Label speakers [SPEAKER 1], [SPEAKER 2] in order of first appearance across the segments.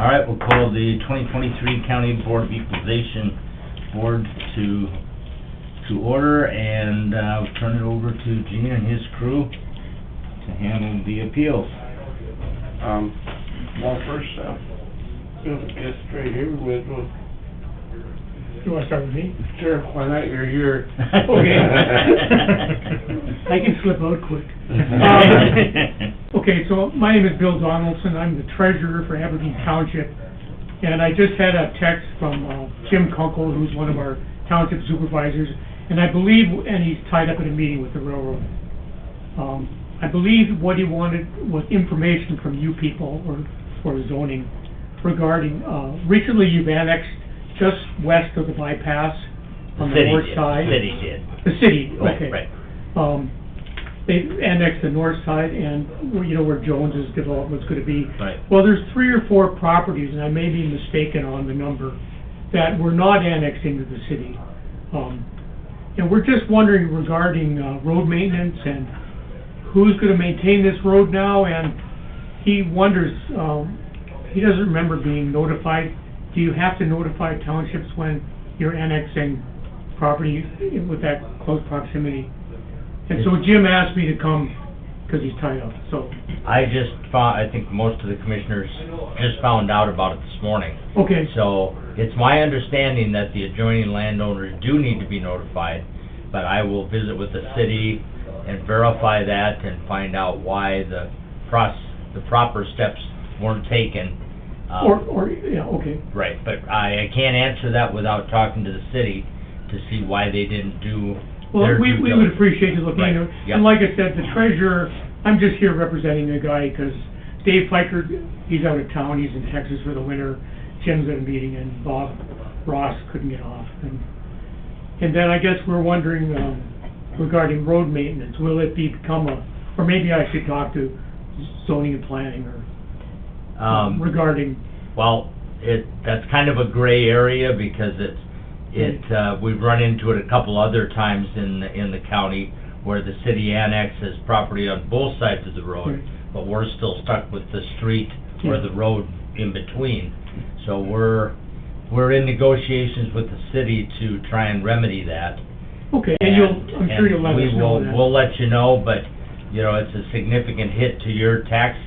[SPEAKER 1] All right, we'll call the 2023 County Board of Equalization Board to order, and turn it over to Gene and his crew to handle the appeals.
[SPEAKER 2] Well, first, get straight here, we might as well.
[SPEAKER 3] You wanna start with me?
[SPEAKER 2] Sure, why not, you're here.
[SPEAKER 3] Okay. I can slip out quick. Okay, so my name is Bill Donaldson, I'm the treasurer for Aberdeen Township, and I just had a text from Jim Kunkel, who's one of our township supervisors, and I believe, and he's tied up in a meeting with the railroad. I believe what he wanted was information from you people, or for zoning, regarding, recently you've annexed just west of the bypass on the north side.
[SPEAKER 1] The city did.
[SPEAKER 3] The city, okay.
[SPEAKER 1] Right.
[SPEAKER 3] They annexed the north side, and, you know, where Jones's development's gonna be.
[SPEAKER 1] Right.
[SPEAKER 3] Well, there's 3 or 4 properties, and I may be mistaken on the number, that were not annexed into the city. And we're just wondering regarding road maintenance and who's gonna maintain this road now, and he wonders, he doesn't remember being notified. Do you have to notify townships when you're annexing property with that close proximity? And so Jim asked me to come, because he's tied up, so.
[SPEAKER 1] I think most of the commissioners just found out about it this morning.
[SPEAKER 3] Okay.
[SPEAKER 1] So, it's my understanding that the adjoining landowners do need to be notified, but I will visit with the city and verify that and find out why the proper steps weren't taken.
[SPEAKER 3] Yeah, okay.
[SPEAKER 1] Right, but I can't answer that without talking to the city to see why they didn't do their
[SPEAKER 3] Well, we
[SPEAKER 1] due
[SPEAKER 3] would
[SPEAKER 1] diligence.
[SPEAKER 3] appreciate you looking
[SPEAKER 1] Right,
[SPEAKER 3] into it.
[SPEAKER 1] yep.
[SPEAKER 3] And like I said, the treasurer, I'm just here representing the guy, because Dave Fiker, he's out of town, he's in Texas for the winter. Jim's at a meeting, and Bob Ross couldn't get off. And then I guess we're wondering, regarding road maintenance, will it become or maybe I should talk to zoning and planning, or regarding...
[SPEAKER 1] Well, that's kind of a gray area, because we've run into it a couple other times in the county, where the city annexes property on both sides of the road,
[SPEAKER 3] Right.
[SPEAKER 1] but we're still stuck with the street or
[SPEAKER 3] Yeah.
[SPEAKER 1] the road in between. So we're in negotiations with the city to try and remedy that.
[SPEAKER 3] Okay, and I'm sure you'll let us know that.
[SPEAKER 1] We'll let you know, but, you know, it's a significant hit to your tax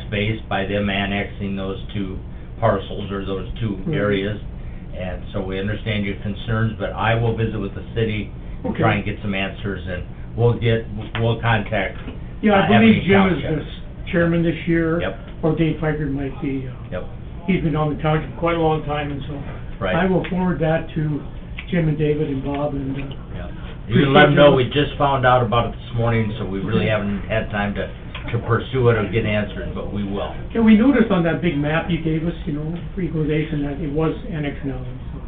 [SPEAKER 1] base by them annexing those 2 parcels, or those 2 areas. And so we understand your concerns, but I will visit with the city and
[SPEAKER 3] Okay.
[SPEAKER 1] try and get some answers, and we'll contact
[SPEAKER 3] Yeah, I believe
[SPEAKER 1] Aberdeen
[SPEAKER 3] Jim is
[SPEAKER 1] Township.
[SPEAKER 3] the chairman this year.
[SPEAKER 1] Yep.
[SPEAKER 3] Or Dave Fiker might be,
[SPEAKER 1] Yep,
[SPEAKER 3] he's been on the township quite a long time, and so
[SPEAKER 1] right.
[SPEAKER 3] I will forward that to Jim and David and Bob, and,
[SPEAKER 1] Yep. You can let them know, we just found out about it this morning, so we really haven't had time to pursue it or get answers, but we will.
[SPEAKER 3] and we noticed on that big map you gave us, you know, for equalization, that it was annexed now, so.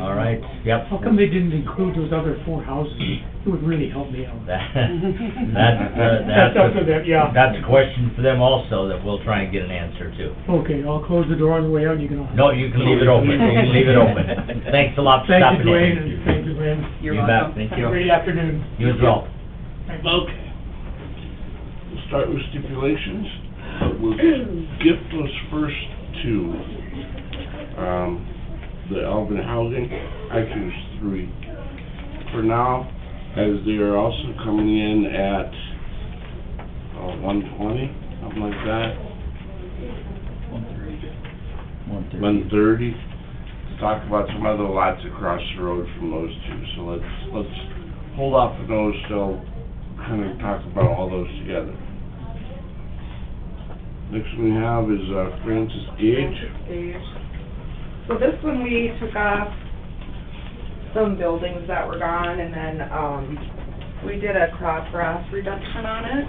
[SPEAKER 1] All right, yep.
[SPEAKER 3] How come they didn't include those other 4 houses? It would really help me out.
[SPEAKER 1] That's
[SPEAKER 3] up to them, yeah.
[SPEAKER 1] That's a question for them also, that we'll try and get an answer to.
[SPEAKER 3] Okay, I'll close the door on the way out, you can...
[SPEAKER 1] No, you can leave it open, you can leave it open. Thanks a lot for
[SPEAKER 3] Thank
[SPEAKER 1] stopping
[SPEAKER 3] you,
[SPEAKER 1] in.
[SPEAKER 3] Dwayne, and thank you, Lynn.
[SPEAKER 1] You bet, thank
[SPEAKER 3] Have a
[SPEAKER 1] you.
[SPEAKER 3] great afternoon.
[SPEAKER 1] You as well.
[SPEAKER 2] Okay. We'll start with stipulations, but we'll skip those first 2. The Alvin housing, actually there's 3. For now, as they are also coming in at 120, something like that. 130. To talk about some other lots across the road from those 2. So let's hold off on those till kind of talk about all those together. Next one we have is Francis Gage.
[SPEAKER 4] So this one, we took off some buildings that were gone, and then, we did a crop grass reduction on it.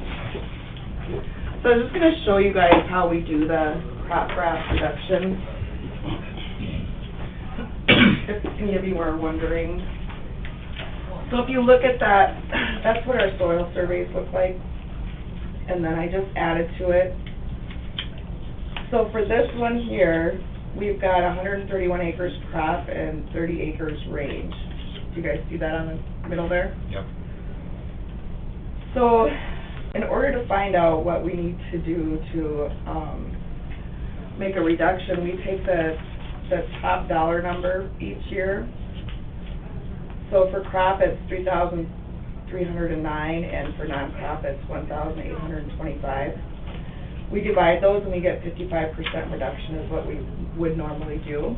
[SPEAKER 4] So I'm just gonna show you guys how we do the crop grass reduction. If any of you are wondering. So if you look at that, that's what our soil surveys look like. And then I just added to it. So for this one here, we've got 131 acres crop and 30 acres range. Do you guys see that on the middle there?
[SPEAKER 1] Yep.
[SPEAKER 4] So, in order to find out what we need to do to make a reduction, we take the top dollar number each year. So for crop, it's $3,309, and for non-crop, it's $1,825. We divide those and we get 55% reduction is what we would normally do.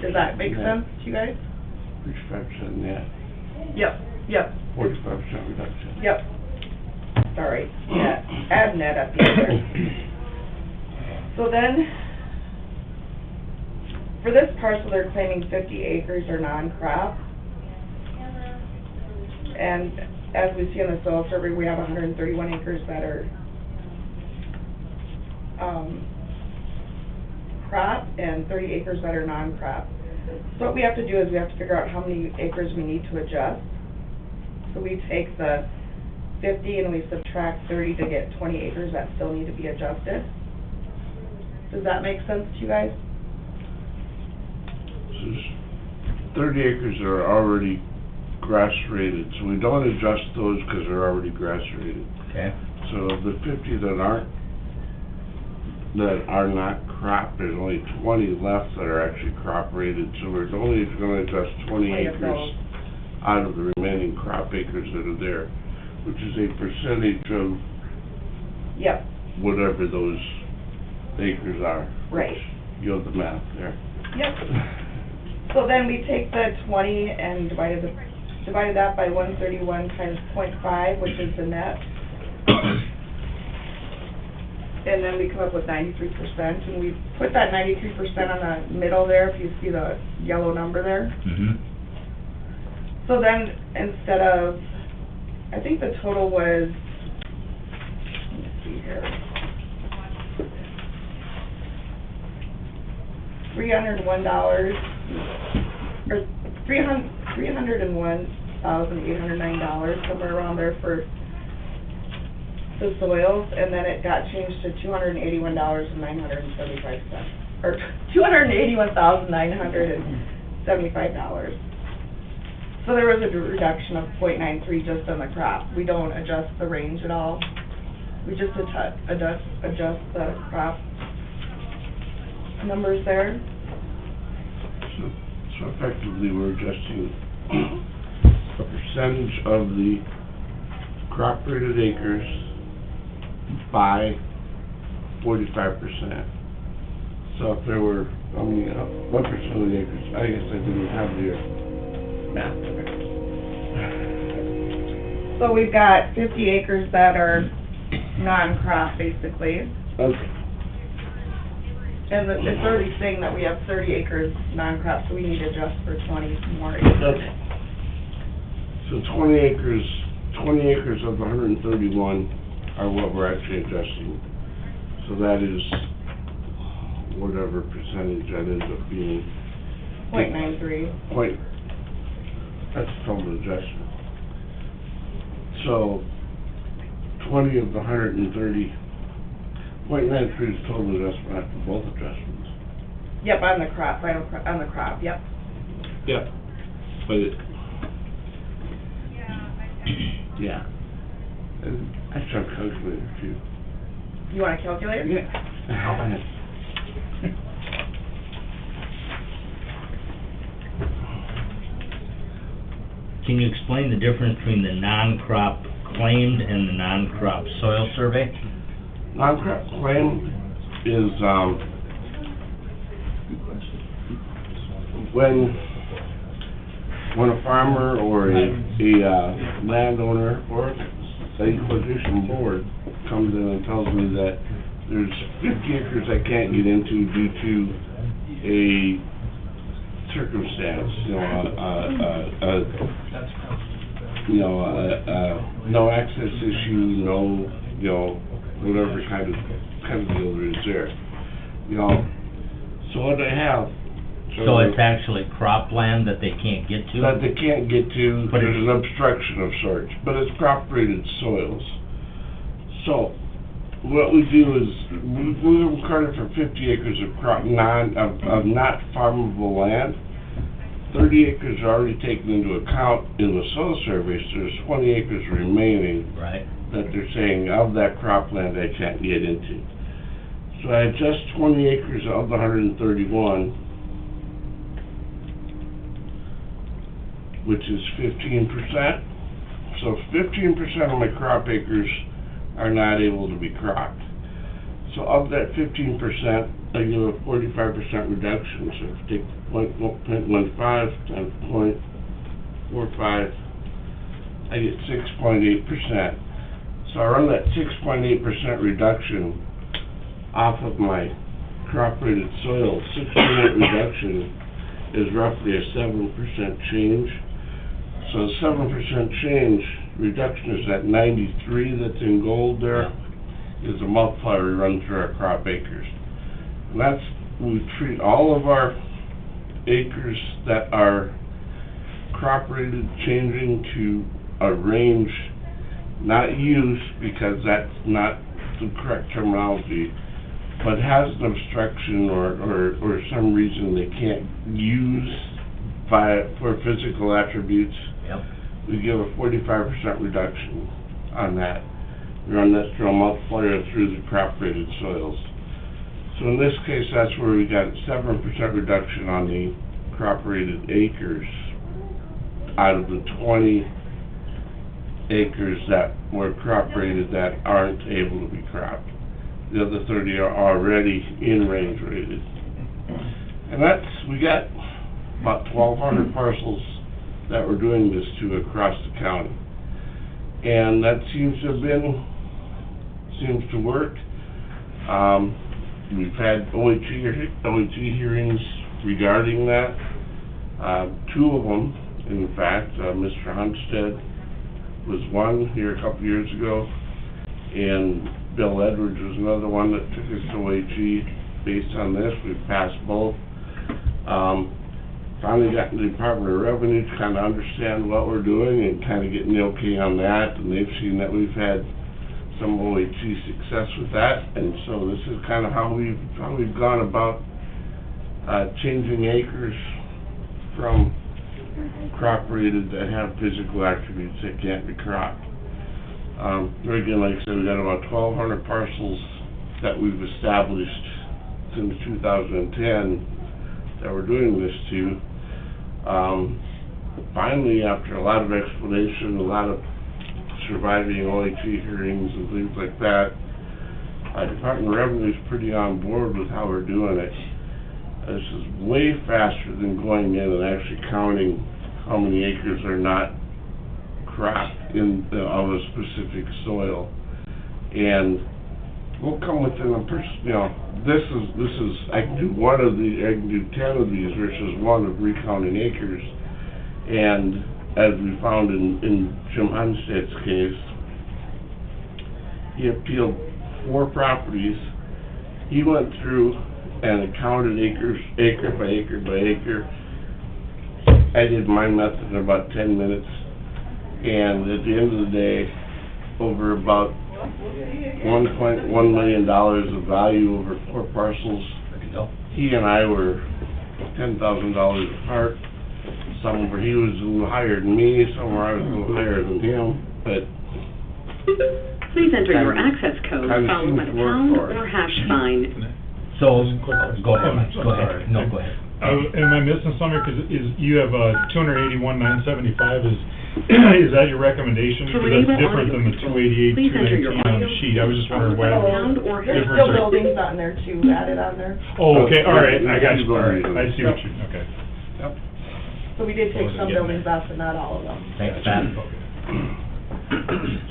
[SPEAKER 4] Does that make sense to you guys?
[SPEAKER 2] 55% net,
[SPEAKER 4] Yep, yep,
[SPEAKER 2] 45% reduction.
[SPEAKER 4] yep. Sorry, net, add net at the end there. So then, for this parcel, they're claiming 50 acres are non-crop. And as we see in the soil survey, we have 131 acres that are crop and 30 acres that are non-crop. So what we have to do is we have to figure out how many acres we need to adjust. So we take the 50 and we subtract 30 to get 20 acres that still need to be adjusted. Does that make sense to you guys?
[SPEAKER 2] So there's 30 acres that are already grass rated, so we don't adjust those because they're already grass rated.
[SPEAKER 1] Okay.
[SPEAKER 2] So the 50 that are not crop, there's only 20 left that are actually crop rated, so we're only gonna adjust 20
[SPEAKER 4] 20 of
[SPEAKER 2] acres
[SPEAKER 4] those.
[SPEAKER 2] out of the remaining crop acres that are there, which is a percentage of
[SPEAKER 4] Yep,
[SPEAKER 2] whatever those acres are.
[SPEAKER 4] Right.
[SPEAKER 2] You have the math there.
[SPEAKER 4] yep. So then we take the 20 and divided that by 131 times 0.5, which is the net. And then we come up with 93%, and we put that 93% on the middle there, if you see the yellow number there.
[SPEAKER 1] Mm-hmm.
[SPEAKER 4] So then, instead of, I think the total was, let me see here. $301, or $301,809, somewhere around there for the soils, and then it got changed to $281,975, or $281,975. So there was a reduction of 0.93 just on the crop. We don't adjust the range at all. We just adjust the crop numbers there.
[SPEAKER 2] So effectively, we're adjusting a percentage of the crop rated acres by 45%. So if there were, what percent of the acres? I guess I didn't have the math there.
[SPEAKER 4] So we've got 50 acres that are non-crop, basically.
[SPEAKER 2] Okay.
[SPEAKER 4] And it's already saying that we have 30 acres non-crop, so we need to adjust for 20 more acres.
[SPEAKER 2] Okay. So 20 acres of the 131 are what we're actually adjusting. So that is whatever percentage that ends up being.
[SPEAKER 4] 0.93.
[SPEAKER 2] That's total adjustment. So 20 of the 130, 0.93 is total adjustment after both adjustments.
[SPEAKER 4] Yep, on the crop, yep.
[SPEAKER 2] Yep. But it, yeah. And I should have calculated too.
[SPEAKER 4] You want a calculator?
[SPEAKER 2] Yeah.
[SPEAKER 1] Can you explain the difference between the non-crop claimed and the non-crop soil survey?
[SPEAKER 2] Non-crop claim is, when a farmer or a landowner or the Equalization board comes in and tells me that there's 50 acres I can't get into due to a circumstance, no access issue, whatever kind of deal there is there, so what I have.
[SPEAKER 1] So it's actually cropland that they can't get to?
[SPEAKER 2] That they can't get to,
[SPEAKER 1] But
[SPEAKER 2] there's an obstruction of sorts, but it's crop rated soils. So, what we do is, we record it for 50 acres of not farmable land. 30 acres are already taken into account in the soil survey, so there's 20 acres remaining.
[SPEAKER 1] Right.
[SPEAKER 2] That they're saying of that cropland I can't get into. So I had just 20 acres of the 131, which is 15%. So 15% of my crop acres are not able to be cropped. So of that 15%, I give a 45% reduction. So if you take 0.15 times 0.45, I get 6.8%. So I run that 6.8% reduction off of my crop rated soil. 6% reduction is roughly a 7% change. So 7% change reduction is that 93 that's in gold there, is a multiplier we run through our crop acres. And that's, we treat all of our acres that are crop rated changing to a range, not use, because that's not the correct terminology, but has an obstruction or some reason they can't use for physical attributes.
[SPEAKER 1] Yep.
[SPEAKER 2] We give a 45% reduction on that. We run that through a multiplier through the crop rated soils. So in this case, that's where we got 7% reduction on the crop rated acres out of the 20 acres that were crop rated that aren't able to be cropped. The other 30 are already in range rated. And that's, we got about 1,200 parcels that we're doing this to across the county. And that seems to work. We've had OHG hearings regarding that. 2 of them, in fact, Mr. Hunstead was one here a couple years ago, and Bill Edwards was another one that took us to OHG based on this. We've passed both. Finally got the Department of Revenue to kind of understand what we're doing and kind of getting the okay on that, and they've seen that we've had some OHG success with that, and so this is kind of how we've gone about changing acres from crop rated that have physical attributes that can't be cropped. Again, like I said, we've got about 1,200 parcels that we've established since 2010 that we're doing this to. Finally, after a lot of explanation, a lot of surviving OHG hearings and things like that, Department of Revenue is pretty on board with how we're doing it. This is way faster than going in and actually counting how many acres are not cropped in of a specific soil. And we'll come within a this is I can do 10 of these versus one of recounting acres. And as we found in Jim Hunstead's case, he appealed 4 properties. He went through and counted acres, acre by acre by acre. I did my method in about 10 minutes, and at the end of the day, over about $1.1 million of value over 4 parcels. He and I were $10,000 apart. Some where he was a little higher than me, some where I was a little higher than him, but
[SPEAKER 5] please enter your access code followed by the pound or hash sign.
[SPEAKER 1] So, go ahead. No, go ahead.
[SPEAKER 6] Am I missing something? Because you have 281,975 is that your recommendation?
[SPEAKER 5] To
[SPEAKER 6] Because that's
[SPEAKER 5] enable
[SPEAKER 6] different than the
[SPEAKER 5] audio
[SPEAKER 6] 288,
[SPEAKER 5] please enter your
[SPEAKER 6] 219 on the
[SPEAKER 5] audio
[SPEAKER 6] sheet. I was just wondering why.
[SPEAKER 5] pound or hash.
[SPEAKER 4] There's
[SPEAKER 6] Difference
[SPEAKER 4] still
[SPEAKER 6] are-
[SPEAKER 4] buildings on there too, added on there.
[SPEAKER 6] Oh, okay, all right, I got
[SPEAKER 2] Yeah.
[SPEAKER 6] you. All right, I see what you, okay.
[SPEAKER 4] So we did take some buildings off, but not all of them.
[SPEAKER 1] Thanks, Pat.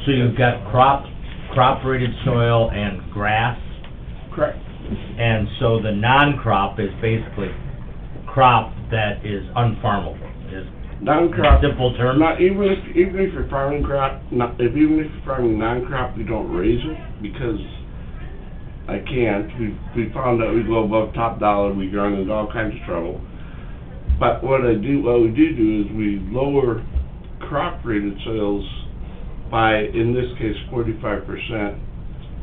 [SPEAKER 1] So you've got crop rated soil and grass,
[SPEAKER 2] correct.
[SPEAKER 1] and so the non-crop is basically crop that is unfarmable, is
[SPEAKER 2] Non-crop.
[SPEAKER 1] simple terms?
[SPEAKER 2] Not even if you're farming crop, even if you're farming non-crop, we don't raise it because I can't. We found out we go above top dollar, we run into all kinds of trouble. But what we do is we lower crop rated soils by, in this case, 45%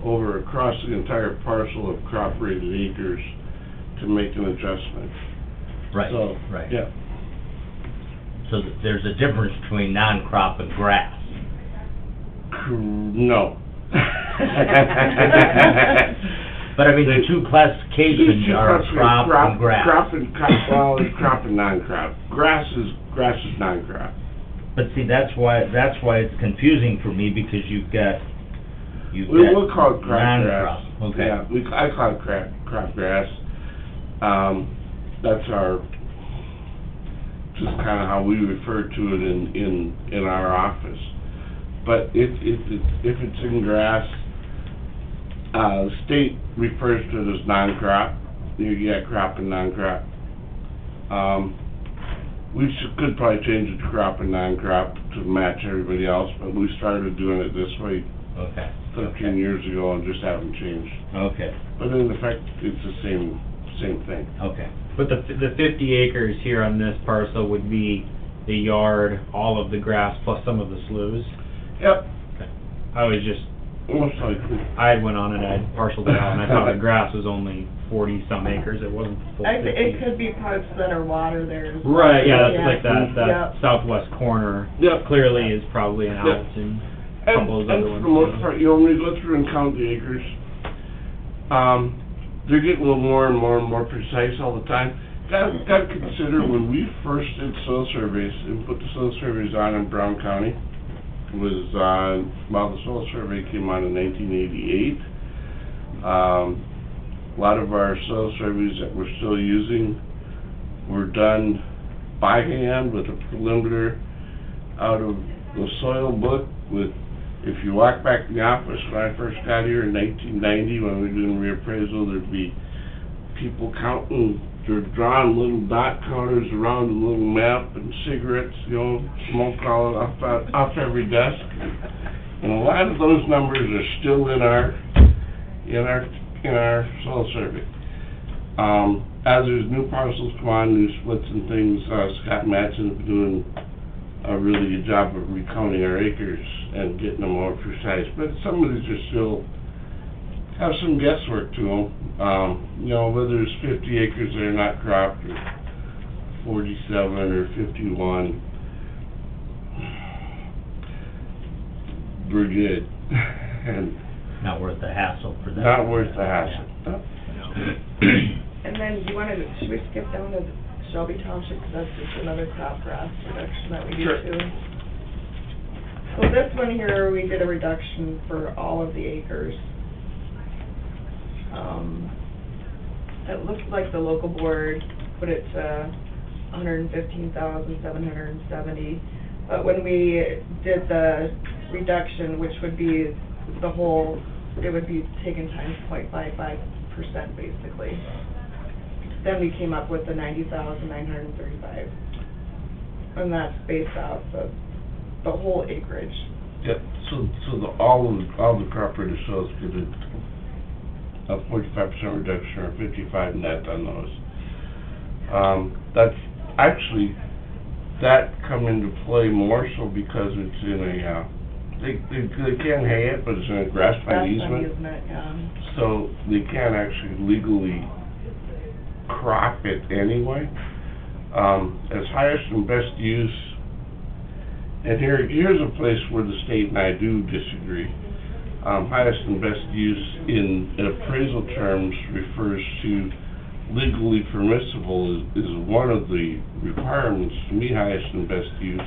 [SPEAKER 2] over across the entire parcel of crop rated acres to make an adjustment.
[SPEAKER 1] Right,
[SPEAKER 2] So,
[SPEAKER 1] right.
[SPEAKER 2] yeah.
[SPEAKER 1] So there's a difference between non-crop and grass.
[SPEAKER 2] No.
[SPEAKER 1] But I mean, the two classifications are crop and grass.
[SPEAKER 2] Crop and, well, there's crop and non-crop. Grass is non-crop.
[SPEAKER 1] But see, that's why it's confusing for me, because you've got
[SPEAKER 2] We'll call it crop
[SPEAKER 1] non-crop.
[SPEAKER 2] grass.
[SPEAKER 1] Okay.
[SPEAKER 2] Yeah, I call it crop grass. That's just kinda how we refer to it in our office. But if it's in grass, the state refers to it as non-crop. You got crop and non-crop. We could probably change it to crop and non-crop to match everybody else, but we started doing it this way
[SPEAKER 1] Okay.
[SPEAKER 2] 13 years ago and just haven't changed.
[SPEAKER 1] Okay,
[SPEAKER 2] But in effect, it's the same thing.
[SPEAKER 1] okay.
[SPEAKER 7] But the 50 acres here on this parcel would be the yard, all of the grass, plus some of the sloughs?
[SPEAKER 2] Yep,
[SPEAKER 7] I was just,
[SPEAKER 2] most likely.
[SPEAKER 7] I went on and I had parceled it out, and I thought the grass was only 40-some acres, it wasn't the full 50.
[SPEAKER 4] It could be parts that are water there as well.
[SPEAKER 7] Right, yeah, that's like
[SPEAKER 4] Yep.
[SPEAKER 7] that southwest corner
[SPEAKER 2] Yep.
[SPEAKER 7] clearly is probably an
[SPEAKER 2] Yep.
[SPEAKER 7] out, and a couple of those
[SPEAKER 2] And
[SPEAKER 7] other
[SPEAKER 2] for
[SPEAKER 7] ones.
[SPEAKER 2] the most
[SPEAKER 7] too.
[SPEAKER 2] part, you know, when you go through and count the acres, they're getting a little more and more precise all the time. Gotta consider, when we first did soil surveys and put the soil surveys on in Brown County, was, the soil survey came on in 1988. A lot of our soil surveys that we're still using were done by hand with a preliminary out of the soil book with, if you walk back in the office when I first got here in 1990, when we were doing reappraisal, there'd be people counting, they're drawing little dot counters around a little map, and cigarettes, you know, smoke all off every desk. And a lot of those numbers are still in our soil survey. As there's new parcels come on, new splits and things, Scott Mattson is doing a really good job of recounting our acres and getting them more precise. But some of these are still have some guesswork to them. You know, whether it's 50 acres that are not cropped, or 47 or 51, we're good. And
[SPEAKER 1] Not worth the hassle for that.
[SPEAKER 2] not worth the hassle.
[SPEAKER 4] And then should we skip down to Shelby Township, because that's just another crop grass reduction that we do
[SPEAKER 2] Sure.
[SPEAKER 4] too. So this one here, we did a reduction for all of the acres. It looked like the local board put it to 115,770, but when we did the reduction, which would be the whole, it would be taken times 0.55% basically. Then we came up with the 90,935, and that's based off of the whole acreage.
[SPEAKER 2] Yep, so all the crop ready soils get a 45% reduction or 55 net on those. That's actually, that come into play more so because it's in a, they can't hay it, but it's in a grassland easement.
[SPEAKER 4] Yeah.
[SPEAKER 2] So they can't actually legally crop it anyway. As highest and best use, and here's a place where the state and I do disagree. Highest and best use in appraisal terms refers to legally permissible is one of the requirements to me, highest and best use.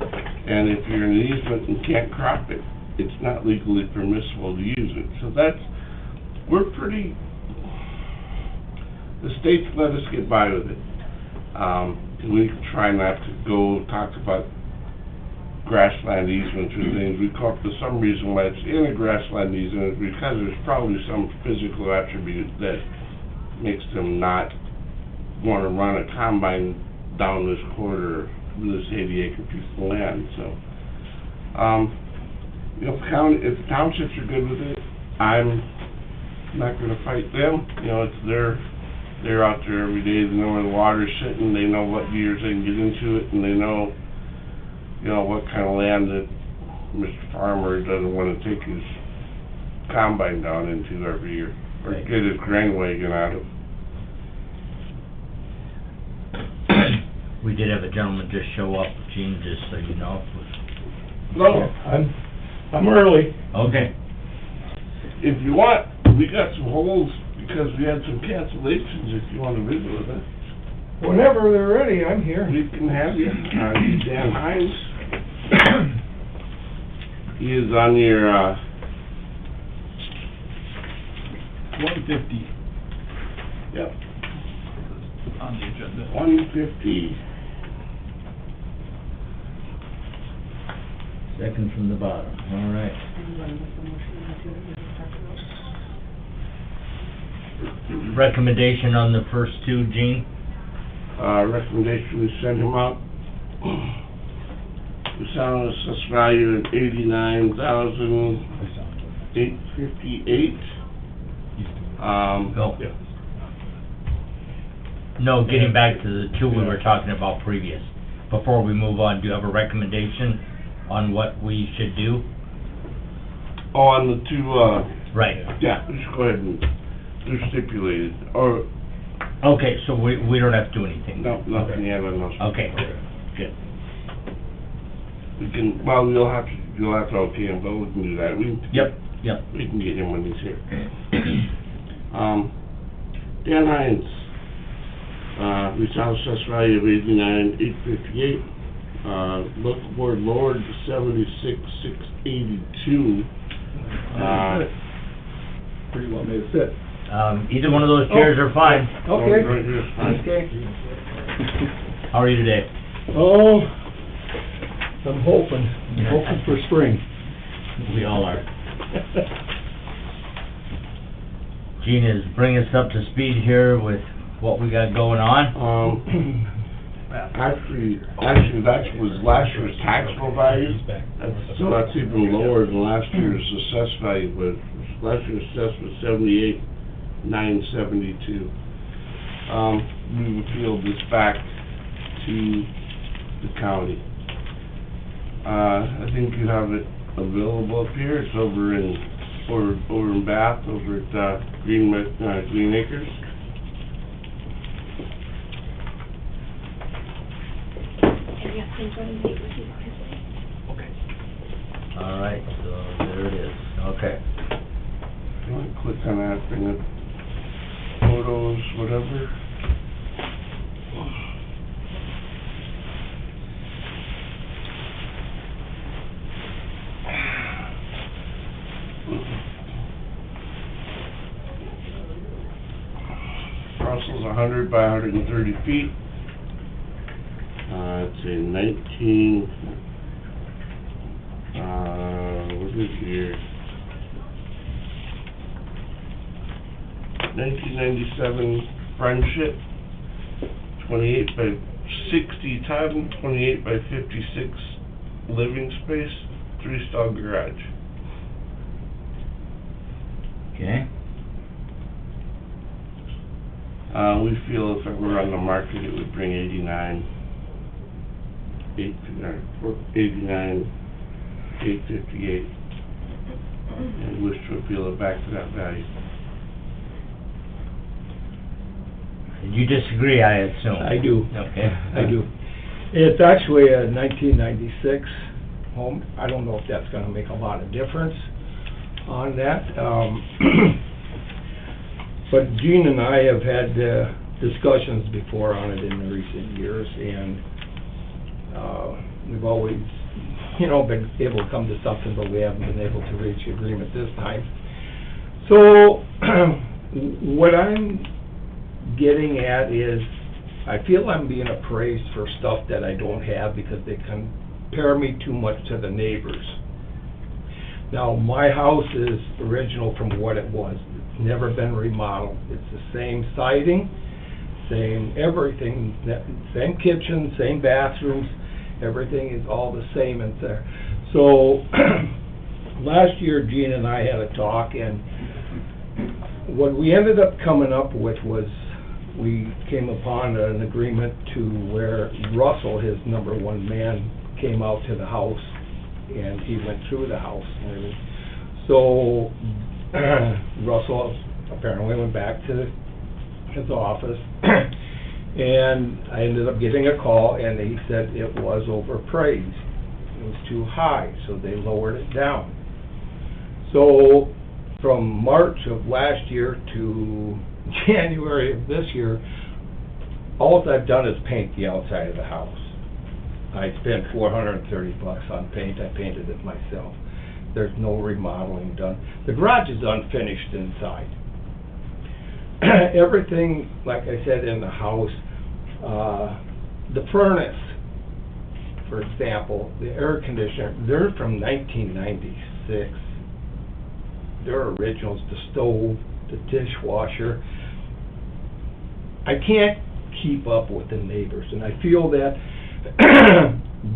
[SPEAKER 2] And if you're in an easement and can't crop it, it's not legally permissible to use it. So the state's let us get by with it. We try not to go talk about grassland easements or things. We come up with some reason why it's in a grassland easement, because there's probably some physical attribute that makes them not want to run a combine down this quarter of this 80-acre piece of land. So, you know, if the townships are good with it, I'm not going to fight them. You know, they're out there every day. They know where the water's sitting. They know what years they can get into it, and they know, you know, what kind of land that Mr. Farmer doesn't want to take his combine down into every year, or
[SPEAKER 1] Right.
[SPEAKER 2] get his grain wagon out of.
[SPEAKER 1] We did have a gentleman just show up, Gene, just so you know.
[SPEAKER 2] No,
[SPEAKER 3] I'm early.
[SPEAKER 1] Okay.
[SPEAKER 2] if you want, we got some holes because we had some cancellations, if you wanna visit with us.
[SPEAKER 8] Whenever they're ready, I'm here.
[SPEAKER 2] We can have you, Dan Hines. He is on your,
[SPEAKER 8] 150
[SPEAKER 2] yep,
[SPEAKER 8] on the agenda.
[SPEAKER 2] 150.
[SPEAKER 1] Second from the bottom, all right. Recommendation on the first two, Gene?
[SPEAKER 2] Recommendation, we send him out. We sound assessed value at $89,858.
[SPEAKER 1] Go. No, getting back to the two we were talking about previous. Before we move on, do you have a recommendation on what we should do?
[SPEAKER 2] On the two,
[SPEAKER 1] Right.
[SPEAKER 2] yeah, just go ahead and, they're stipulated, or,
[SPEAKER 1] Okay, so we don't have to do anything?
[SPEAKER 2] no, nothing yet on those.
[SPEAKER 1] Okay, good.
[SPEAKER 2] We can, well, you'll have to okay him, but we can do that.
[SPEAKER 1] Yep.
[SPEAKER 2] We can get him when he's here. Dan Hines, we saw assessed value of $89,858. Local board lowered to $76,682.
[SPEAKER 8] Pretty well made it fit.
[SPEAKER 1] Either one of those chairs are fine.
[SPEAKER 8] Okay.
[SPEAKER 2] Right here is fine.
[SPEAKER 8] Okay.
[SPEAKER 1] How are you today?
[SPEAKER 8] Oh, I'm hoping for spring.
[SPEAKER 1] We all are. Gene is bringing us up to speed here with what we got going on.
[SPEAKER 2] Actually, that was last year's taxable value. So that's even lower than last year's assessed value, but last year's assessed was $78,972. We appealed this back to the county. I think you have it available up here. It's over in Bath, over at Green Acres.
[SPEAKER 1] All right, so there it is. Okay.
[SPEAKER 2] If you want to click on that, bring up photos, whatever. Parcel's 100 by 130 feet. It's a 1997 Friendship, 28 by 60 ton, 28 by 56 living space, 3-stall garage.
[SPEAKER 1] Okay.
[SPEAKER 2] We feel if it were on the market, it would bring 89,858, and wish to appeal it back to that value.
[SPEAKER 1] You disagree, I assume?
[SPEAKER 8] I do.
[SPEAKER 1] Okay.
[SPEAKER 8] I do. It's actually a 1996 home. I don't know if that's gonna make a lot of difference on that. But Gene and I have had discussions before on it in the recent years, and we've always, been able to come to something, but we haven't been able to reach agreement this time. So, what I'm getting at is, I feel I'm being appraised for stuff that I don't have because they compare me too much to the neighbors. Now, my house is original from what it was. It's never been remodeled. It's the same siding, same everything, same kitchen, same bathrooms, everything is all the same in there. So, last year Gene and I had a talk, and what we ended up coming up with was, we came upon an agreement to where Russell, his number one man, came out to the house, and he went through the house. And so Russell apparently went back to his office, and I ended up getting a call, and he said it was overpriced. It was too high, so they lowered it down. So from March of last year to January of this year, all I've done is paint the outside of the house. I spent $430 on paint. I painted it myself. There's no remodeling done. The garage is unfinished inside. Everything, like I said, in the house, the furnace, for example, the air conditioner, they're from 1996. They're originals, the stove, the dishwasher. I can't keep up with the neighbors, and I feel that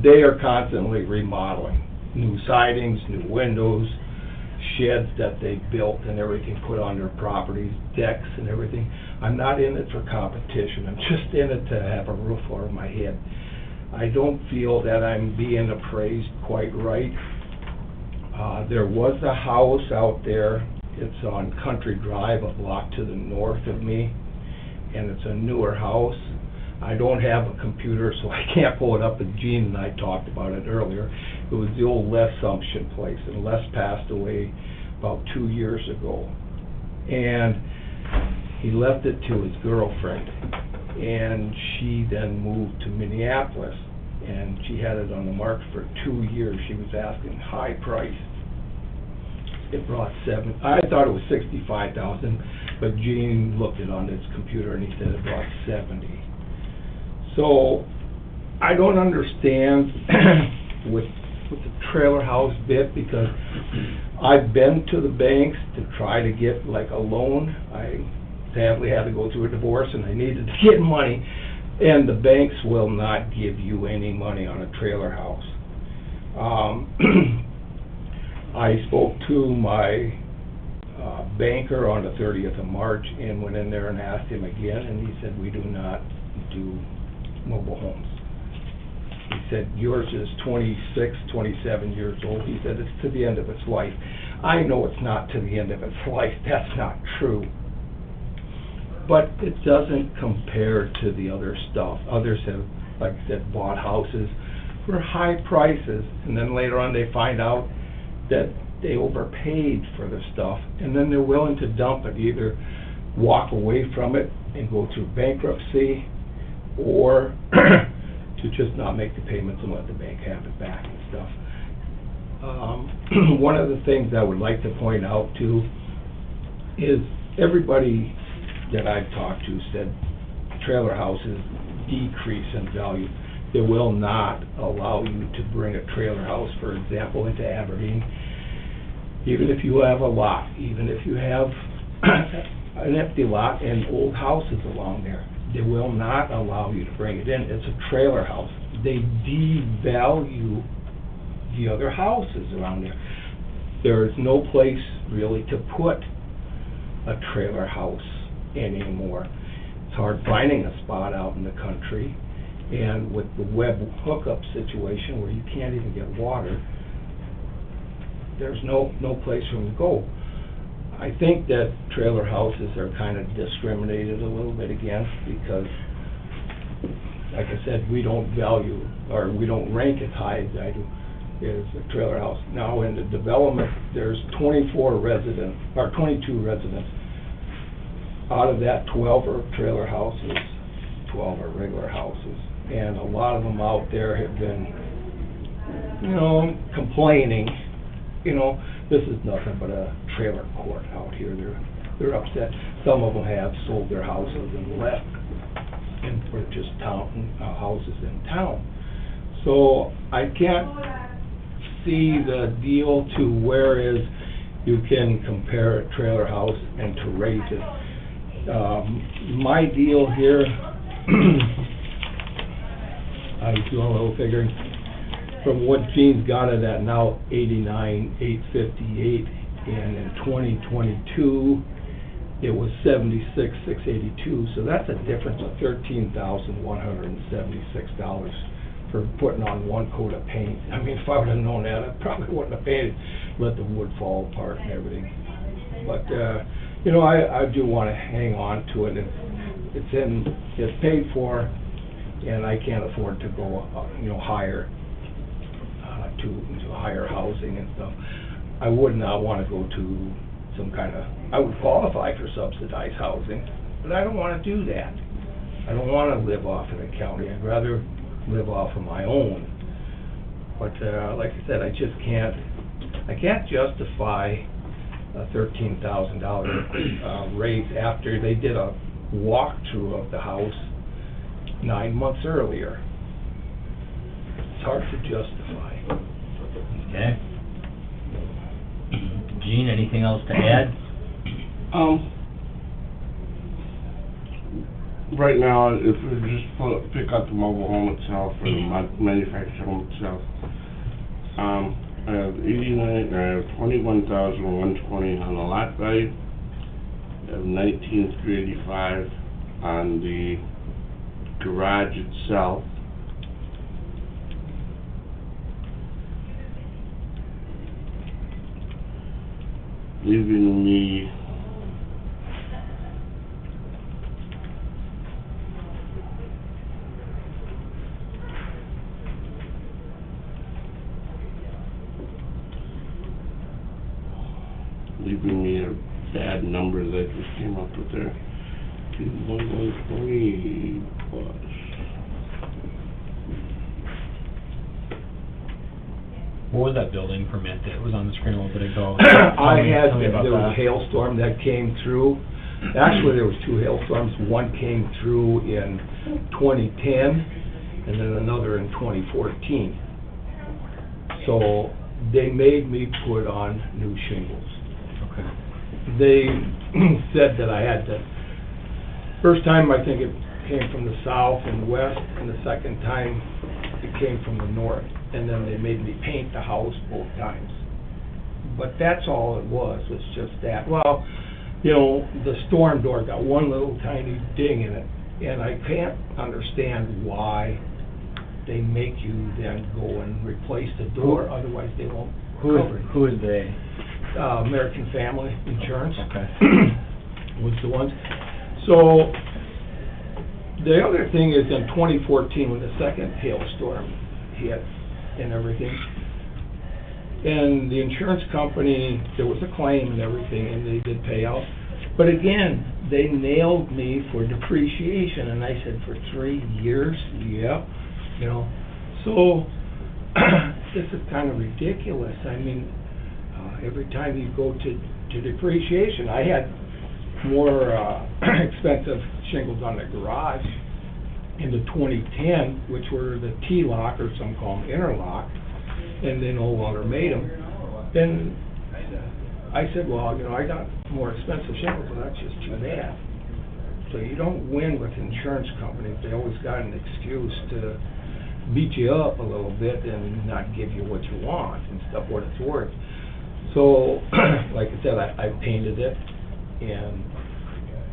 [SPEAKER 8] they are constantly remodeling. New sidings, new windows, sheds that they built and everything put on their properties, decks and everything. I'm not in it for competition. I'm just in it to have a roof over my head. I don't feel that I'm being appraised quite right. There was a house out there. It's on Country Drive, a block to the north of me, and it's a newer house. I don't have a computer, so I can't pull it up, but Gene and I talked about it earlier. It was the old Les Sumption place, and Les passed away about 2 years ago. And he left it to his girlfriend, and she then moved to Minneapolis, and she had it on the market for 2 years. She was asking high price. It brought I thought it was $65,000, but Gene looked it on his computer and he said it brought $70,000. So I don't understand with the trailer house bit, because I've been to the banks to try to get like a loan. I sadly had to go through a divorce and I needed to get money, and the banks will not give you any money on a trailer house. I spoke to my banker on the 30th of March and went in there and asked him again, and he said, we do not do mobile homes. He said, yours is 26, 27 years old. He said, it's to the end of its life. I know it's not to the end of its life. That's not true. But it doesn't compare to the other stuff. Others have, like I said, bought houses for high prices, and then later on they find out that they overpaid for the stuff, and then they're willing to dump it, either walk away from it and go through bankruptcy, or to just not make the payments and let the bank have it back and stuff. One of the things I would like to point out too is everybody that I've talked to said trailer houses decrease in value. They will not allow you to bring a trailer house, for example, into Aberdeen, even if you have a lot, even if you have an empty lot and old houses along there. They will not allow you to bring it in. It's a trailer house. They devalue the other houses around there. There is no place really to put a trailer house anymore. It's hard finding a spot out in the country, and with the web hookup situation where you can't even get water, there's no place for them to go. I think that trailer houses are kind of discriminated a little bit against, because, like I said, we don't value, or we don't rank as high as I do, is a trailer house. Now in the development, there's 24 residents, or 22 residents. Out of that, 12 are trailer houses, 12 are regular houses. And a lot of them out there have been, complaining, this is nothing but a trailer court out here. They're upset. Some of them have sold their houses and left and purchased houses in town. So I can't see the deal to whereas you can compare a trailer house and to raise it. My deal here, I was doing a little figuring. From what Gene's got it at now, $89,858, and in 2022, it was $76,682. So that's a difference of $13,176 for putting on one coat of paint. I mean, if I would have known that, I probably wouldn't have painted, let the wood fall apart and everything. But I do want to hang on to it. It's paid for, and I can't afford to go higher. To higher housing and stuff. I would not want to go to some kind of, I would qualify for subsidized housing, but I don't wanna do that. I don't wanna live off of the county, I'd rather live off of my own. But, like I said, I just can't justify a $13,000 raise after they did a walkthrough of the house 9 months earlier. It's hard to justify.
[SPEAKER 1] Okay. Gene, anything else to add?
[SPEAKER 2] Right now, if we just pick up the mobile home itself, or the manufactured home itself, I have 21,120 on the lot value. I have 19,385 on the garage itself. Leaving me a bad number that just came up with there. 21,120 plus.
[SPEAKER 7] What was that building permit that was on the screen a little bit ago?
[SPEAKER 8] I had,
[SPEAKER 7] Tell me about
[SPEAKER 8] there was a
[SPEAKER 7] that.
[SPEAKER 8] hailstorm that came through. Actually, there was 2 hailstorms. One came through in 2010, and then another in 2014. So they made me put on new shingles.
[SPEAKER 7] Okay.
[SPEAKER 8] They said that I had to, first time I think it came from the south and west, and the second time it came from the north. And then they made me paint the house both times. But that's all it was just that. Well, you know, the storm door got one little tiny ding in it, and I can't understand why they make you then go and replace the door, otherwise they won't cover it.
[SPEAKER 7] Who is they?
[SPEAKER 8] American Family Insurance
[SPEAKER 7] Okay.
[SPEAKER 8] was the ones. So, the other thing is in 2014, when the second hailstorm hit and everything, and the insurance company, there was a claim and everything, and they did pay out. But again, they nailed me for depreciation, and I said, for 3 years? Yep. You know, so, this is kind of ridiculous. I mean, every time you go to depreciation, I had more expensive shingles on the garage in the 2010, which were the T-lock, or some call them interlock, and they no longer made them. Then I said, well, you know, I got more expensive shingles, well, that's just too bad. So you don't win with insurance companies. They always got an excuse to beat you up a little bit and not give you what you want and stuff, what it's worth. So, like I said, I painted it, and,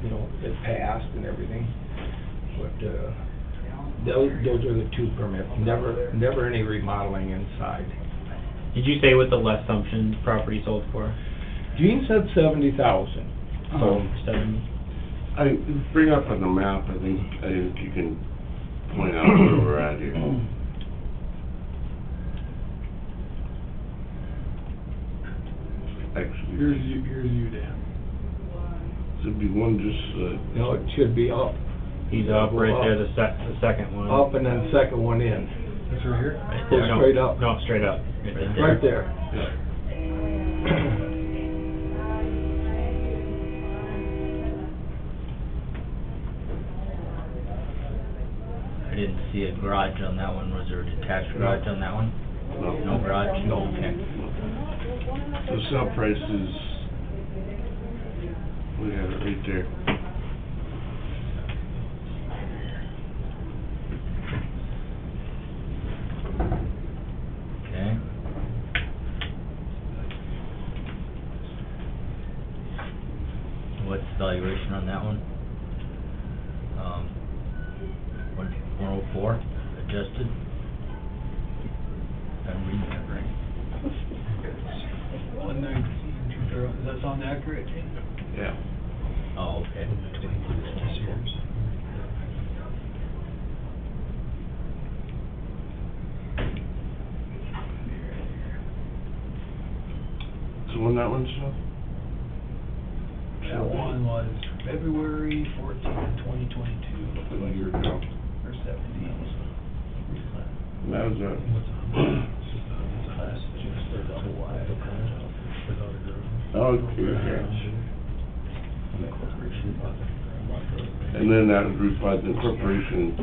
[SPEAKER 8] you know, it passed and everything. But, those are the 2 permits, never any remodeling inside.
[SPEAKER 7] Did you say what the less assumption property sold for?
[SPEAKER 8] Gene said 70,000.
[SPEAKER 7] So 70.
[SPEAKER 2] I bring up on the map, I think you can point out where we're at here. Actually,
[SPEAKER 3] Here's you, Dan.
[SPEAKER 2] should be one just,
[SPEAKER 8] No, it should be up.
[SPEAKER 7] He's up right there, the second one.
[SPEAKER 8] Up and then second one in.
[SPEAKER 3] This right here?
[SPEAKER 7] Right
[SPEAKER 8] Go
[SPEAKER 7] there. No,
[SPEAKER 8] straight up.
[SPEAKER 7] No, straight up.
[SPEAKER 8] Right there.
[SPEAKER 2] yeah.
[SPEAKER 1] I didn't see a garage on that one. Was there a detached garage on that one? No garage? No, okay.
[SPEAKER 2] The sale price is, we have it right there.
[SPEAKER 1] Okay. What's the valuation on that one? 104 adjusted? I'm reading that right.
[SPEAKER 3] 119, does that sound accurate?
[SPEAKER 2] Yeah.
[SPEAKER 1] Oh, okay.
[SPEAKER 2] So on that one, so?
[SPEAKER 9] That one was February 14th, 2022,
[SPEAKER 2] A year ago.
[SPEAKER 9] or 17.
[SPEAKER 2] And that was okay. And then that was replied, the corporation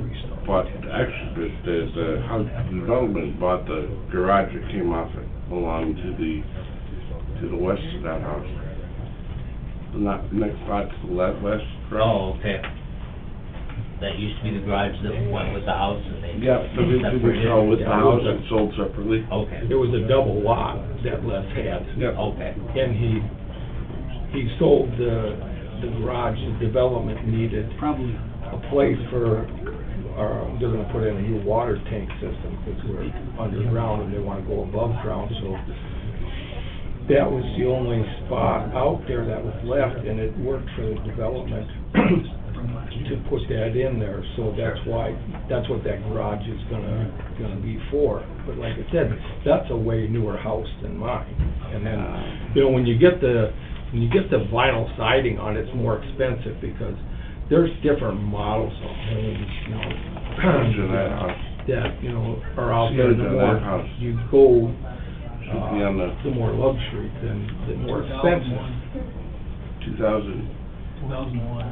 [SPEAKER 2] bought, actually, the house development bought the garage that came off it, along to the west of that house. Not, next lot to the left, west, correct?
[SPEAKER 1] Oh, okay. That used to be the garage that went with the house and they
[SPEAKER 2] Yeah, so we
[SPEAKER 1] separated?
[SPEAKER 2] sell with the
[SPEAKER 8] Yeah.
[SPEAKER 2] house and sold separately.
[SPEAKER 1] Okay,
[SPEAKER 8] It was a double lot that Les had.
[SPEAKER 1] okay.
[SPEAKER 8] And he sold the garage, the development needed
[SPEAKER 9] Probably.
[SPEAKER 8] a place for, they're gonna put in a new water tank system, because we're underground and they wanna go above ground, so that was the only spot out there that was left, and it worked for the development to put that in there, so that's why, that's what that garage is gonna be for. But like I said, that's a way newer house than mine, and then, you know, when you get the vinyl siding on it, it's more expensive, because there's different models of homes, you know.
[SPEAKER 2] To that house.
[SPEAKER 8] That, you know, are out there, the
[SPEAKER 2] Similar to
[SPEAKER 8] more
[SPEAKER 2] that house.
[SPEAKER 8] you go,
[SPEAKER 2] Should be on
[SPEAKER 8] the more luxury, the more expensive.
[SPEAKER 2] 2000,
[SPEAKER 9] 2001.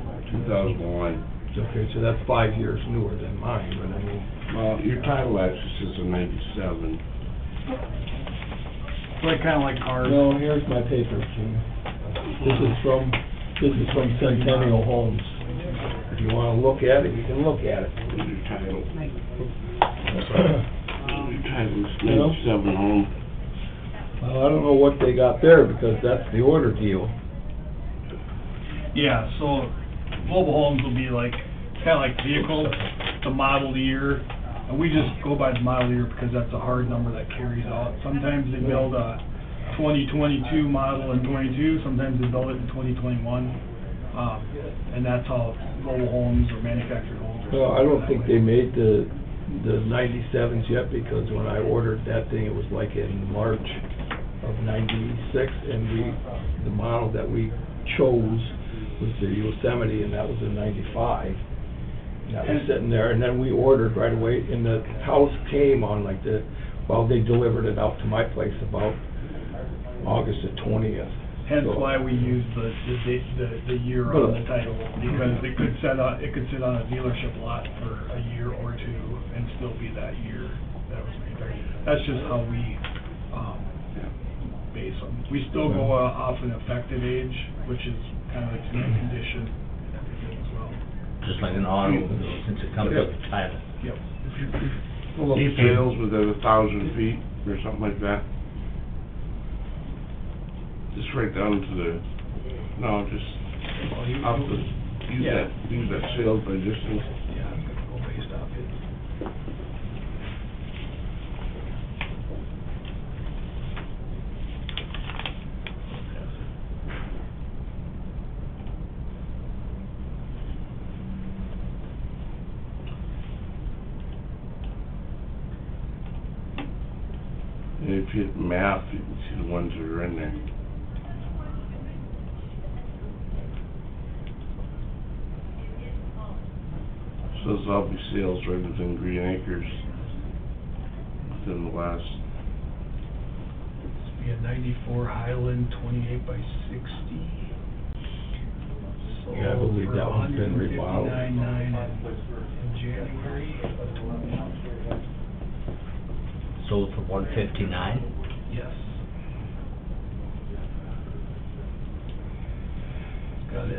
[SPEAKER 2] 2001.
[SPEAKER 8] Okay, so that's 5 years newer than mine, but I mean,
[SPEAKER 2] Well, your title actually says a 97.
[SPEAKER 9] Like, kinda like cars.
[SPEAKER 8] no, here's my paper, Jim. This is from Centennial Homes. If you wanna look at it, you can look at it.
[SPEAKER 2] What's your title? Your title is
[SPEAKER 8] You know?
[SPEAKER 2] 97 home.
[SPEAKER 8] Well, I don't know what they got there, because that's the order deal.
[SPEAKER 9] Yeah, so mobile homes will be like, kinda like vehicles, the model year. And we just go by the model year because that's a hard number that carries out. Sometimes they build a 2022 model in 22, sometimes they build it in 2021. And that's how mobile homes or manufactured homes are.
[SPEAKER 8] Well, I don't think they made the 97s yet, because when I ordered that thing, it was like in March of 96, and the model that we chose was the Yosemite, and that was in 95. And that was sitting there, and then we ordered right away, and the house came on like they delivered it out to my place about August the 20th.
[SPEAKER 9] Hence
[SPEAKER 8] So-
[SPEAKER 9] why we use the year on the title, because it could sit on a dealership lot for a year or two and still be that year that was manufactured. That's just how we, base them. We still go off an effective age, which is kind of a two-year condition and everything as well.
[SPEAKER 1] Just like an automobile, since it comes with the title.
[SPEAKER 9] Yep.
[SPEAKER 2] Sales within 1,000 feet or something like that. Just right down to the, no, just up the, use that sales by distance.
[SPEAKER 9] Yeah, I'm gonna go based off it.
[SPEAKER 2] And if you hit map, you can see the ones that are in there. So those all be sales right within Green Acres, within the last,
[SPEAKER 9] We had 94 Highland, 28 by 60.
[SPEAKER 8] Yeah, I believe that one's been remodeled.
[SPEAKER 9] 159.9 in January of 20.
[SPEAKER 1] Sold for 159?
[SPEAKER 9] Yes. It's got a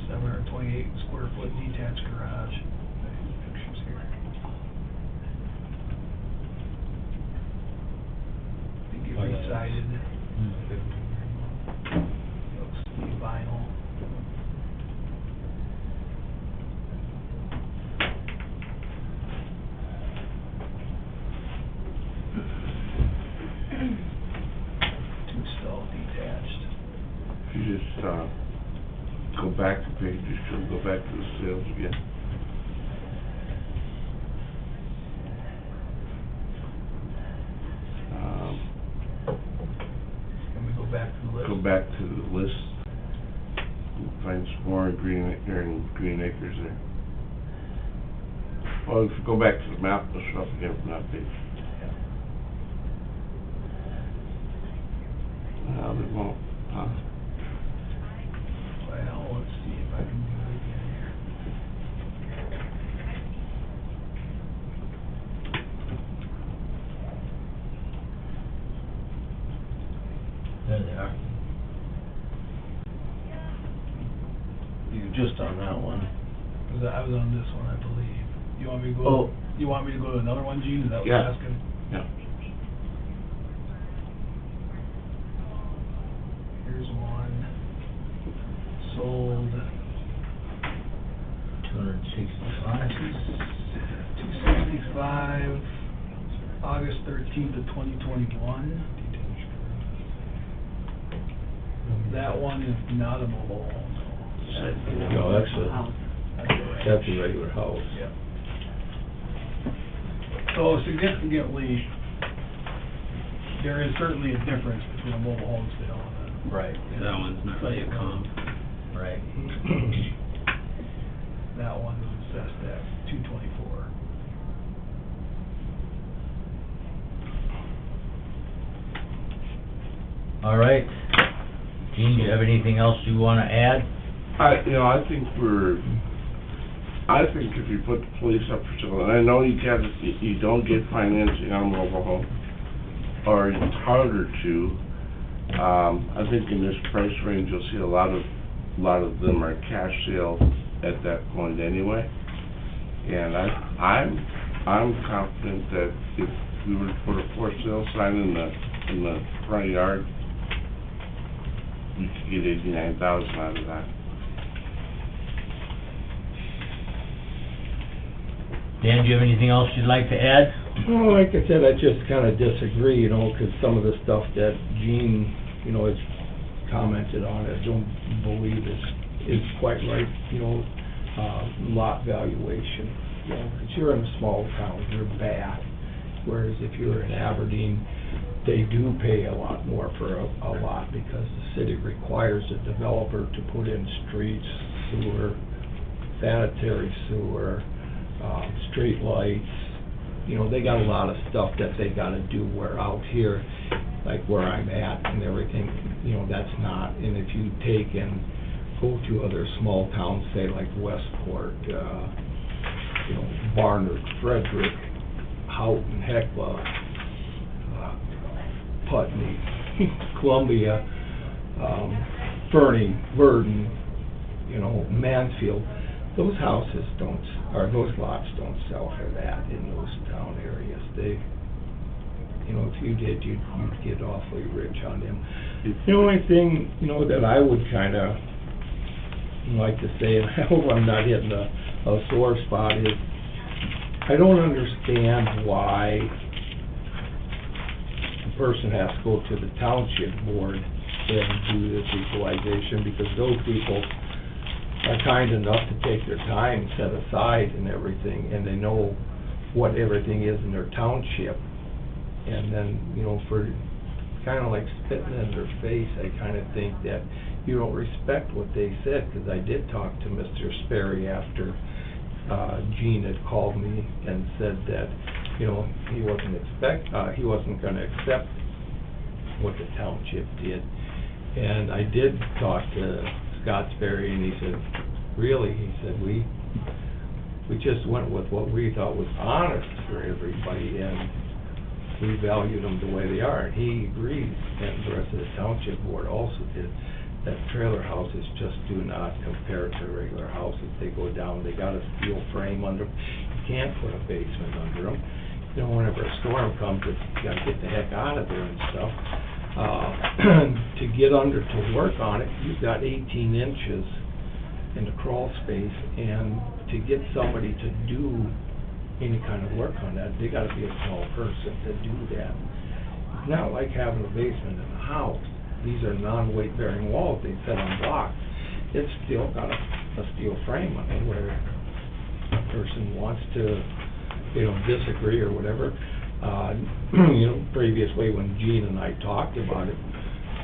[SPEAKER 9] 728 square foot detached garage. Pictures here. I think it re-sided. Looks to be vinyl. Two-stall detached.
[SPEAKER 2] if you just, go back a page, you should go back to the sales again.
[SPEAKER 9] Can we go back to the list?
[SPEAKER 2] Go back to the list. Find some more in Green Acres there. Well, if you go back to the map, let's up again from that page. No, they won't, huh?
[SPEAKER 9] Well, let's see if I can do it again here.
[SPEAKER 1] There they are.
[SPEAKER 10] You're just on that one.
[SPEAKER 9] I was on this one, I believe. You want me to go,
[SPEAKER 10] Oh.
[SPEAKER 9] you want me to go to another one, Gene? Is that what you're
[SPEAKER 2] Yeah.
[SPEAKER 9] asking?
[SPEAKER 2] Yeah.
[SPEAKER 9] Here's one. Sold
[SPEAKER 1] 265.
[SPEAKER 9] 265, August 13th of 2021. That one is not a mobile home.
[SPEAKER 8] No, that's a
[SPEAKER 9] That's
[SPEAKER 8] regular house.
[SPEAKER 9] Yeah. So significantly, there is certainly a difference between a mobile home sale and a.
[SPEAKER 1] Right.
[SPEAKER 10] That one's not really a comp.
[SPEAKER 1] Right.
[SPEAKER 9] That one is assessed at 224.
[SPEAKER 1] All right. Gene, do you have anything else you wanna add?
[SPEAKER 2] I think if you put the police up for sale, and I know you don't get financing on a mobile home, or it's harder to, I think in this price range, you'll see a lot of them are cash sales at that point anyway. And I'm confident that if we were to put a for sale sign in the front yard, we could get $89,000 out of that.
[SPEAKER 1] Dan, do you have anything else you'd like to add?
[SPEAKER 8] Well, like I said, I just kind of disagree, you know, because some of the stuff that Gene, you know, has commented on, I don't believe is quite right, you know, lot valuation, you know, because you're in a small town, you're bad, whereas if you're in Aberdeen, they do pay a lot more for a lot because the city requires a developer to put in streets, sewer, sanitary sewer, street lights. You know, they got a lot of stuff that they gotta do, where out here, like where I'm at and everything, you know, that's not. And if you take and go to other small towns, say like Westport, you know, Barnard, Frederick, Houghton, Hecla, Putney, Columbia, Fernie, Verdon, you know, Mansfield, those houses those lots don't sell for that in those town areas. They, you know, if you did, you'd get awfully rich on them. The only thing, you know, that I would kinda like to say, and I hope I'm not hitting a sore spot, is I don't understand why a person has to go to the township board and do this equalization, because those people are kind enough to take their time set aside and everything, and they know what everything is in their township. And then, you know, for kinda like spitting in their face, I kinda think that you don't respect what they said, because I did talk to Mr. Sperry after Gene had called me and said that, you know, he wasn't gonna accept what the township did. And I did talk to Scott Sperry, and he said, really, he said, we just went with what we thought was honest for everybody, and we valued them the way they are. And he agrees, and the rest of the township board also did, that trailer houses just do not compare to regular houses. They go down, they got a steel frame under, you can't put a basement under them. You know, whenever a storm comes, you gotta get the heck out of there and stuff. To get under to work on it, you've got 18 inches in the crawl space, and to get somebody to do any kind of work on that, they gotta be a small person to do that. It's not like having a basement in a house. These are non-weight bearing walls, they set on blocks. It's still got a steel frame on it, where a person wants to, you know, disagree or whatever. You know, previously when Gene and I talked about it,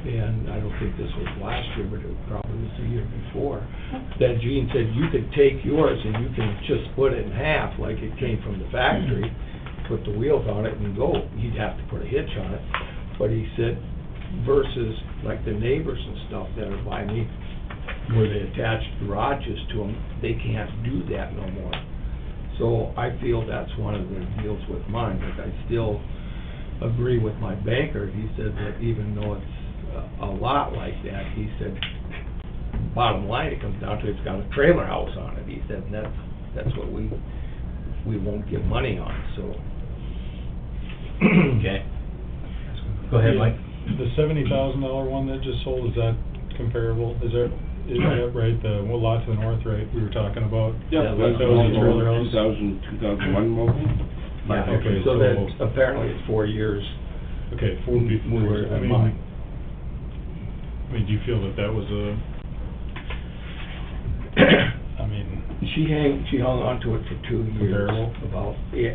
[SPEAKER 8] and I don't think this was last year, but it probably was the year before, that Gene said, you could take yours and you can just split it in half like it came from the factory, put the wheels on it and go. You'd have to put a hitch on it. But he said, versus like the neighbors and stuff that are by me, where they attach garages to them, they can't do that no more. So I feel that's one of the deals with mine, but I still agree with my banker. He said that even though it's a lot like that, he said, bottom line, it comes down to it's got a trailer house on it. He said, and that's what we won't give money on, so.
[SPEAKER 1] Okay. Go ahead, Mike.
[SPEAKER 6] The $70,000 one that just sold, is that comparable? Is that right, the one lot to the north, right, we were talking about?
[SPEAKER 2] Yeah,
[SPEAKER 6] That was a trailer house?
[SPEAKER 2] 2001 mobile.
[SPEAKER 8] Yeah,
[SPEAKER 6] okay,
[SPEAKER 8] so
[SPEAKER 6] so-
[SPEAKER 8] that, apparently it's 4 years.
[SPEAKER 6] Okay, 4
[SPEAKER 8] Newer
[SPEAKER 6] years.
[SPEAKER 8] than mine.
[SPEAKER 6] I mean, do you feel that that was a, I mean,
[SPEAKER 8] She hung on to it for 2 years.
[SPEAKER 6] Comparable?
[SPEAKER 8] About, yeah.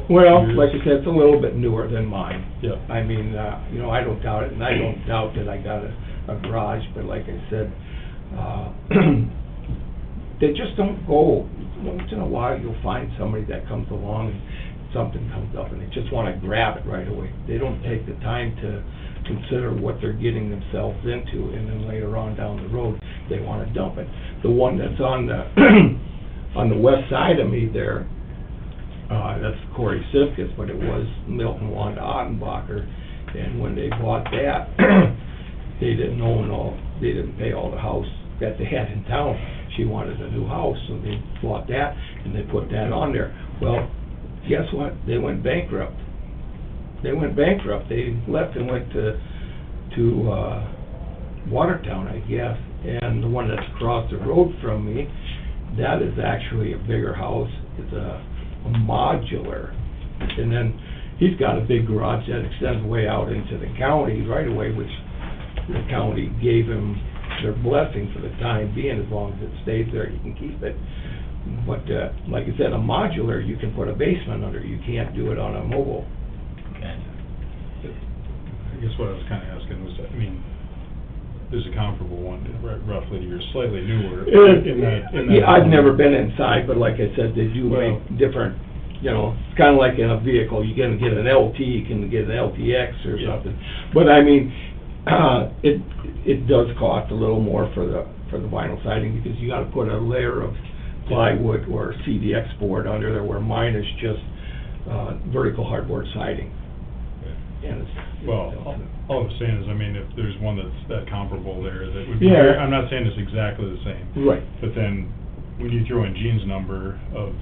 [SPEAKER 8] Well,
[SPEAKER 6] Years?
[SPEAKER 8] like I said, it's a little bit newer than mine.
[SPEAKER 6] yeah.
[SPEAKER 8] I mean, you know, I don't doubt it, and I don't doubt that I got a garage, but like I said, they just don't go. Once in a while, you'll find somebody that comes along and something comes up, and they just wanna grab it right away. They don't take the time to consider what they're getting themselves into, and then later on down the road, they wanna dump it. The one that's on the, on the west side of me there, that's Corey Sipkus, but it was Milton Wanda Ottenbacher, and when they bought that, they didn't pay all the house that they had in town. She wanted a new house, so they bought that, and they put that on there. Well, guess what? They went bankrupt. They left and went to Watertown, I guess, and the one that's across the road from me, that is actually a bigger house. It's a modular, and then he's got a big garage that extends way out into the county right away, which the county gave him their blessing for the time being. As long as it stays there, you can keep it. But like I said, a modular, you can put a basement under. You can't do it on a mobile.
[SPEAKER 1] Okay.
[SPEAKER 6] I guess what I was kinda asking was, I mean, there's a comparable one, roughly to yours, slightly newer, in that.
[SPEAKER 8] Yeah, I've never been inside, but like I said, they do make different, you know, it's kinda like in a vehicle, you can get an LT, you can get an LTX or
[SPEAKER 6] Yeah.
[SPEAKER 8] something. But I mean, it does cost a little more for the vinyl siding, because you gotta put a layer of plywood or CDX board under there, where mine is just, vertical hardboard siding. And it's.
[SPEAKER 6] Well, all I'm saying is, I mean, if there's one that's that comparable there, that would be,
[SPEAKER 8] Yeah.
[SPEAKER 6] I'm not saying it's exactly the same.
[SPEAKER 8] Right.
[SPEAKER 6] But then, when you throw in Gene's number of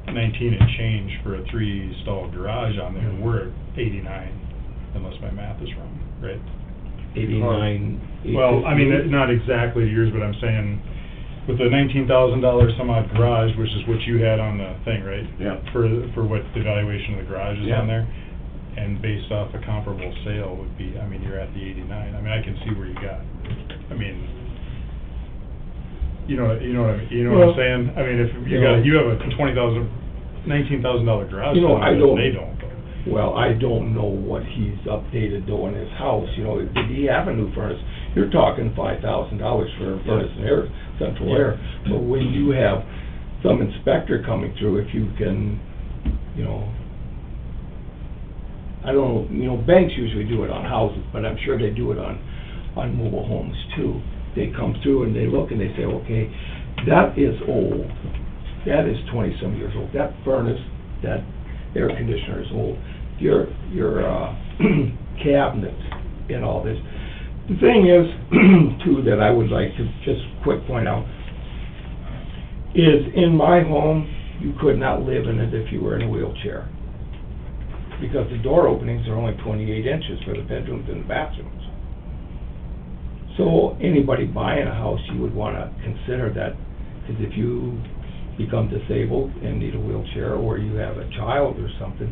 [SPEAKER 6] 19 and change for a 3-stall garage on there, we're at 89, unless my math is wrong, right?
[SPEAKER 8] 89.
[SPEAKER 6] Well, I mean, not exactly yours, but I'm saying, with the $19,000 some odd garage, which is what you had on the thing, right?
[SPEAKER 2] Yeah.
[SPEAKER 6] For what the valuation of the garage is
[SPEAKER 2] Yeah.
[SPEAKER 6] on there, and based off a comparable sale would be, I mean, you're at the 89. I mean, I can see where you got, I mean, you know what I mean, what I'm saying? I mean, if you have a $19,000 garage,
[SPEAKER 8] You know, I don't-
[SPEAKER 6] they don't. but-
[SPEAKER 8] Well, I don't know what he's updated though in his house, you know, did he have a new furnace? You're talking $5,000 for a furnace and air, central air, but when you have some inspector coming through, if you can, you know, I don't know, you know, banks usually do it on houses, but I'm sure they do it on mobile homes too. They come through and they look and they say, okay, that is old, that is 20-some years old, that furnace, that air conditioner is old, your cabinets and all this. The thing is, too, that I would like to just quick point out, is in my home, you could not live in it if you were in a wheelchair. Because the door openings are only 28 inches for the bedrooms and the bathrooms. So anybody buying a house, you would want to consider that, because if you become disabled and need a wheelchair, or you have a child or something,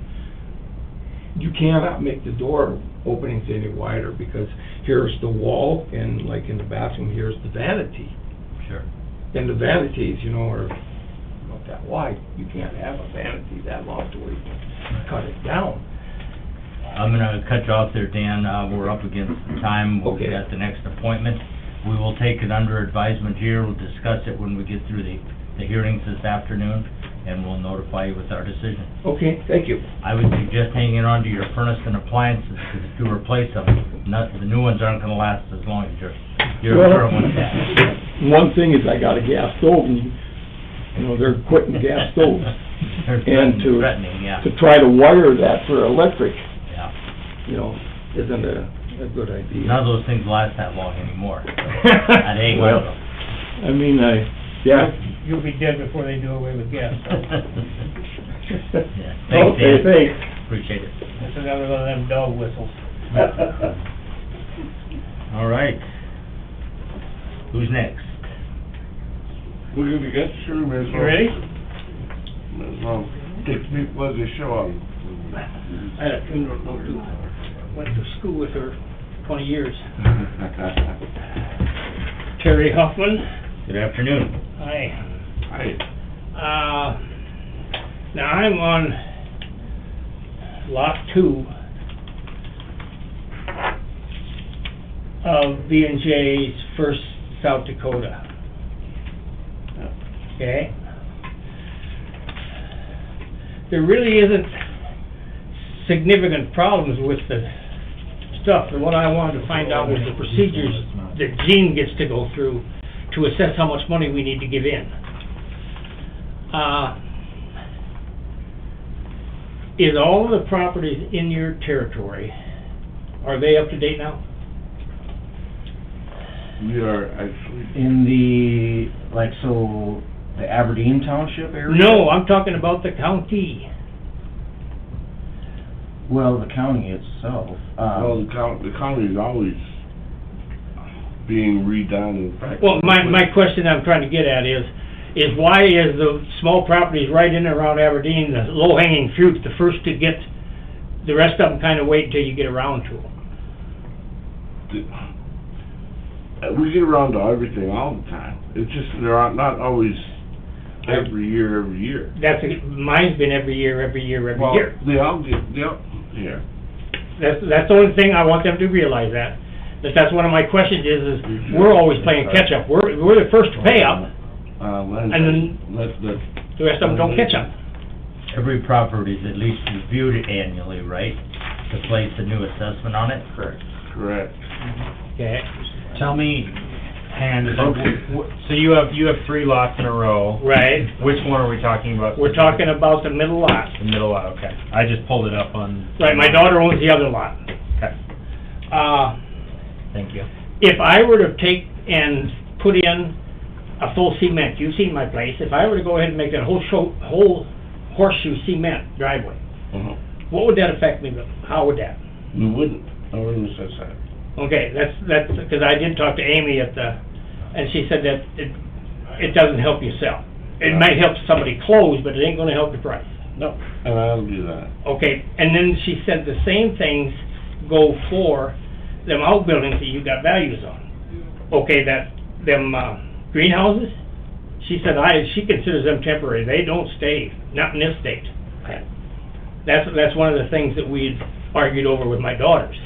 [SPEAKER 8] you cannot make the door openings any wider, because here's the wall, and like in the bathroom, here's the vanity.
[SPEAKER 1] Sure.
[SPEAKER 8] And the vanities, you know, are not that wide. You can't have a vanity that long to where you can cut it down.
[SPEAKER 1] I'm gonna cut you off there, Dan. We're up against the time. We've
[SPEAKER 8] Okay.
[SPEAKER 1] got the next appointment. We will take it under advisement here. We'll discuss it when we get through the hearings this afternoon, and we'll notify you with our decision.
[SPEAKER 8] Okay, thank you.
[SPEAKER 1] I would suggest hanging on to your furnace and appliances to replace them. Not, the new ones aren't gonna last as long as your
[SPEAKER 8] Well,
[SPEAKER 1] current ones have.
[SPEAKER 8] One thing is I got a gas stove, and, you know, they're quitting gas stoves.
[SPEAKER 1] They're
[SPEAKER 8] And to,
[SPEAKER 1] threatening, yeah.
[SPEAKER 8] to try to wire that for electric,
[SPEAKER 1] Yeah.
[SPEAKER 8] you know, isn't a good idea.
[SPEAKER 1] None of those things last that long anymore. So I'd hang on to them.
[SPEAKER 8] I mean, yeah.
[SPEAKER 3] You'll be dead before they do away with gas.
[SPEAKER 1] Yeah. Thanks,
[SPEAKER 8] Okay,
[SPEAKER 1] Dan.
[SPEAKER 8] thanks.
[SPEAKER 1] Appreciate it.
[SPEAKER 3] This is another one of them dog whistles.
[SPEAKER 1] All right. Who's next?
[SPEAKER 2] We're gonna get through, Ms.
[SPEAKER 3] You ready?
[SPEAKER 2] Ms. Take people as they show up.
[SPEAKER 3] I had a funeral to go to. Went to school with her 20 years. Terry Huffman.
[SPEAKER 1] Good afternoon.
[SPEAKER 3] Hi.
[SPEAKER 2] Hi.
[SPEAKER 3] Now I'm on lot 2 of B&J's First South Dakota. Okay? There really isn't significant problems with the stuff. And what I wanted to find out was the procedures that Gene gets to go through to assess how much money we need to give in. Is all of the properties in your territory, are they up to date now?
[SPEAKER 2] We are actually,
[SPEAKER 10] In the, like, so, the Aberdeen Township area?
[SPEAKER 3] No, I'm talking about the county.
[SPEAKER 10] Well, the county itself,
[SPEAKER 2] well, the county is always being redone, in fact.
[SPEAKER 3] Well, my question I'm trying to get at is why is the small properties right in and around Aberdeen, the low-hanging fruit, the first to get, the rest of them kind of wait until you get around to them?
[SPEAKER 2] We get around to everything all the time. It's just, there are not always every year.
[SPEAKER 3] That's, mine's been every year.
[SPEAKER 2] Well, they all get, yeah.
[SPEAKER 3] That's the only thing I want them to realize that's one of my questions is we're always playing catch-up. We're the first to pay up, and then the rest of them don't catch up.
[SPEAKER 1] Every property is at least reviewed annually, right? To place a new assessment on it?
[SPEAKER 2] Correct.
[SPEAKER 3] Okay.
[SPEAKER 7] Tell me, hand, so you have 3 lots in a row.
[SPEAKER 3] Right.
[SPEAKER 7] Which one are we talking about?
[SPEAKER 3] We're talking about the middle lot.
[SPEAKER 7] The middle lot, okay. I just pulled it up on...
[SPEAKER 3] Right, my daughter owns the other lot.
[SPEAKER 7] Okay, thank you.
[SPEAKER 3] If I were to take and put in a full cement, you've seen my place, if I were to go ahead and make that whole horseshoe cement driveway, what would that affect me? How would that?
[SPEAKER 2] We wouldn't, I wouldn't assess that.
[SPEAKER 3] Okay, that's, because I did talk to Amy and she said that it doesn't help you sell. It might help somebody close, but it ain't gonna help the price.
[SPEAKER 2] No, and I'll do that.
[SPEAKER 3] Okay, and then she said the same things go for them outbuildings that you got values on. Okay, them greenhouses, she said she considers them temporary, they don't stay, not in this state. That's one of the things that we'd argued over with my daughters.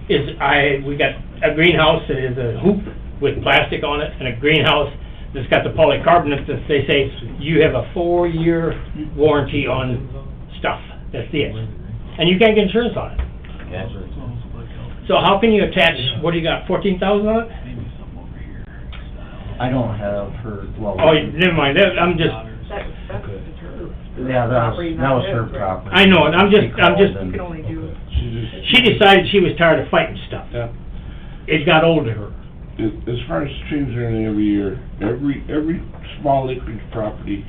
[SPEAKER 3] We got a greenhouse that is a hoop with plastic on it, and a greenhouse that's got the polycarbonate that they say you have a 4-year warranty on stuff, that's it. And you can't get insurance on it. So how can you attach, what do you got, 14,000 on it?
[SPEAKER 10] I don't have her, well...
[SPEAKER 3] Oh, never mind, I'm just,
[SPEAKER 4] That's her
[SPEAKER 10] Yeah,
[SPEAKER 4] property,
[SPEAKER 10] that
[SPEAKER 4] not
[SPEAKER 10] was her
[SPEAKER 4] his, right?
[SPEAKER 10] property.
[SPEAKER 3] I know it, I'm just,
[SPEAKER 4] You can only do,
[SPEAKER 3] she decided she was tired of fighting stuff.
[SPEAKER 2] Yeah.
[SPEAKER 3] It got old to her.
[SPEAKER 2] As far as changes are every year, every small acreage property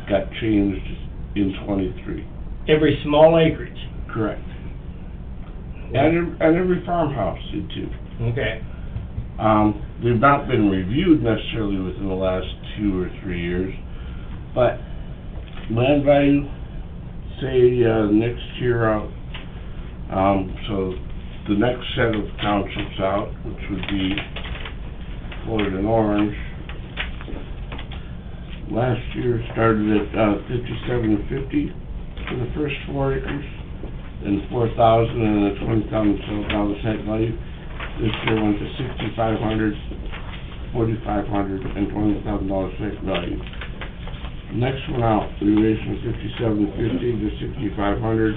[SPEAKER 2] got changed in '23.
[SPEAKER 3] Every small acreage.
[SPEAKER 2] Correct. And every farmhouse did too.
[SPEAKER 3] Okay.
[SPEAKER 2] They've not been reviewed necessarily within the last 2 or 3 years, but land value, say, next year out, so the next set of townships out, which would be Floyd and Orange, last year started at, $57.50 for the first 4 acres. and 4,000, and the 20,000 dollar site value. This year went to 6,500, 4,500, and $20,000 site value. Next one out, we raised from 5,750 to 6,500,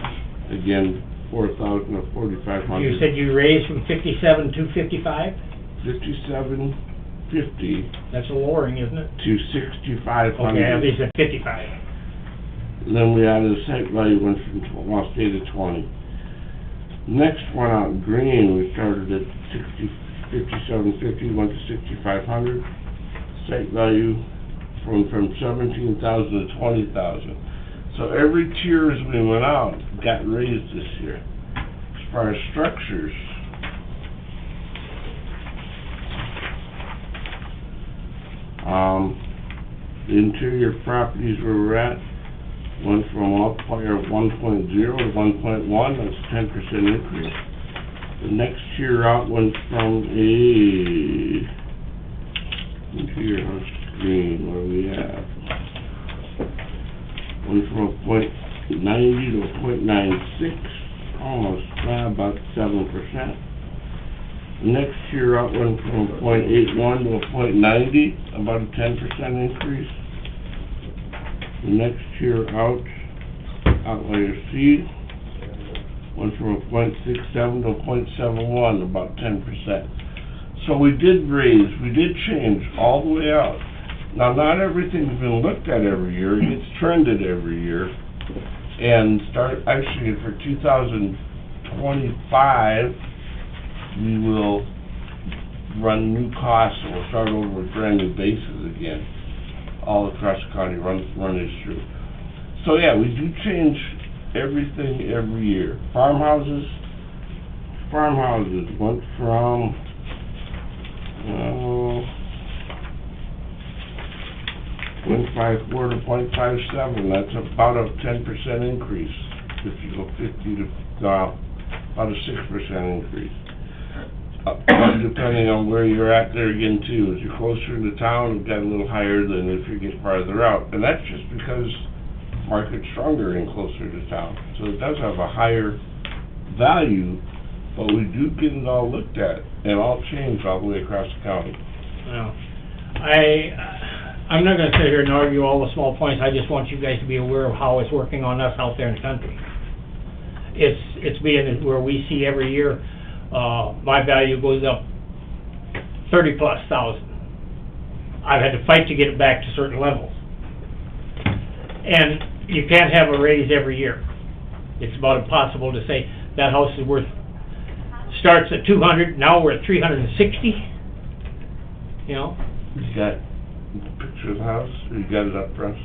[SPEAKER 2] again, 4,000 or 4,500.
[SPEAKER 11] You said you raised from 57 to 55?
[SPEAKER 2] 5750
[SPEAKER 11] That's a lowering, isn't it?
[SPEAKER 2] to 6,500.
[SPEAKER 11] Okay, at least at 55.
[SPEAKER 2] Then we added a site value, went from, well, stayed at 20. Next one out, green, we started at 5750, went to 6,500. Site value from 17,000 to 20,000. So every tier as we went out got raised this year. As far as structures, the interior properties where we're at went from multiplier of 1.0 to 1.1, that's a 10% increase. The next tier out went from a interior house green, where we at? Went from a 0.90 to a 0.96, almost about 7%. The next tier out went from a 0.81 to a 0.90, about a 10% increase. The next tier out, outlier C, went from a 0.67 to a 0.71, about 10%. So we did raise, we did change all the way out. Now, not everything's been looked at every year, it gets trended every year. And actually for 2025, we will run new costs, and we'll start over with brand new bases again. All across the county, run this through. So yeah, we do change everything every year. Farmhouses went from, 0.54 to 0.57, that's about a 10% increase. If you go 50 to, about a 6% increase. Depending on where you're at there again too. As you're closer to town, it got a little higher than if you get farther out. And that's just because market's stronger and closer to town. So it does have a higher value, but we do get it all looked at and all changed all the way across the county.
[SPEAKER 11] Well, I'm not gonna sit here and argue all the small points, I just want you guys to be aware of how it's working on us out there in the country. It's being where we see every year, my value goes up 30+ thousand. I've had to fight to get it back to certain levels. And you can't have a raise every year. It's about impossible to say that house is worth, starts at 200, now we're at 360. You know?
[SPEAKER 2] You got a picture of the house, or you got it up front?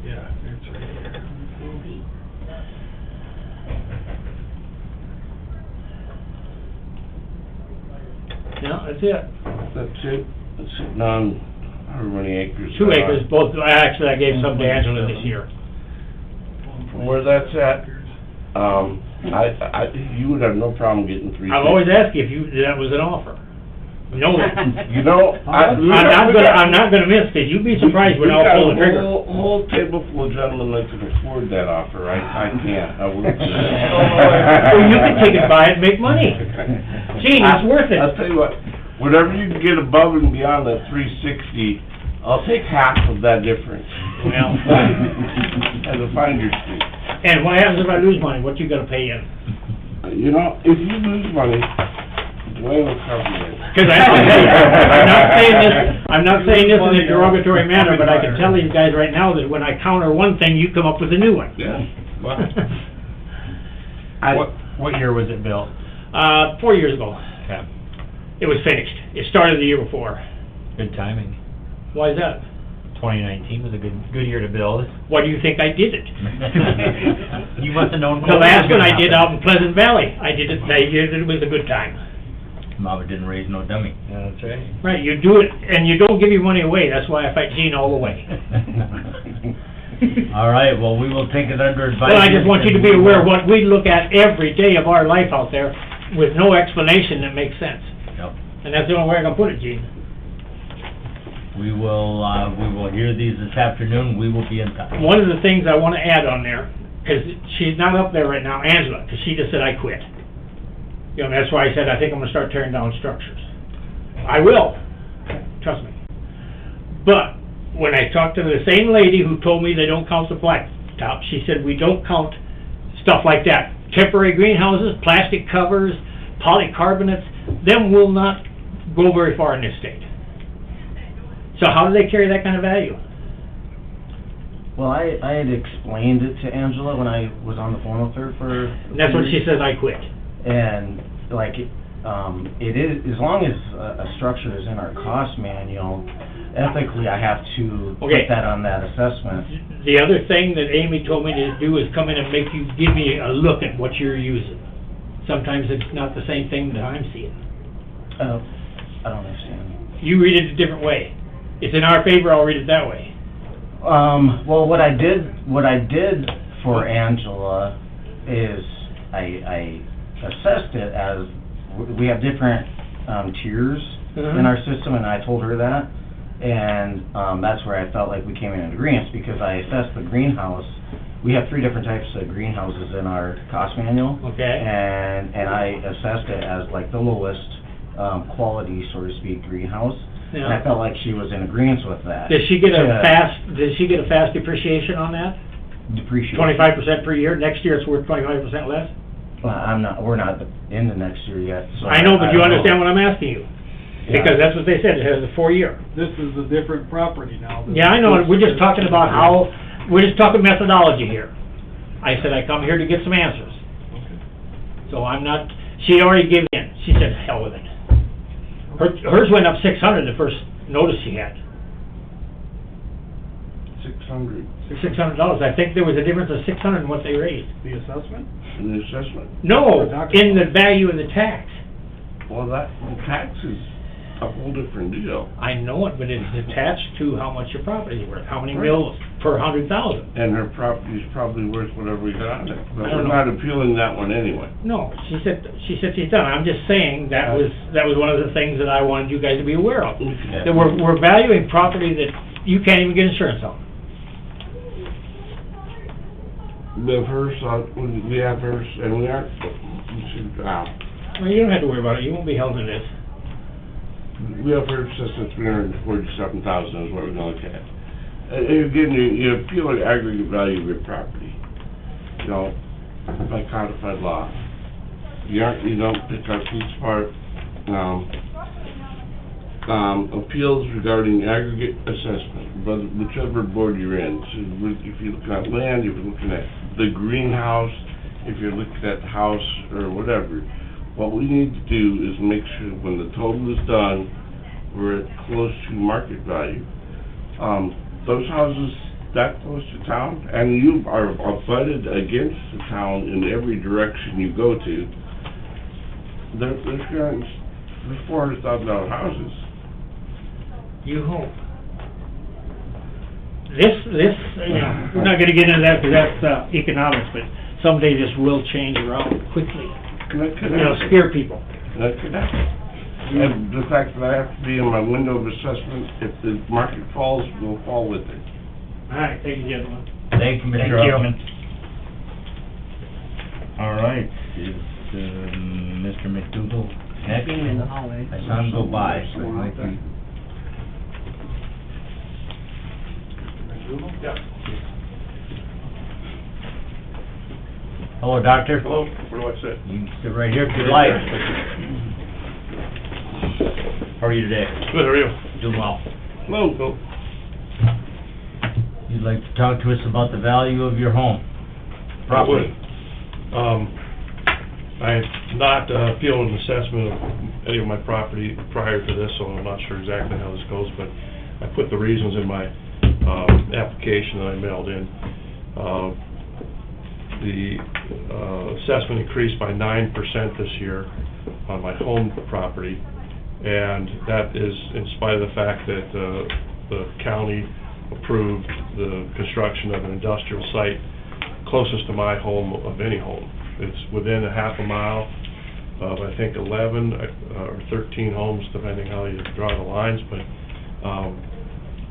[SPEAKER 9] Yeah, it's right here.
[SPEAKER 11] Yeah, that's it.
[SPEAKER 2] That's it. It's sitting on however many acres.
[SPEAKER 11] 2 acres, both, actually, I gave some to Angela this year.
[SPEAKER 2] From where that's at, you would have no problem getting 360.
[SPEAKER 11] I've always asked you if that was an offer. No.
[SPEAKER 2] You know,
[SPEAKER 11] I'm not gonna miss, because you'd be surprised when I'll pull the trigger.
[SPEAKER 2] We've got a whole table full of gentlemen that can afford that offer. I can't, I wouldn't.
[SPEAKER 11] Well, you can take it, buy it, make money. Gee, it's worth it.
[SPEAKER 2] I'll tell you what, whatever you can get above and beyond that 360, I'll take half of that difference.
[SPEAKER 11] Well.
[SPEAKER 2] As a finder's fee.
[SPEAKER 11] And what happens if I lose money? What you gonna pay in?
[SPEAKER 2] You know, if you lose money, Dwayne will cover it.
[SPEAKER 11] Because I'm not saying this in a derogatory manner, but I can tell these guys right now that when I counter one thing, you come up with a new one.
[SPEAKER 2] Yeah.
[SPEAKER 7] What year was it built?
[SPEAKER 11] 4 years ago.
[SPEAKER 7] Okay.
[SPEAKER 11] It was finished. It started the year before.
[SPEAKER 7] Good timing.
[SPEAKER 11] Why is that?
[SPEAKER 7] 2019 was a good year to build.
[SPEAKER 11] Why do you think I did it?
[SPEAKER 7] You must have known.
[SPEAKER 11] The last one I did out in Pleasant Valley, I did it was a good time.
[SPEAKER 1] Mama didn't raise no dummy.
[SPEAKER 7] Yeah, that's right.
[SPEAKER 11] Right, you do it, and you don't give your money away, that's why I fight Gene all the way.
[SPEAKER 1] All right, well, we will take it under advisement.
[SPEAKER 11] Well, I just want you to be aware of what we look at every day of our life out there with no explanation that makes sense.
[SPEAKER 1] Yep.
[SPEAKER 11] And that's the only way I can put it, Gene.
[SPEAKER 1] We will hear these this afternoon, we will be in touch.
[SPEAKER 11] One of the things I wanna add on there, 'cause she's not up there right now, Angela, 'cause she just said, I quit. You know, that's why I said, I think I'm gonna start tearing down structures. I will, trust me. But, when I talked to the same lady who told me they don't count the blacktop, she said, we don't count stuff like that. Temporary greenhouses, plastic covers, polycarbonates, them will not go very far in this state. So how do they carry that kind of value?
[SPEAKER 10] Well, I had explained it to Angela when I was on the phone with her for...
[SPEAKER 11] And that's when she says, I quit.
[SPEAKER 10] And, like, it is, as long as a structure is in our cost manual, ethically, I have to put
[SPEAKER 11] Okay.
[SPEAKER 10] that on that assessment.
[SPEAKER 11] The other thing that Amy told me to do is come in and make you, give me a look at what you're using. Sometimes it's not the same thing that I'm seeing.
[SPEAKER 10] I don't understand.
[SPEAKER 11] You read it a different way. It's in our favor, I'll read it that way.
[SPEAKER 10] Well, what I did for Angela is I assessed it as, we have different, tiers in our system, and I told her that. And, that's where I felt like we came in agreement, because I assessed the greenhouse. We have 3 different types of greenhouses in our cost manual.
[SPEAKER 11] Okay.
[SPEAKER 10] And I assessed it as like the lowest, quality, so to speak, greenhouse. And I felt like she was in agreement with that.
[SPEAKER 11] Does she get a fast depreciation on that?
[SPEAKER 10] Depreciation.
[SPEAKER 11] 25% per year? Next year it's worth 25% less?
[SPEAKER 10] We're not in the next year yet, so.
[SPEAKER 11] I know, but you
[SPEAKER 10] don't know.
[SPEAKER 11] understand what I'm asking you?
[SPEAKER 10] Yeah.
[SPEAKER 11] Because that's what they said, it has a 4-year.
[SPEAKER 9] This is a different property now.
[SPEAKER 11] Yeah, I know, we're just talking about how, we're just talking methodology here. I said I come here to get some answers. So I'm not, she already gave in, she said, hell with it. Hers went up 600 the first notice she had.
[SPEAKER 2] 600
[SPEAKER 11] $600, I think there was a difference of 600 in what they raised.
[SPEAKER 9] The assessment?
[SPEAKER 2] in the assessment.
[SPEAKER 11] No, in the value of the tax.
[SPEAKER 2] Well, the tax is a whole different deal.
[SPEAKER 11] I know it, but it's attached to how much your proproperty is worth, how many mills per 100,000.
[SPEAKER 2] And her property's probably worth whatever we got on it. But
[SPEAKER 11] I don't
[SPEAKER 2] we're
[SPEAKER 11] know.
[SPEAKER 2] not appealing that one anyway.
[SPEAKER 11] No, she said she's done. I'm just saying that was one of the things that I wanted you guys to be aware of. That we're valuing property that you can't even get insurance on.
[SPEAKER 2] We have hers, we have hers, and we aren't,
[SPEAKER 11] Well, you don't have to worry about it. You won't be held to this.
[SPEAKER 2] we have hers just at 347,000 is what we're gonna look at. And again, you appeal the aggregate value of your property, you know, by codified law. You don't pick up each part, appeals regarding aggregate assessment, but whichever board you're in. So if you're looking at land, if you're looking at the greenhouse, if you're looking at the house or whatever, what we need to do is make sure when the total is done, we're at close to market value. Those houses that close to town, and you are abutted against the town in every direction you go to, there's $400,000 houses.
[SPEAKER 11] You hope. This, you know, we're not gonna get into that because that's economics, but someday this will change around quickly. It'll scare people.
[SPEAKER 2] That could happen. And the fact that I have to be in my window of assessment, if the market falls, we'll fall with it.
[SPEAKER 11] All right, thank you, gentlemen.
[SPEAKER 1] Thank you, Mr.
[SPEAKER 11] Thank you.
[SPEAKER 1] Huffman. All right, is, Mr. McDougal next? I saw him go by, so it might be. Hello, doctor.
[SPEAKER 6] Hello, where do I sit?
[SPEAKER 1] You can sit right here if you'd like. How are you today?
[SPEAKER 6] Good, how are you?
[SPEAKER 1] Doing well.
[SPEAKER 6] Hello.
[SPEAKER 1] You'd like to talk to us about the value of your home? Property.
[SPEAKER 6] I have not appealed an assessment of any of my property prior to this, so I'm not sure exactly how this goes, but I put the reasons in my application that I mailed in. The assessment increased by 9% this year on my home property, and that is in spite of the fact that the county approved the construction of an industrial site closest to my home of any home. It's within a half a mile of, I think, 11 or 13 homes, depending how you draw the lines, but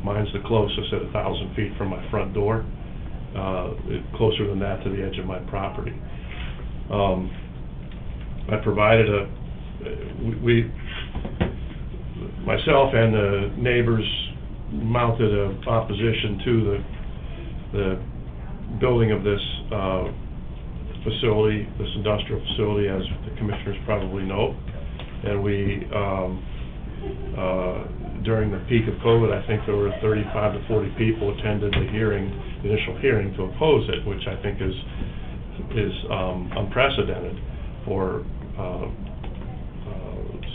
[SPEAKER 6] mine's the closest at 1,000 feet from my front door. closer than that to the edge of my property. I provided myself and the neighbors mounted a opposition to the building of this facility, this industrial facility, as the commissioners probably know. And we, during the peak of COVID, I think there were 35 to 40 people attended the hearing, the initial hearing, to oppose it, which I think is unprecedented for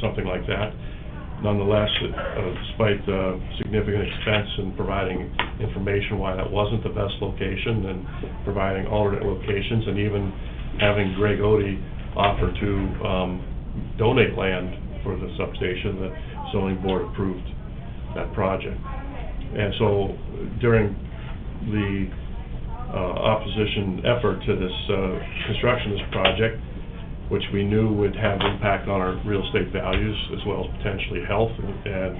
[SPEAKER 6] something like that. Nonetheless, despite the significant expense in providing information why that wasn't the best location, and providing alternate locations, and even having Greg Odie offer to donate land for the substation, the zoning board approved that project. And so during the opposition effort to this construction of this project, which we knew would have impact on our real estate values, as well as potentially health and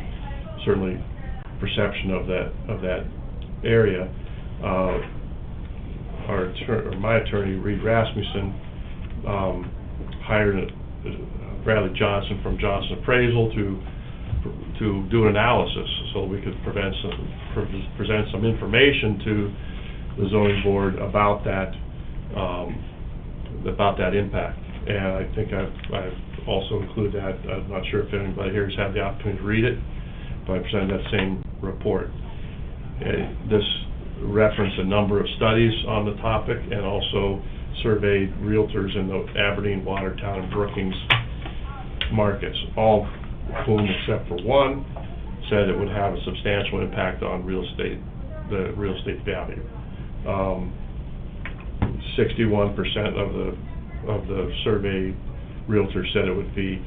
[SPEAKER 6] certainly perception of that area, my attorney, Reed Rasmussen, hired Bradley Johnson from Johnson Appraisal to do an analysis, so we could present some information to the zoning board about that impact. And I think I've also included that. I'm not sure if anybody here has had the opportunity to read it, but I presented that same report. This referenced a number of studies on the topic, and also surveyed realtors in the Aberdeen, Watertown, and Brookings markets, all of whom, except for one, said it would have a substantial impact on the real estate value. 61% of the survey realtors said it would be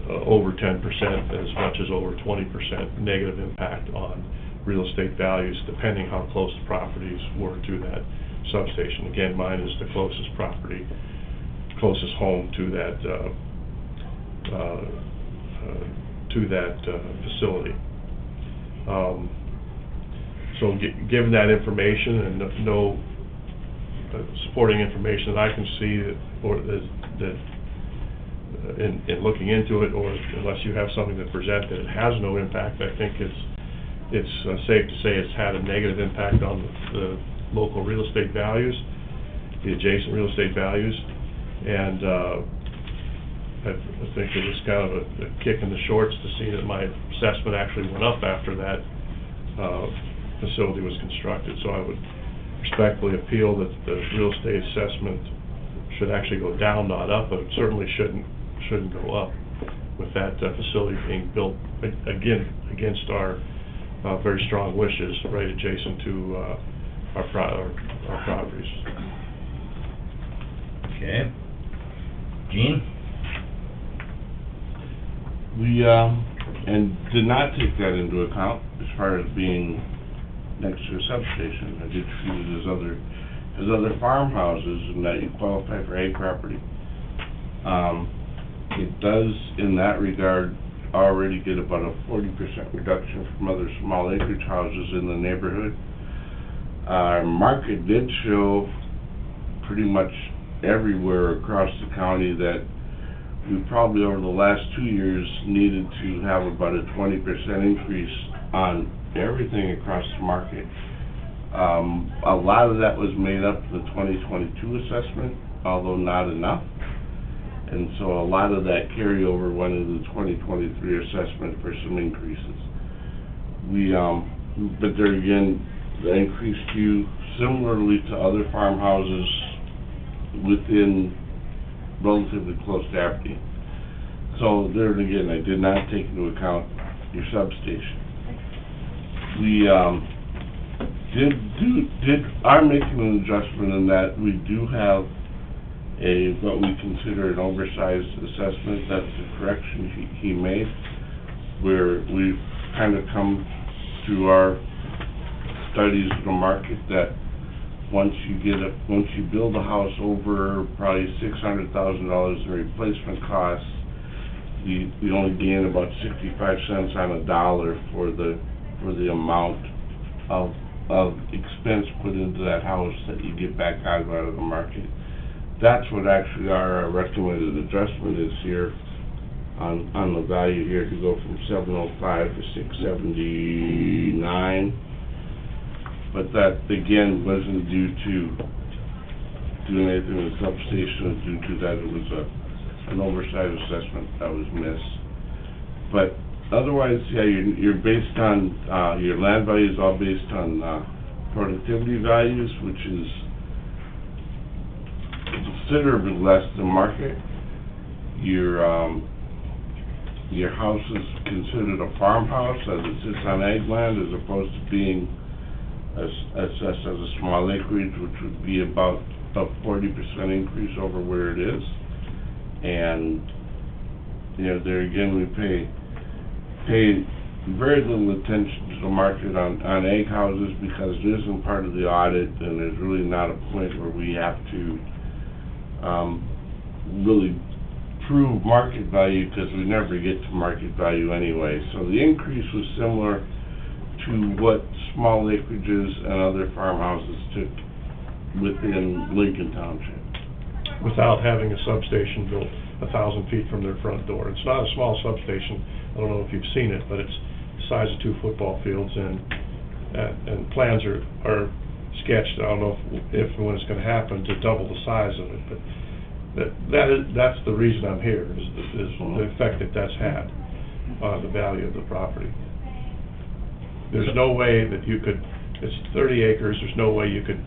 [SPEAKER 6] over 10%, as much as over 20% negative impact on real estate values, depending how close the properties were to that substation. Again, mine is the closest home to that facility. So given that information and no supporting information that I can see that in looking into it, or unless you have something to present that it has no impact, I think it's safe to say it's had a negative impact on the local real estate values, the adjacent real estate values, and I think it was kind of a kick in the shorts to see that my assessment actually went up after that facility was constructed. So I would respectfully appeal that the real estate assessment should actually go down, not up, but it certainly shouldn't go up with that facility being built again against our very strong wishes, right adjacent to our properties.
[SPEAKER 1] Okay. Gene?
[SPEAKER 2] We and did not take that into account as far as being next to a substation. I did treat it as other farmhouses, and that you qualify for ag property. It does, in that regard, already get about a 40% reduction from other small acreage houses in the neighborhood. Our market did show pretty much everywhere across the county that we probably over the last 2 years needed to have about a 20% increase on everything across the market. A lot of that was made up in the 2022 assessment, although not enough. And so a lot of that carryover went into the 2023 assessment for some increases. But there again, the increase due similarly to other farmhouses within relatively close to Aberdeen. So there again, I did not take into account your substation. We are making an adjustment in that we do have what we consider an oversized assessment. That's the correction he made, where we've kind of come through our studies of the market that once you build a house over probably $600,000 in replacement costs, you only gain about 65 cents on a dollar for the amount of of expense put into that house that you get back out of the market. That's what actually our recommended adjustment is here on the value here, to go from 705 to 679. But that, again, wasn't due to doing anything with the substation, it was due to that it was an oversized assessment that was missed. But otherwise, yeah, you're based on, your land value is all based on, productivity values, which is considerably less than market. Your house is considered a farmhouse as it sits on ag land, as opposed to being assessed as a small acreage, which would be about a 40% increase over where it is. And, you know, there again, we pay very little attention to the market on egg houses, because it isn't part of the audit, and there's really not a point where we have to really prove market value, because we never get to market value anyway. So the increase was similar to what small acreages and other farmhouses took within Lincoln Township.
[SPEAKER 6] Without having a substation built 1,000 feet from their front door. It's not a small substation. I don't know if you've seen it, but it's the size of 2 football fields, and plans are sketched. I don't know if and when it's going to happen to double the size of it, but that's the reason I'm here, is the effect that that's had on the value of the property. There's no way that you could, it's 30 acres, there's no way you could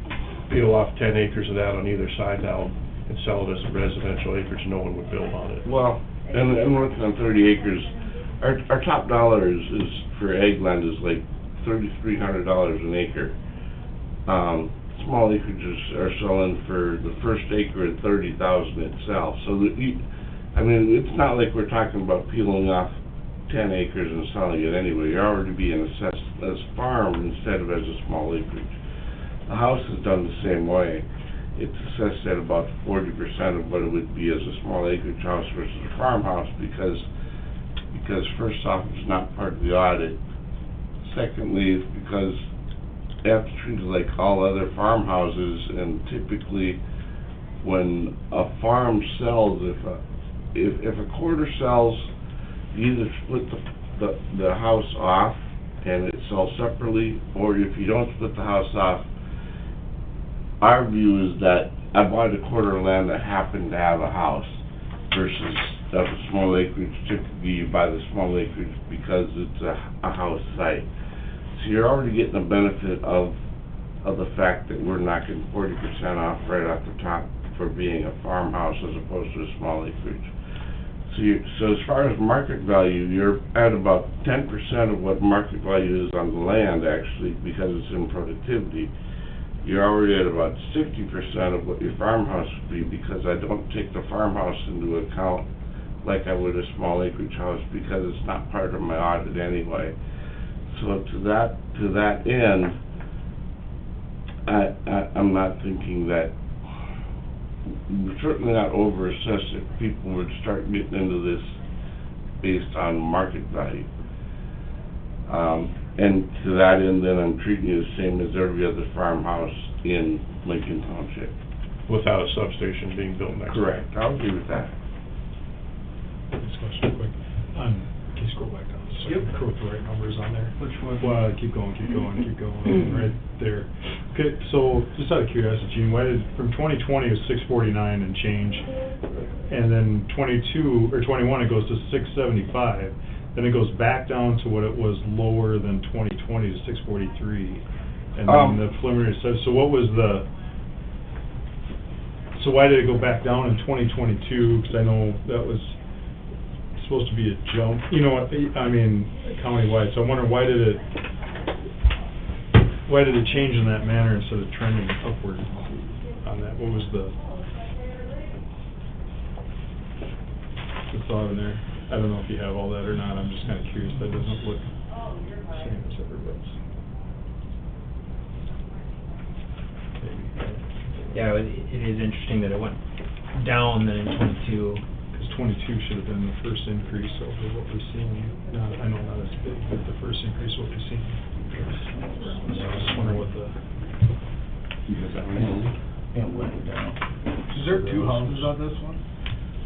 [SPEAKER 6] peel off 10 acres of that on either side now and sell it as a residential acreage. No one would build on it.
[SPEAKER 2] Well, and working on 30 acres, our top dollar is for ag land is like $3,300 an acre. Small acreages are selling for the first acre at $30,000 itself. So that I mean, it's not like we're talking about peeling off 10 acres and selling it anyway. You're already being assessed as farm instead of as a small acreage. The house is done the same way. It's assessed at about 40% of what it would be as a small acreage house versus a farmhouse, because first off, it's not part of the audit. Secondly, it's because they have to treat it like all other farmhouses, and typically when a farm sells, if a quarter sells, you either split the house off and it sells separately, or if you don't split the house off, our view is that I bought a quarter of land that happened to have a house versus a small acreage. Typically you buy the small acreage because it's a house site. So you're already getting the benefit of the fact that we're knocking 40% off right off the top for being a farmhouse as opposed to a small acreage. So as far as market value, you're at about 10% of what market value is on the land, actually, because it's in productivity. You're already at about 60% of what your farmhouse would be, because I don't take the farmhouse into account like I would a small acreage house, because it's not part of my audit anyway. So to that end, I'm not thinking that, we're certainly not over-assessed if people would start getting into this based on market value. And to that end, then, I'm treating you the same as every other farmhouse in Lincoln Township.
[SPEAKER 6] Without a substation being built next to it.
[SPEAKER 2] Correct, I'll agree with that.
[SPEAKER 12] Discussion quick. Can you scroll back down so I can put the right numbers on there?
[SPEAKER 9] Which one?
[SPEAKER 12] Well, keep going, right there. Okay, so just out of curiosity, Gene, why did, from 2020 it was 649 and change, and then 22, or 21 it goes to 675, then it goes back down to what it was lower than 2020 to 643, and then the preliminary says, so what was the, so why did it go back down in 2022? Because I know that was supposed to be a jump, you know what, I mean, countywide, so I'm wondering why did it change in that manner instead of trending upward on that? What was the thought in there? I don't know if you have all that or not, I'm just kind of curious, that doesn't look the same as everybody's.
[SPEAKER 7] Yeah, it is interesting that it went down then in '22.
[SPEAKER 12] Because 22 should have been the first increase over what we're seeing. I know not as big, but the first increase what we're seeing.
[SPEAKER 6] So I was just wondering what the,
[SPEAKER 10] It went down.
[SPEAKER 9] Is there two houses on this one?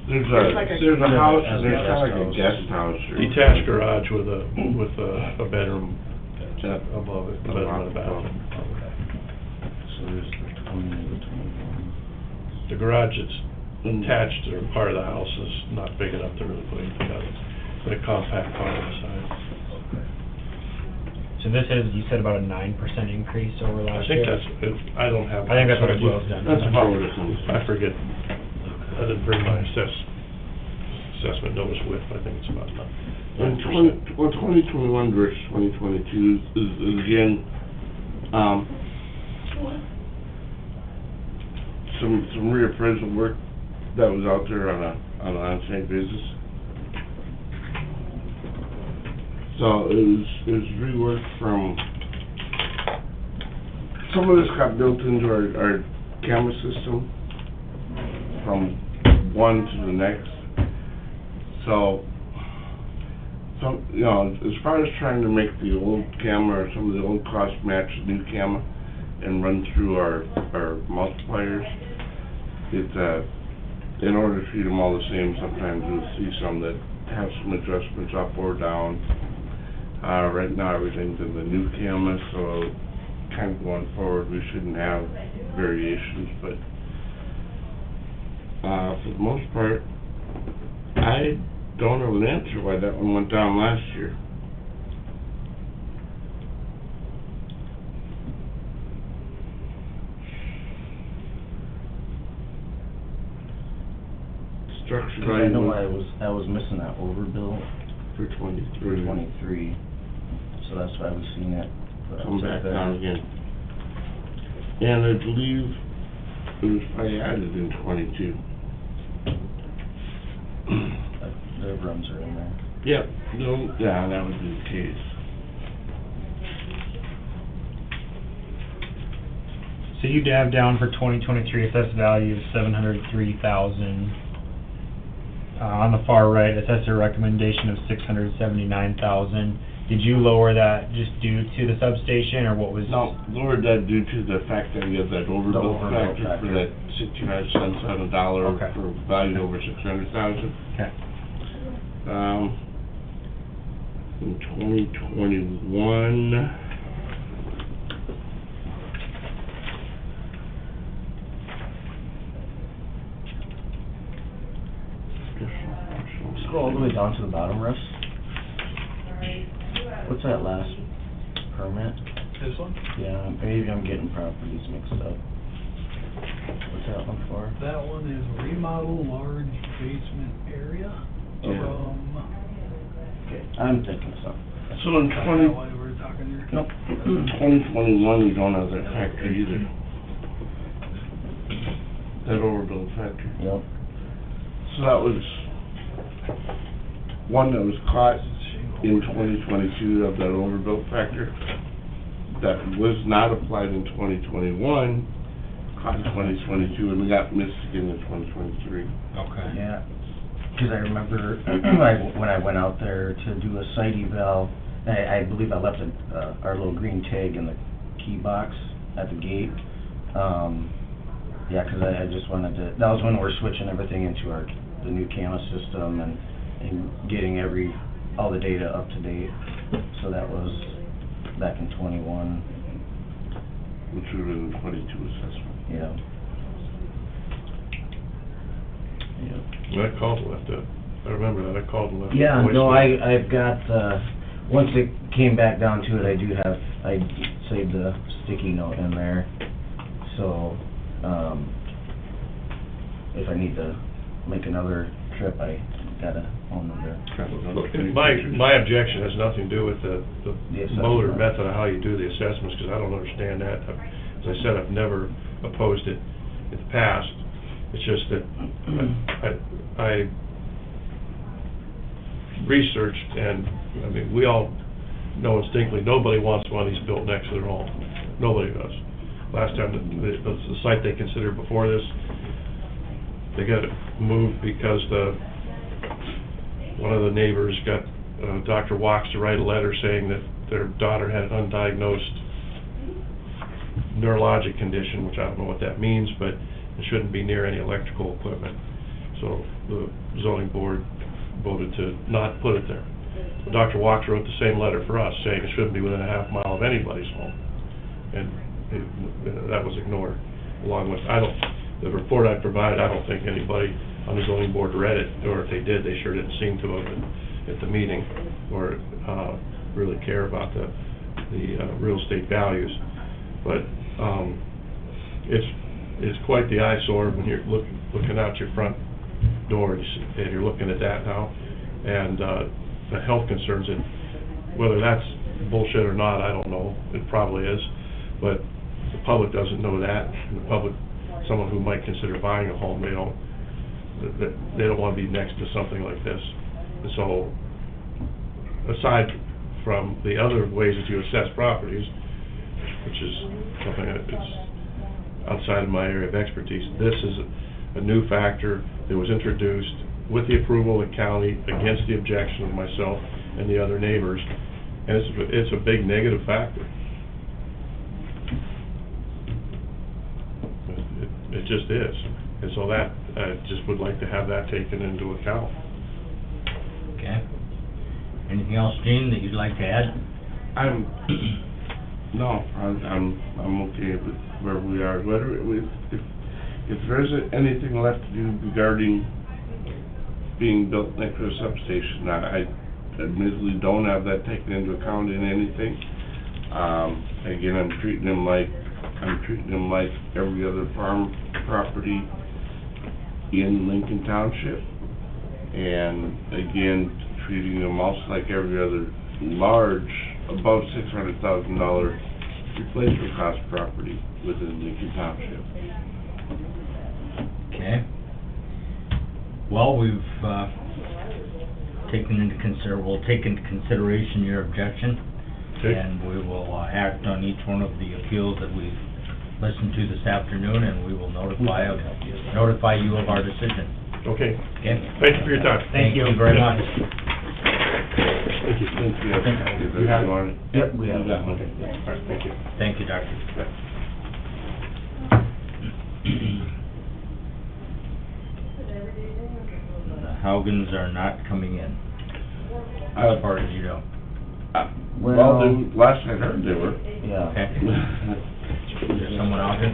[SPEAKER 2] There's
[SPEAKER 4] like a-
[SPEAKER 2] a house,
[SPEAKER 10] As a
[SPEAKER 2] there's kinda like a
[SPEAKER 10] guest
[SPEAKER 2] guest house or.
[SPEAKER 6] detached garage with a bedroom
[SPEAKER 2] Yep.
[SPEAKER 6] above it, bedroom and a bathroom.
[SPEAKER 10] So there's the 20 and the 21.
[SPEAKER 6] The garage that's attached or part of the house is not big enough to really put anything on it. But a compact car on the side.
[SPEAKER 7] So this is, you said about a 9% increase over
[SPEAKER 6] I
[SPEAKER 7] last
[SPEAKER 6] think
[SPEAKER 7] year?
[SPEAKER 6] I don't have.
[SPEAKER 7] I think that's what it boils down to.
[SPEAKER 2] That's about what it is.
[SPEAKER 6] I forget. I didn't bring my assessment notice with, I think it's about
[SPEAKER 2] And 2021 versus 2022 is again, some reappraisal work that was out there on an on-site basis. So it was reworked from, some of this got built into our camera system from one to the next. So, you know, as far as trying to make the old camera or some of the old costs match the new camera and run through our multipliers, in order to treat them all the same, sometimes you'll see some that have some adjustments up or down. Right now, everything's in the new camera, so kind of going forward, we shouldn't have variations, but for the most part, I don't have an answer why that one went down last year. Structure
[SPEAKER 10] 'Cause
[SPEAKER 2] value
[SPEAKER 10] I know I was missing that overbill
[SPEAKER 2] for
[SPEAKER 10] for
[SPEAKER 2] 23.
[SPEAKER 10] 23, so that's why we've seen it.
[SPEAKER 2] Come back down again. And I believe it was probably added in 22.
[SPEAKER 10] The rooms are in there.
[SPEAKER 2] Yep, no, yeah, that would be the case.
[SPEAKER 7] So you have down for 2023 assessed value of 703,000. On the far right, assessor recommendation of 679,000. Did you lower that just due to the substation, or what was?
[SPEAKER 2] No, lowered that due to the fact that we have that overbill
[SPEAKER 10] overbill
[SPEAKER 2] factor for
[SPEAKER 10] factor.
[SPEAKER 2] that 65 cents on a dollar
[SPEAKER 7] Okay.
[SPEAKER 2] for value over 600,000.
[SPEAKER 7] Okay.
[SPEAKER 2] In 2021.
[SPEAKER 10] Scroll all the way down to the bottom, Russ. What's that last permit?
[SPEAKER 9] This one?
[SPEAKER 10] Yeah, maybe I'm getting properties mixed up. What's that one for?
[SPEAKER 9] That one is remodel large basement area from,
[SPEAKER 10] Okay, I'm thinking something.
[SPEAKER 2] So in
[SPEAKER 9] that's
[SPEAKER 2] 20,
[SPEAKER 9] not why we were talking here.
[SPEAKER 10] Nope.
[SPEAKER 2] 2021, we don't have that factor either. That overbill factor.
[SPEAKER 10] Yep.
[SPEAKER 2] So that was one that was caught in 2022 of that overbill factor. That was not applied in 2021, caught in 2022, and we got missed again in 2023.
[SPEAKER 7] Okay.
[SPEAKER 10] Yeah, because I remember when I went out there to do a site eval, I believe I left our little green tag in the key box at the gate. Yeah, because I just wanted to, that was when we're switching everything into the new camera system and getting all the data up to date. So that was back in 21.
[SPEAKER 2] Which would have been the 22 assessment.
[SPEAKER 10] Yeah. Yeah.
[SPEAKER 6] I called and left it. I remember that, I called and left.
[SPEAKER 10] Yeah,
[SPEAKER 6] voicemail.
[SPEAKER 10] no, I've got, once it came back down to it, I saved the sticky note in there. So, if I need to make another trip, I got a phone number.
[SPEAKER 6] Look, my objection has nothing to do with the
[SPEAKER 10] assessment.
[SPEAKER 6] mode or method of how you do the assessments, because I don't understand that. As I said, I've never opposed it in the past. It's just that I researched, and, I mean, we all know instinctively, nobody wants one of these built next to their home. Nobody does. Last time, the site they considered before this, they got it moved because one of the neighbors got Dr. Wachs to write a letter saying that their daughter had an undiagnosed neurologic condition, which I don't know what that means, but it shouldn't be near any electrical equipment. So the zoning board voted to not put it there. Dr. Walker wrote the same letter for us, saying it shouldn't be within a half mile of anybody's home. And that was ignored, along with, the report I provided, I don't think anybody on the zoning board read it, or if they did, they sure didn't seem to have at the meeting, or really care about the real estate values. But it's quite the eyesore when you're looking out your front door, and you're looking at that now, and the health concerns, and whether that's bullshit or not, I don't know, it probably is, but the public doesn't know that, and the public, someone who might consider buying a home, they don't want to be next to something like this. And so, aside from the other ways that you assess properties, which is something that is outside of my area of expertise, this is a new factor that was introduced with the approval of the county against the objection of myself and the other neighbors, and it's a big negative factor. It just is. And so that, I just would like to have that taken into account.
[SPEAKER 1] Okay. Anything else, Gene, that you'd like to add?
[SPEAKER 2] I'm okay with where we are. Whether if there isn't anything left to do regarding being built next to a substation, I admittedly don't have that taken into account in anything. Again, I'm treating them like every other farm property in Lincoln Township, and again, treating them also like every other large, above $600,000 replacement cost property within Lincoln Township.
[SPEAKER 1] Okay. Well, we've we'll take into consideration your objection,
[SPEAKER 6] Okay.
[SPEAKER 1] and we will act on each one of the appeals that we've listened to this afternoon, and we will notify you of our decision.
[SPEAKER 6] Okay.
[SPEAKER 1] Okay?
[SPEAKER 6] Thank you for your time.
[SPEAKER 1] Thank you very much.
[SPEAKER 2] Thank you.
[SPEAKER 10] You have it? Yep, we have it.
[SPEAKER 2] that one.
[SPEAKER 6] All right, thank you.
[SPEAKER 1] Thank you, Doctor. The Haugans are not coming in, as far as you know.
[SPEAKER 2] Well, last I heard they were.
[SPEAKER 10] Yeah.
[SPEAKER 1] Okay. Is there someone out here?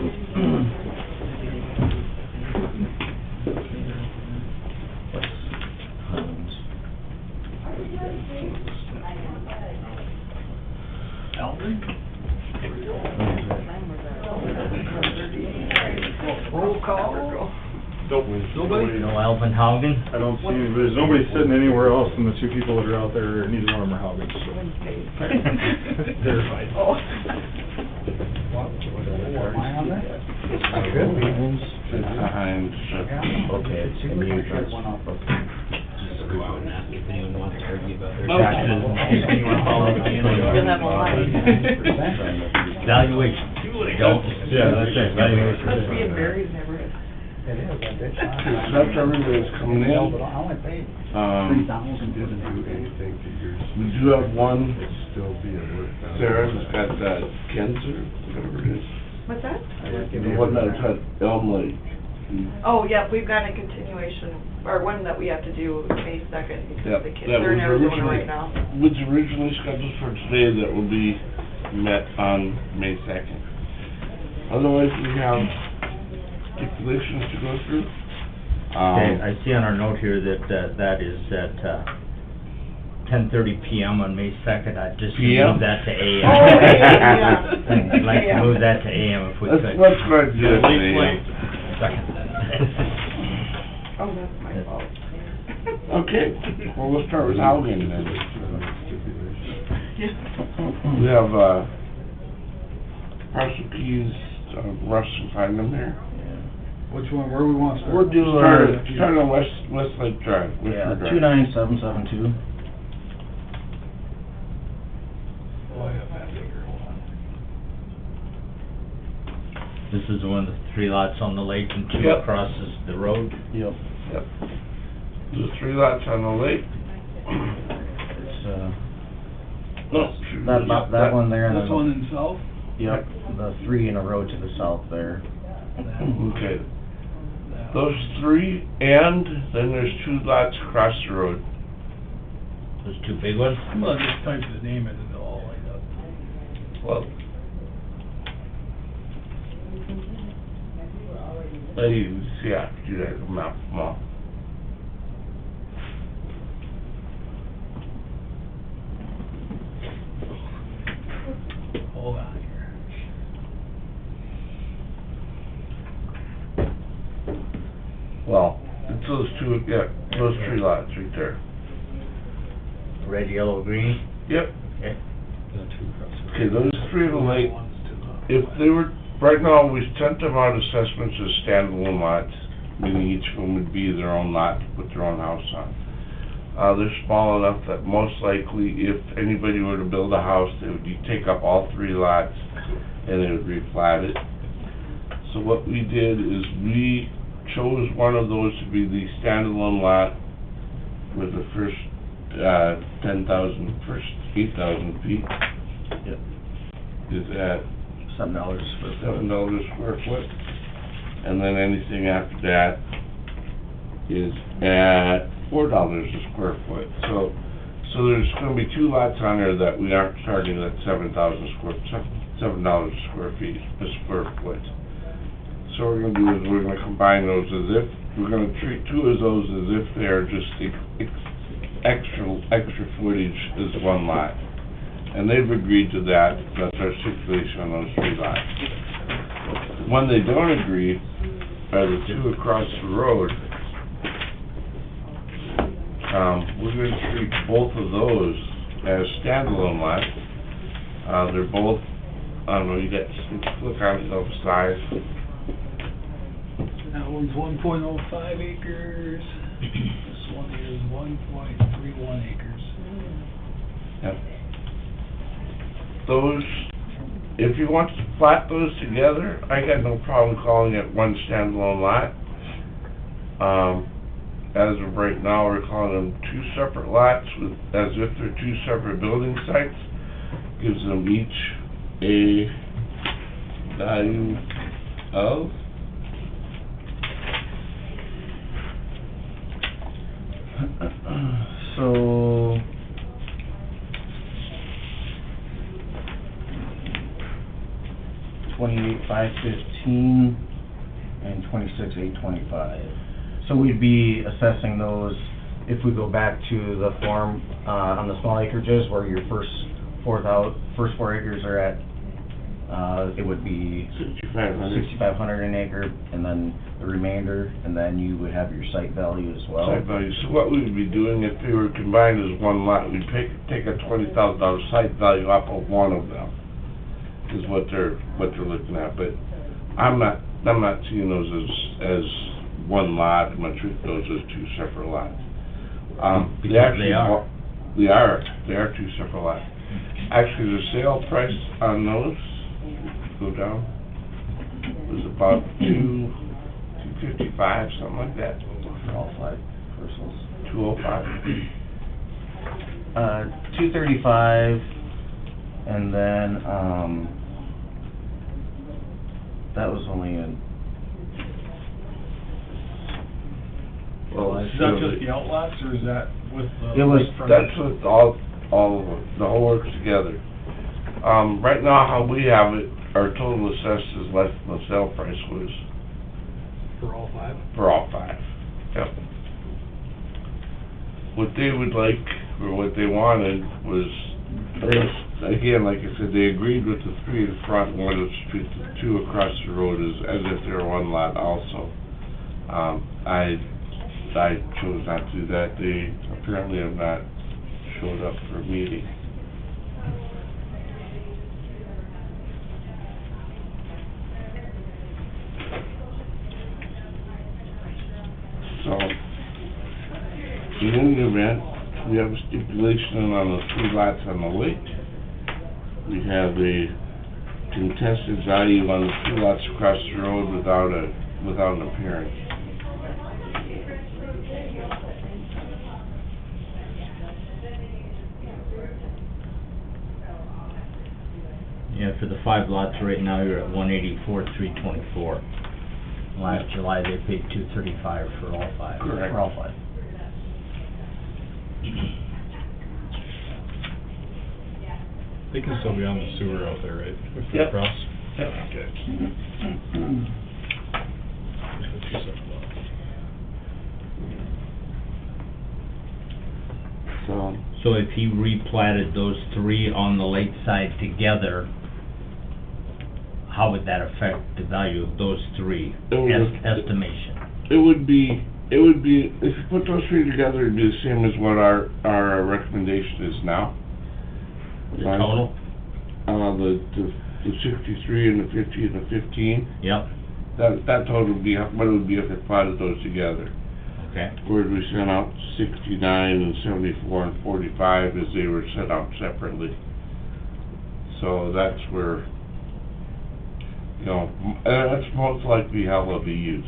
[SPEAKER 4] Roll call.
[SPEAKER 9] Nobody?
[SPEAKER 1] No Alvin Haugen?
[SPEAKER 12] I don't see, there's nobody sitting anywhere else than the two people that are out there, neither one of them are Haugens, so. They're fine.
[SPEAKER 4] Oh.
[SPEAKER 2] Behind,
[SPEAKER 10] Okay, it's a mute, that's...
[SPEAKER 11] Just go out and ask if anyone wants to argue about their
[SPEAKER 4] Okay.
[SPEAKER 11] taxes, in case anyone follows me.
[SPEAKER 4] You'll have a line.
[SPEAKER 1] Valuation. Don't.
[SPEAKER 12] Yeah, that's it, valuation.
[SPEAKER 4] Must be in Barry's neighborhood.
[SPEAKER 2] except everybody's coming in. We do have one, Sarah's got cancer, whatever it is.
[SPEAKER 4] What's that?
[SPEAKER 2] The one that's at Elm Lake.
[SPEAKER 4] Oh, yeah, we've got a continuation, or one that we have to do May 2nd, because
[SPEAKER 2] Yep,
[SPEAKER 4] the kids,
[SPEAKER 2] that
[SPEAKER 4] they're in
[SPEAKER 2] was
[SPEAKER 4] Arizona
[SPEAKER 2] originally-
[SPEAKER 4] right now.
[SPEAKER 2] Was originally scheduled for today, that will be met on May 2nd. Otherwise, we have stipulations to go through.
[SPEAKER 1] Okay, I see on our note here that that is at 10:30 PM on May 2nd. I'd just
[SPEAKER 2] PM?
[SPEAKER 1] move that to AM.
[SPEAKER 4] Oh, okay, yeah.
[SPEAKER 1] I'd like to
[SPEAKER 4] Yeah.
[SPEAKER 1] move that to AM if we could.
[SPEAKER 2] Let's go ahead and do it.
[SPEAKER 1] Second.
[SPEAKER 4] Oh, that's my fault.
[SPEAKER 2] Okay, well, we'll start with Haugen then.
[SPEAKER 4] Yeah.
[SPEAKER 2] We have, parcel keys, Russ can find them here.
[SPEAKER 12] Which one, where we want to start?
[SPEAKER 2] We're doing, start on Westlake Drive,
[SPEAKER 10] Yeah,
[SPEAKER 2] Westford Drive.
[SPEAKER 10] 29772.
[SPEAKER 12] Oh, I have that figure, hold on.
[SPEAKER 1] This is the one with 3 lots on the lake and 2
[SPEAKER 2] Yep.
[SPEAKER 1] crosses the road.
[SPEAKER 10] Yep.
[SPEAKER 2] Yep. The 3 lots on the lake.
[SPEAKER 10] It's,
[SPEAKER 2] No, shoot,
[SPEAKER 10] that one there and
[SPEAKER 9] This one in south?
[SPEAKER 10] Yep, the three in a row to the south there.
[SPEAKER 2] Okay. Those three, and then there's 2 lots across the road.
[SPEAKER 1] Those 2 big ones?
[SPEAKER 9] Well, just type the name in and it'll all light up.
[SPEAKER 2] Well, you see, I have to do that, map them all.
[SPEAKER 9] Hold on here.
[SPEAKER 2] Well, it's those 2, yeah, those 3 lots right there.
[SPEAKER 1] Red, yellow, green?
[SPEAKER 2] Yep.
[SPEAKER 1] Okay.
[SPEAKER 2] Okay, those 3 of the lake, if they were, right now, we sent them out assessments as standalone lots, meaning each of them would be their own lot to put their own house on. They're small enough that most likely, if anybody were to build a house, they would take up all 3 lots and they would replat it. So what we did is we chose one of those to be the standalone lot with the first 8,000 feet.
[SPEAKER 10] Yep.
[SPEAKER 2] Is at
[SPEAKER 10] $7 a square foot.
[SPEAKER 2] $7 a square foot. And then anything after that is at $4 a square foot. So there's gonna be 2 lots on there that we aren't charging at $7 a square feet, a square foot. So what we're gonna do is we're gonna combine those we're gonna treat 2 of those as if they're just extra footage as 1 lot. And they've agreed to that. That's our stipulation on those 3 lots. When they don't agree are the 2 across the road. We're gonna treat both of those as standalone lots. They're both, I don't know, you got, look on the size.
[SPEAKER 9] That one's 1.05 acres. This one is 1.31 acres.
[SPEAKER 2] Yep. Those, if you want to plat those together, I got no problem calling it one standalone lot. As of right now, we're calling them 2 separate lots as if they're 2 separate building sites. Gives them each a value of
[SPEAKER 10] So, $28,515 and $26,825. So we'd be assessing those if we go back to the form on the small acreages where your first 4 acres are at. It would be 6,500 an acre, and then the remainder, and then you would have your site value as well.
[SPEAKER 2] site value. So what we would be doing if they were combined as 1 lot, we'd take a $20,000 site value off of one of them. Is what they're looking at, but I'm not seeing those as 1 lot. I'm gonna treat those as 2 separate lots.
[SPEAKER 1] Because they are.
[SPEAKER 2] They are 2 separate lots. Actually, the sale price on those, go down, was about $255, something like that.
[SPEAKER 10] For all 5 parcels.
[SPEAKER 2] $205.
[SPEAKER 10] 235, and then, that was only in,
[SPEAKER 2] Well,
[SPEAKER 9] Is that just the outlots, or is that with the?
[SPEAKER 10] It was-
[SPEAKER 9] lakefront?
[SPEAKER 2] That's with all of it, the whole works together. Right now, how we have it, our total assessed is less than the sale price was
[SPEAKER 9] For all 5?
[SPEAKER 2] for all 5. Yep. What they would like, or what they wanted, was, again, like I said, they agreed with the 3 in front, and wanted to treat the 2 across the road as if they were 1 lot also. I chose not to do that. They apparently have not showed up for a meeting. So, in any event, we have a stipulation on the 3 lots on the lake. We have a contested value on the 2 lots across the road without an appearance.
[SPEAKER 1] And for the 5 lots right now, you're at 184,324. Last July, they paid 235 for all 5.
[SPEAKER 2] Correct.
[SPEAKER 1] For all 5.
[SPEAKER 12] They can still be on the sewer out there, right? If they're
[SPEAKER 2] Yep.
[SPEAKER 12] across?
[SPEAKER 2] Yep.
[SPEAKER 12] Okay. Two separate lots.
[SPEAKER 2] So,
[SPEAKER 1] So if he replatted those 3 on the lakeside together, how would that affect the value of those 3?
[SPEAKER 2] It would-
[SPEAKER 1] Estimation.
[SPEAKER 2] it would be, if you put those 3 together, it'd be the same as what our recommendation is now.
[SPEAKER 1] The
[SPEAKER 2] Right.
[SPEAKER 1] total?
[SPEAKER 2] The 63 and the 50 and the 15,
[SPEAKER 1] Yep,
[SPEAKER 2] that total would be, what it would be if it plotted those together.
[SPEAKER 1] okay.
[SPEAKER 2] Where we sent out 69 and 74 and 45 as they were set out separately. So that's where, you know, that's most likely how they'll be used.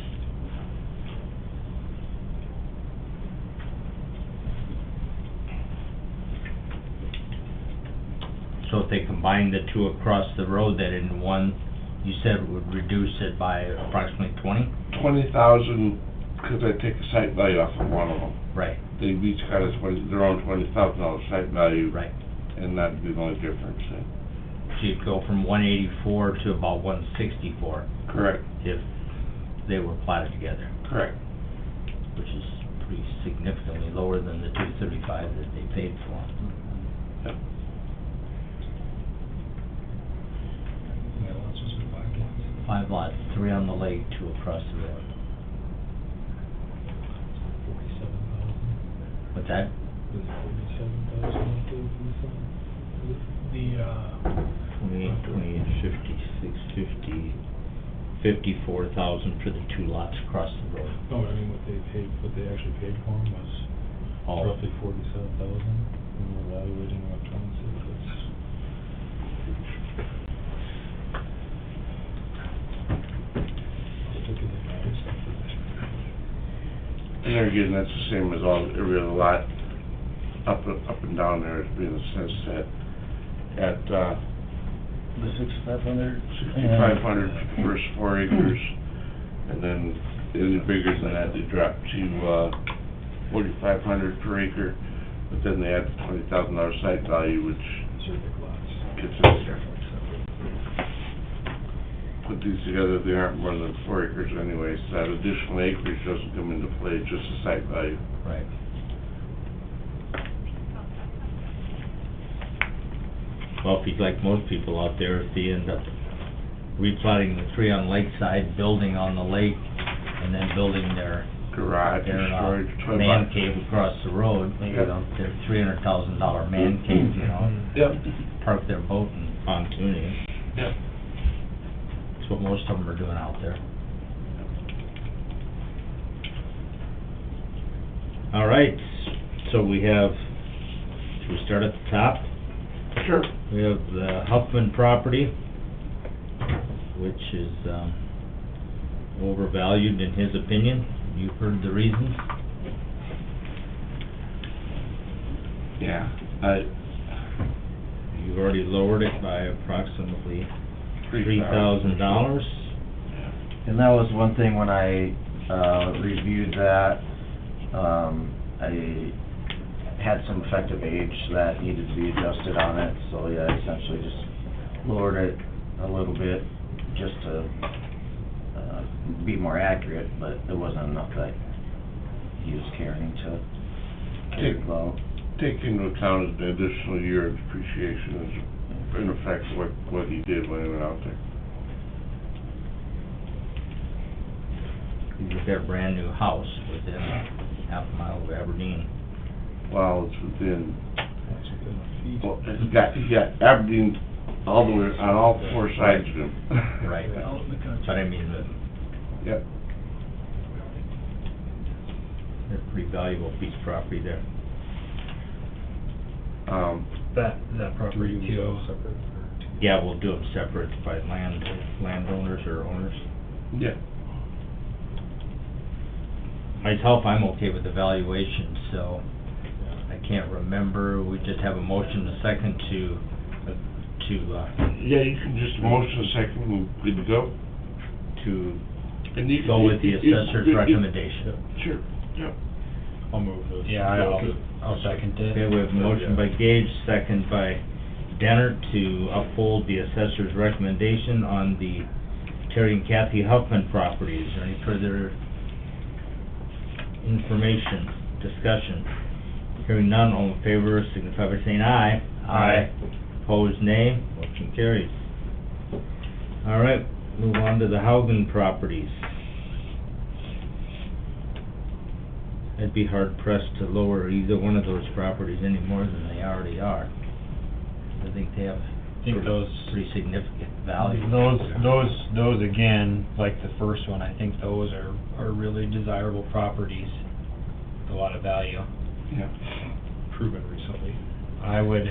[SPEAKER 1] So if they combine the 2 across the road, that in one, you said it would reduce it by approximately 20?
[SPEAKER 2] 20,000, because I take a site value off of one of them.
[SPEAKER 1] Right,
[SPEAKER 2] They've each got their own $20,000 site value,
[SPEAKER 1] right.
[SPEAKER 2] and that'd be the only difference then.
[SPEAKER 1] So you'd go from 184 to about 164
[SPEAKER 2] Correct,
[SPEAKER 1] if they were platted together,
[SPEAKER 2] correct.
[SPEAKER 1] which is pretty significantly lower than the 235 that they paid for.
[SPEAKER 2] Yep.
[SPEAKER 12] Yeah, lots was in 5 lots.
[SPEAKER 1] 5 lots, 3 on the lake, 2 across the road.
[SPEAKER 12] 47,000.
[SPEAKER 1] What's that?
[SPEAKER 12] Was it 47,000 out there for the sum?
[SPEAKER 9] The,
[SPEAKER 1] 28, 50, 50, 54,000 for the 2 lots across the road.
[SPEAKER 12] No, I mean, what they actually paid for them was
[SPEAKER 1] Oh.
[SPEAKER 12] roughly 47,000, and we're evaluating about 26, that's... Just looking at my stuff for this.
[SPEAKER 2] And there again, that's the same as every other lot up and down there, it's being assessed at,
[SPEAKER 10] The 6,500?
[SPEAKER 2] 6,500 first 4 acres, and then any bigger than that, they drop to 4,500 per acre, but then they add the $20,000 site value, which
[SPEAKER 12] These are big lots.
[SPEAKER 2] gets us there. Put these together, they aren't more than 4 acres anyway, so that additional acreage doesn't come into play, just the site value.
[SPEAKER 1] Right. Well, if you'd like most people out there, if they end up replatting the 3 on Lakeside, building on the lake, and then building their
[SPEAKER 2] Garage, storage, toy
[SPEAKER 1] man
[SPEAKER 2] box.
[SPEAKER 1] cave across the road,
[SPEAKER 10] There you go.
[SPEAKER 1] their $300,000 man cave, you know,
[SPEAKER 2] Yep,
[SPEAKER 1] park their boat and pontoon in.
[SPEAKER 2] yep.
[SPEAKER 1] That's what most of them are doing out there. All right, so we have, should we start at the top?
[SPEAKER 2] Sure.
[SPEAKER 1] We have the Huffman property, which is overvalued in his opinion. You've heard the reasons.
[SPEAKER 2] Yeah,
[SPEAKER 1] You've already lowered it by approximately
[SPEAKER 2] $3,000.
[SPEAKER 1] $3,000.
[SPEAKER 10] And that was one thing when I reviewed that, I had some effective age that needed to be adjusted on it, so yeah, I essentially just lowered it a little bit just to be more accurate, but it wasn't enough that he was carrying to low.
[SPEAKER 2] Take into account an additional year of depreciation is in effect what he did when he went out there.
[SPEAKER 1] You got a brand new house within half a mile of Aberdeen.
[SPEAKER 2] Well, it's within,
[SPEAKER 12] That's within a feet.
[SPEAKER 2] well, he got Aberdeen all the way, on all 4 sides of him.
[SPEAKER 1] Right.
[SPEAKER 9] out in the country.
[SPEAKER 1] But I mean,
[SPEAKER 2] Yep.
[SPEAKER 1] they're a pretty valuable piece of property there.
[SPEAKER 11] That property
[SPEAKER 12] Three
[SPEAKER 11] too.
[SPEAKER 12] separate, or two?
[SPEAKER 1] Yeah, we'll do them separate by landowners or owners.
[SPEAKER 2] Yeah.
[SPEAKER 1] Myself, I'm okay with the valuation, so I can't remember, we just have a motion, a second to to,
[SPEAKER 2] Yeah, you can just motion a second and good to go.
[SPEAKER 1] to
[SPEAKER 2] And you can-
[SPEAKER 1] go with the
[SPEAKER 2] it- it-
[SPEAKER 1] assessor's
[SPEAKER 2] it-
[SPEAKER 1] recommendation.
[SPEAKER 2] Sure, yeah.
[SPEAKER 12] I'll move this.
[SPEAKER 7] Yeah, I'll second it.
[SPEAKER 1] Okay, we have a motion by Gage, second by Dennert to uphold the assessor's recommendation on the Terry and Kathy Huffman property. Is there any further information, discussion? Hearing none, all in favor signify by saying aye.
[SPEAKER 7] Aye.
[SPEAKER 1] Opposed, nay. Motion carries. All right, move on to the Haugen properties. I'd be hard pressed to lower either one of those properties any more than they already are. I think they have
[SPEAKER 7] I think those,
[SPEAKER 1] pretty significant value.
[SPEAKER 7] those again, like the first one, I think those are really desirable properties with a lot of value.
[SPEAKER 2] Yeah.
[SPEAKER 12] Proven recently.
[SPEAKER 7] I would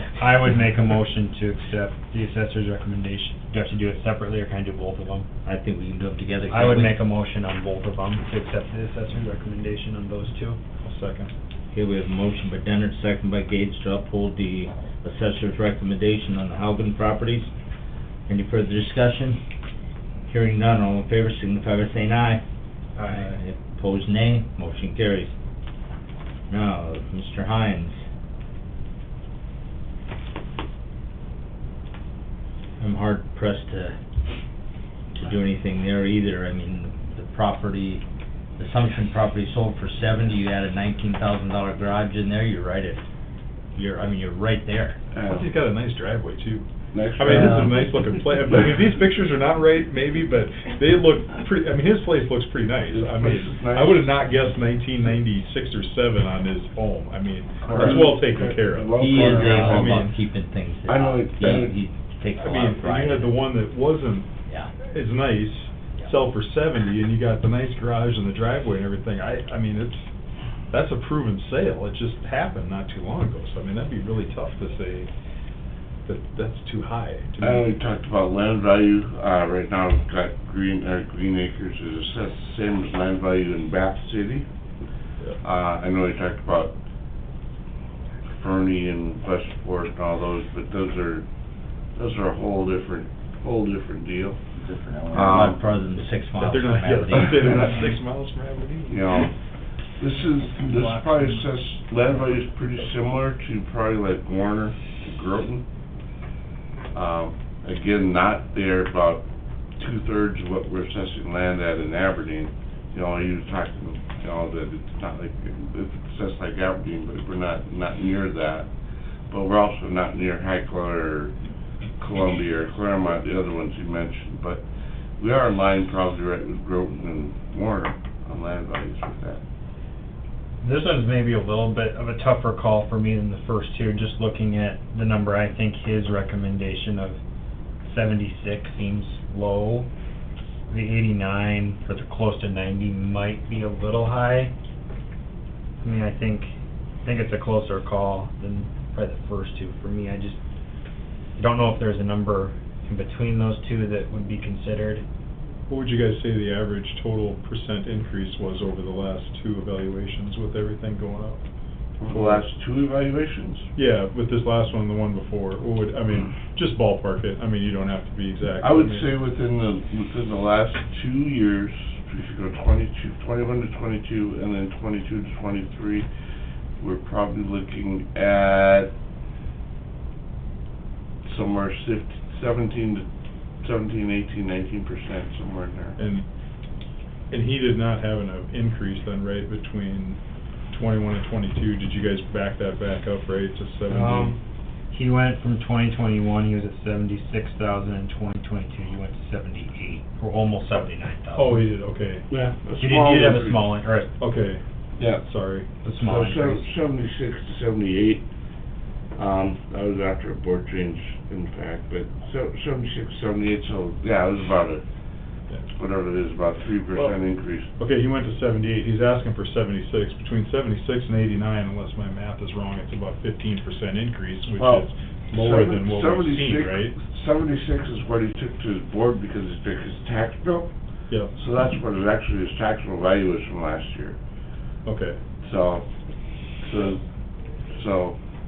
[SPEAKER 7] make a motion to accept the assessor's recommendation. Do you have to do it separately, or can I do both of them?
[SPEAKER 1] I think we can do them together.
[SPEAKER 7] I would make a motion on both of them to accept the assessor's recommendation on those two.
[SPEAKER 12] I'll second.
[SPEAKER 1] Okay, we have a motion by Dennert, second by Gage to uphold the assessor's recommendation on the Haugen properties. Any further discussion? Hearing none, all in favor signify by saying aye.
[SPEAKER 7] Aye.
[SPEAKER 1] Opposed, nay. Motion carries. Now, Mr. Hines. I'm hard pressed to do anything there either. I mean, the property, the Assumption property sold for 70, you add a $19,000 garage in there, you're right there.
[SPEAKER 12] He's got a nice driveway too.
[SPEAKER 2] Next
[SPEAKER 12] I mean, this is a
[SPEAKER 2] round.
[SPEAKER 12] nice looking place. I mean, these pictures are not right, maybe, but they look pretty, I mean, his place looks pretty nice.
[SPEAKER 2] His
[SPEAKER 12] I
[SPEAKER 2] place
[SPEAKER 12] mean,
[SPEAKER 2] is nice.
[SPEAKER 12] I would've not guessed 1996 or 7 on his home. I mean, it's well taken care of.
[SPEAKER 2] Well,
[SPEAKER 1] He is
[SPEAKER 2] I
[SPEAKER 1] able
[SPEAKER 2] mean,
[SPEAKER 1] about keeping things.
[SPEAKER 2] I know it-
[SPEAKER 1] He takes a
[SPEAKER 12] I
[SPEAKER 1] lot
[SPEAKER 12] mean,
[SPEAKER 1] of pride.
[SPEAKER 12] you had the one that wasn't
[SPEAKER 1] Yeah.
[SPEAKER 12] as nice, sell for 70, and you got the nice garage and the driveway and everything. I mean, that's a proven sale. It just happened not too long ago, so I mean, that'd be really tough to say that that's too high to
[SPEAKER 2] I know
[SPEAKER 12] me.
[SPEAKER 2] we talked about land value, right now we've got Green Acres is assessed the same as land value in Bath City. I know we talked about Fernie and Westport and all those, but those are a whole different deal.
[SPEAKER 1] A lot further than 6 miles
[SPEAKER 12] They're
[SPEAKER 1] from
[SPEAKER 12] not, yeah,
[SPEAKER 1] Aberdeen.
[SPEAKER 12] they're not 6 miles from Aberdeen.
[SPEAKER 2] You know, this probably assessed, land value is pretty similar to probably like Warner to Groton. Again, not there, about 2/3 of what we're assessing land at in Aberdeen. You know, he was talking, you know, that it's not like, it's assessed like Aberdeen, but we're not near that. But we're also not near Heckler or Columbia or Claremont, the other ones you mentioned. But we are in line probably right with Groton and Warner on land values with that.
[SPEAKER 7] This one's maybe a little bit of a tougher call for me than the first two, just looking at the number. I think his recommendation of 76 seems low. The 89 for the close to 90 might be a little high. I mean, I think it's a closer call than probably the first two for me. I don't know if there's a number in between those two that would be considered.
[SPEAKER 12] What would you guys say the average total percent increase was over the last 2 evaluations with everything going up?
[SPEAKER 2] The last 2 evaluations?
[SPEAKER 12] Yeah, with this last one and the one before, what would, I mean, just ballpark it, I mean, you don't have to be exact.
[SPEAKER 2] I would
[SPEAKER 12] mean-
[SPEAKER 2] say within the last 2 years, if you go 21 to 22, and then 22 to 23, we're probably looking at somewhere 17, 18, 19%, somewhere in there.
[SPEAKER 12] And he did not have an increase then, right, between 21 and 22, did you guys back that back up, right, to 70?
[SPEAKER 7] He went from 2021, he was at 76,000, and 2022, he went to 78, or almost 79,000.
[SPEAKER 12] Oh, he did, okay,
[SPEAKER 2] Yeah.
[SPEAKER 7] He did have a small, or
[SPEAKER 12] okay,
[SPEAKER 2] Yeah.
[SPEAKER 12] sorry.
[SPEAKER 7] a small
[SPEAKER 2] So
[SPEAKER 7] increase.
[SPEAKER 2] 76 to 78, that was after a board change, in fact, but 76, 78, so, yeah, it was about whatever it is, about 3% increase.
[SPEAKER 12] Okay, he went to 78, he's asking for 76, between 76 and 89, unless my math is wrong, it's about 15% increase, which
[SPEAKER 2] Well,
[SPEAKER 12] is lower than what we've seen,
[SPEAKER 2] 76
[SPEAKER 12] right?
[SPEAKER 2] 76 is what he took to his board because he took his tax bill,
[SPEAKER 12] Yep,
[SPEAKER 2] so that's what his taxable value is from last year.
[SPEAKER 12] okay,
[SPEAKER 2] So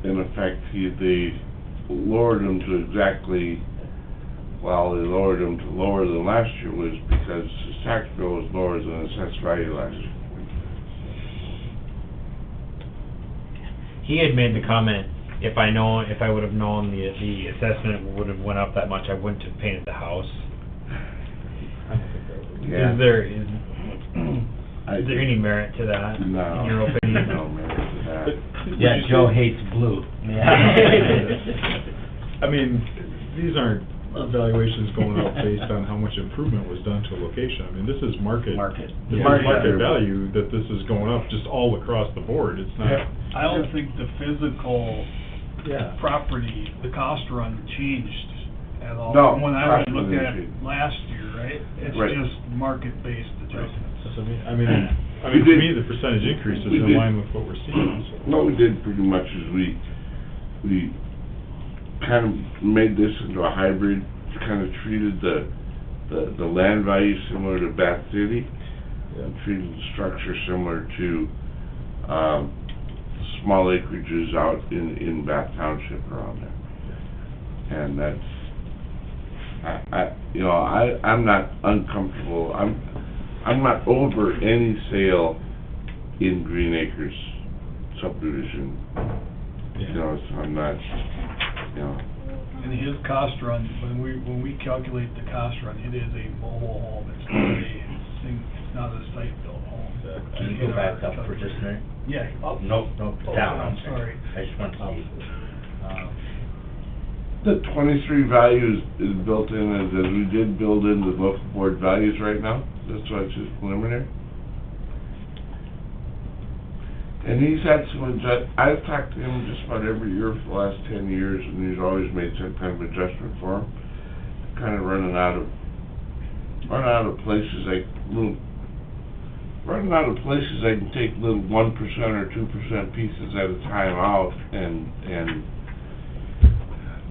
[SPEAKER 2] in effect, lowered them to exactly, well, they lowered them to lower than last year was because his tax bill was lower than the assessed value last year.
[SPEAKER 7] He had made the comment, if I would have known the assessment would have went up that much, I wouldn't have painted the house.
[SPEAKER 2] Yeah.
[SPEAKER 7] Is there any merit to that,
[SPEAKER 2] No.
[SPEAKER 7] in your opinion?
[SPEAKER 2] No merit to that.
[SPEAKER 1] Yeah, Joe hates blue.
[SPEAKER 12] I mean, these aren't evaluations going up based on how much improvement was done to a location. I mean, this is market.
[SPEAKER 10] Market.
[SPEAKER 12] This is
[SPEAKER 2] Yeah.
[SPEAKER 12] market value that this is going up just all across the board. It's not.
[SPEAKER 9] I don't think the physical
[SPEAKER 12] Yeah.
[SPEAKER 9] property, the cost run changed at all.
[SPEAKER 2] No,
[SPEAKER 9] When I
[SPEAKER 2] cost
[SPEAKER 9] looked
[SPEAKER 2] run
[SPEAKER 9] at
[SPEAKER 2] didn't change.
[SPEAKER 9] last year, right? It's
[SPEAKER 2] Right.
[SPEAKER 9] just market-based adjustments.
[SPEAKER 12] So, I
[SPEAKER 2] We
[SPEAKER 12] mean, to
[SPEAKER 2] did-
[SPEAKER 12] me, the percentage increase is
[SPEAKER 2] we
[SPEAKER 12] in
[SPEAKER 2] did-
[SPEAKER 12] line with what we're seeing. So.
[SPEAKER 2] What we did pretty much is we kind of made this into a hybrid, kind of treated the land value similar to Bath City, and treated the structure similar to, small acreages out in Bath Township around there. And that's, I'm not uncomfortable, I'm not over any sale in Green Acres subdivision. So I'm not,
[SPEAKER 9] And his cost run, when we calculate the cost run, it is a mobile home, it's not a site-built home.
[SPEAKER 1] Can you go back up for just a minute?
[SPEAKER 9] Yeah, up.
[SPEAKER 1] Nope,
[SPEAKER 9] Oh,
[SPEAKER 1] down,
[SPEAKER 9] I'm sorry.
[SPEAKER 1] I just want to see.
[SPEAKER 2] the 23 values is built in as we did build in the local board values right now. That's why it's just preliminary. And he's had some I've talked to him just about every year for the last 10 years, and he's always made some kind of adjustment for him. Kind of running out of places I can take little 1% or 2% pieces at a time out, and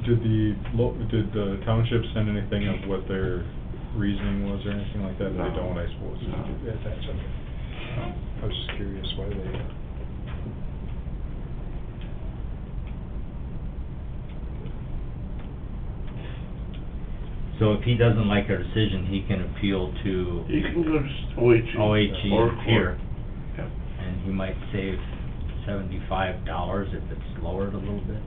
[SPEAKER 12] Did the township send anything of what their reasoning was or anything like that?
[SPEAKER 2] No.
[SPEAKER 12] They don't, I suppose.
[SPEAKER 2] No.
[SPEAKER 12] Yeah, that's okay. I was just curious why they.
[SPEAKER 1] So if he doesn't like our decision, he can appeal to
[SPEAKER 2] you can go to OHE.
[SPEAKER 1] OHE
[SPEAKER 2] or
[SPEAKER 1] here,
[SPEAKER 2] Yeah.
[SPEAKER 1] and he might save $75 if it's lowered a little bit.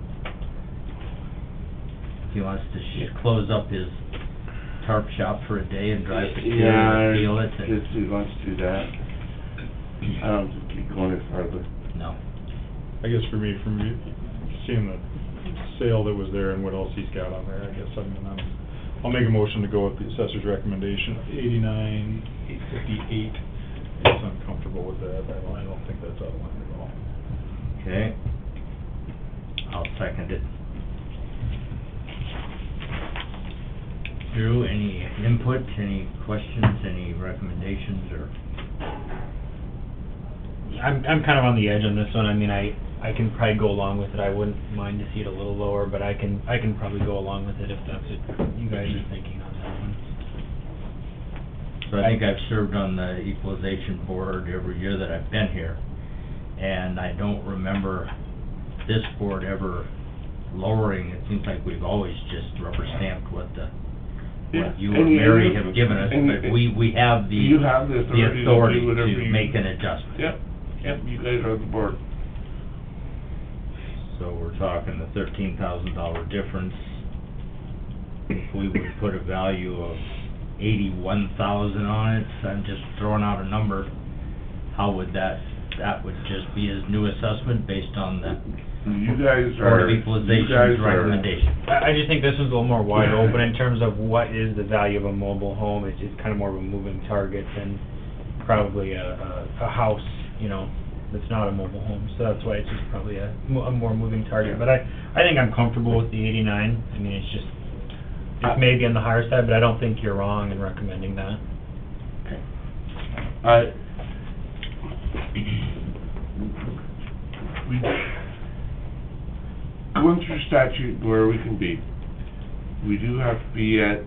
[SPEAKER 1] If he wants to close up his tarp shop for a day and drive to Cary and appeal it, then
[SPEAKER 2] if he wants to do that. I don't think he'd go any farther.
[SPEAKER 1] no.
[SPEAKER 12] I guess for me, from seeing the sale that was there and what else he's got on there, I guess I'll make a motion to go with the assessor's recommendation of 89,858. I guess I'm comfortable with that. I don't think that's out of line at all.
[SPEAKER 1] Okay. I'll second it. Drew, any input, any questions, any recommendations, or?
[SPEAKER 7] I'm kind of on the edge on this one. I mean, I can probably go along with it. I wouldn't mind to see it a little lower, but I can probably go along with it if that's what you guys are thinking on that one.
[SPEAKER 1] So I think I've served on the Equalization Board every year that I've been here, and I don't remember this board ever lowering. It seems like we've always just rubber stamped what you or Mary have given us, but we have
[SPEAKER 2] You have the
[SPEAKER 1] the
[SPEAKER 2] authority
[SPEAKER 1] authority
[SPEAKER 2] to do whatever
[SPEAKER 1] to
[SPEAKER 2] you...
[SPEAKER 1] make an adjustment.
[SPEAKER 2] Yep, you guys are the board.
[SPEAKER 1] So we're talking the $13,000 difference. If we would put a value of 81,000 on it, I'm just throwing out a number, how would that would just be his new assessment based on the
[SPEAKER 2] You guys
[SPEAKER 1] Board
[SPEAKER 2] are...
[SPEAKER 1] of Equalization's recommendation?
[SPEAKER 7] I just think this is a little more wide open in terms of what is the value of a mobile home. It's kind of more of a moving target than probably a house, that's not a mobile home. So that's why it's just probably a more moving target. But I think I'm comfortable with the 89. I mean, it's maybe on the higher side, but I don't think you're wrong in recommending that.
[SPEAKER 2] We went through statute where we can be. We do have to be at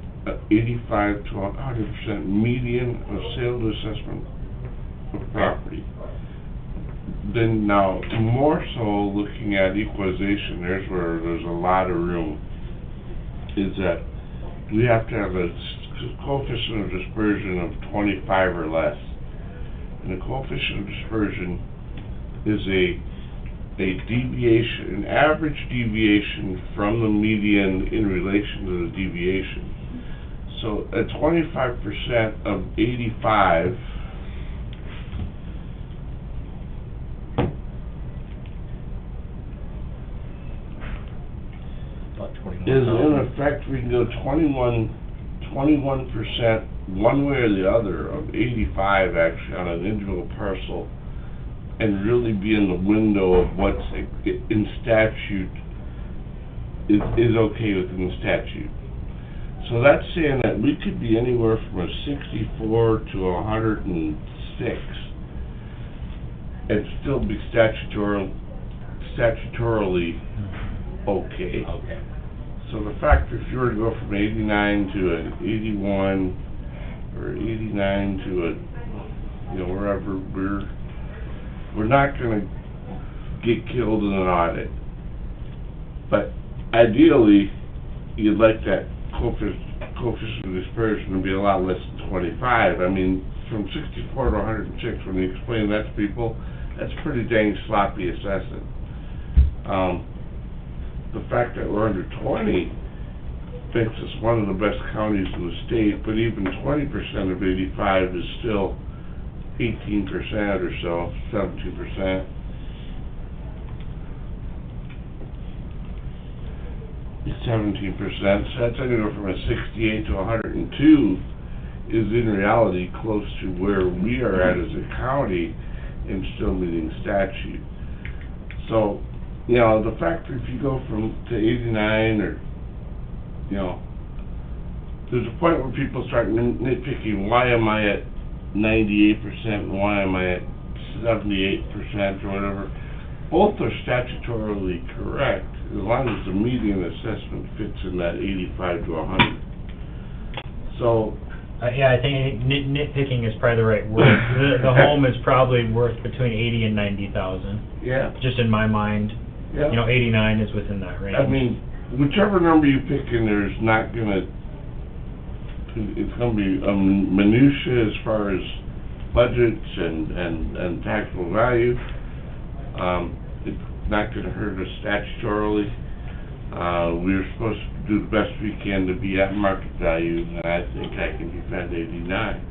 [SPEAKER 2] 85 to 100% median of sale to assessment of property. then now, more so looking at equalization, there's where there's a lot of room, is that we have to have a coefficient of dispersion of 25 or less. And the coefficient of dispersion is a deviation, an average deviation from the median in relation to the deviation. So at 25% of 85,
[SPEAKER 1] About 21,000.
[SPEAKER 2] is in effect, we can go 21% one way or the other of 85 actually on an individual parcel, and really be in the window of what's in statute is okay within the statute. So that's saying that we could be anywhere from a 64 to 106 and still be statutorily okay.
[SPEAKER 1] Okay.
[SPEAKER 2] So the fact that if you were to go from 89 to an 81, or 89 to a, wherever, we're not gonna get killed in an audit. But ideally, you'd like that coefficient of dispersion to be a lot less than 25. I mean, from 64 to 106, when you explain that to people, that's pretty dang sloppy assessment. The fact that we're under 20 makes us one of the best counties in the state, but even 20% of 85 is still 18% or so, 17%. It's 17%, so that's anywhere from a 68 to 102 is in reality close to where we are at as a county and still meeting statute. So, the fact that if you go to 89 or, there's a point where people start nitpicking, why am I at 98% and why am I at 78% or whatever. Both are statutorily correct as long as the median assessment fits in that 85 to 100. So,
[SPEAKER 7] Yeah, I think nitpicking is probably the right word. The home is probably worth between 80 and 90,000,
[SPEAKER 2] yeah,
[SPEAKER 7] just in my mind.
[SPEAKER 2] yeah.
[SPEAKER 7] 89 is within that range.
[SPEAKER 2] I mean, whichever number you pick in there is not gonna, it's gonna be minutia as far as budgets and taxable value. It's not gonna hurt us statutorily. We're supposed to do the best we can to be at market value, and I think I can defend 89.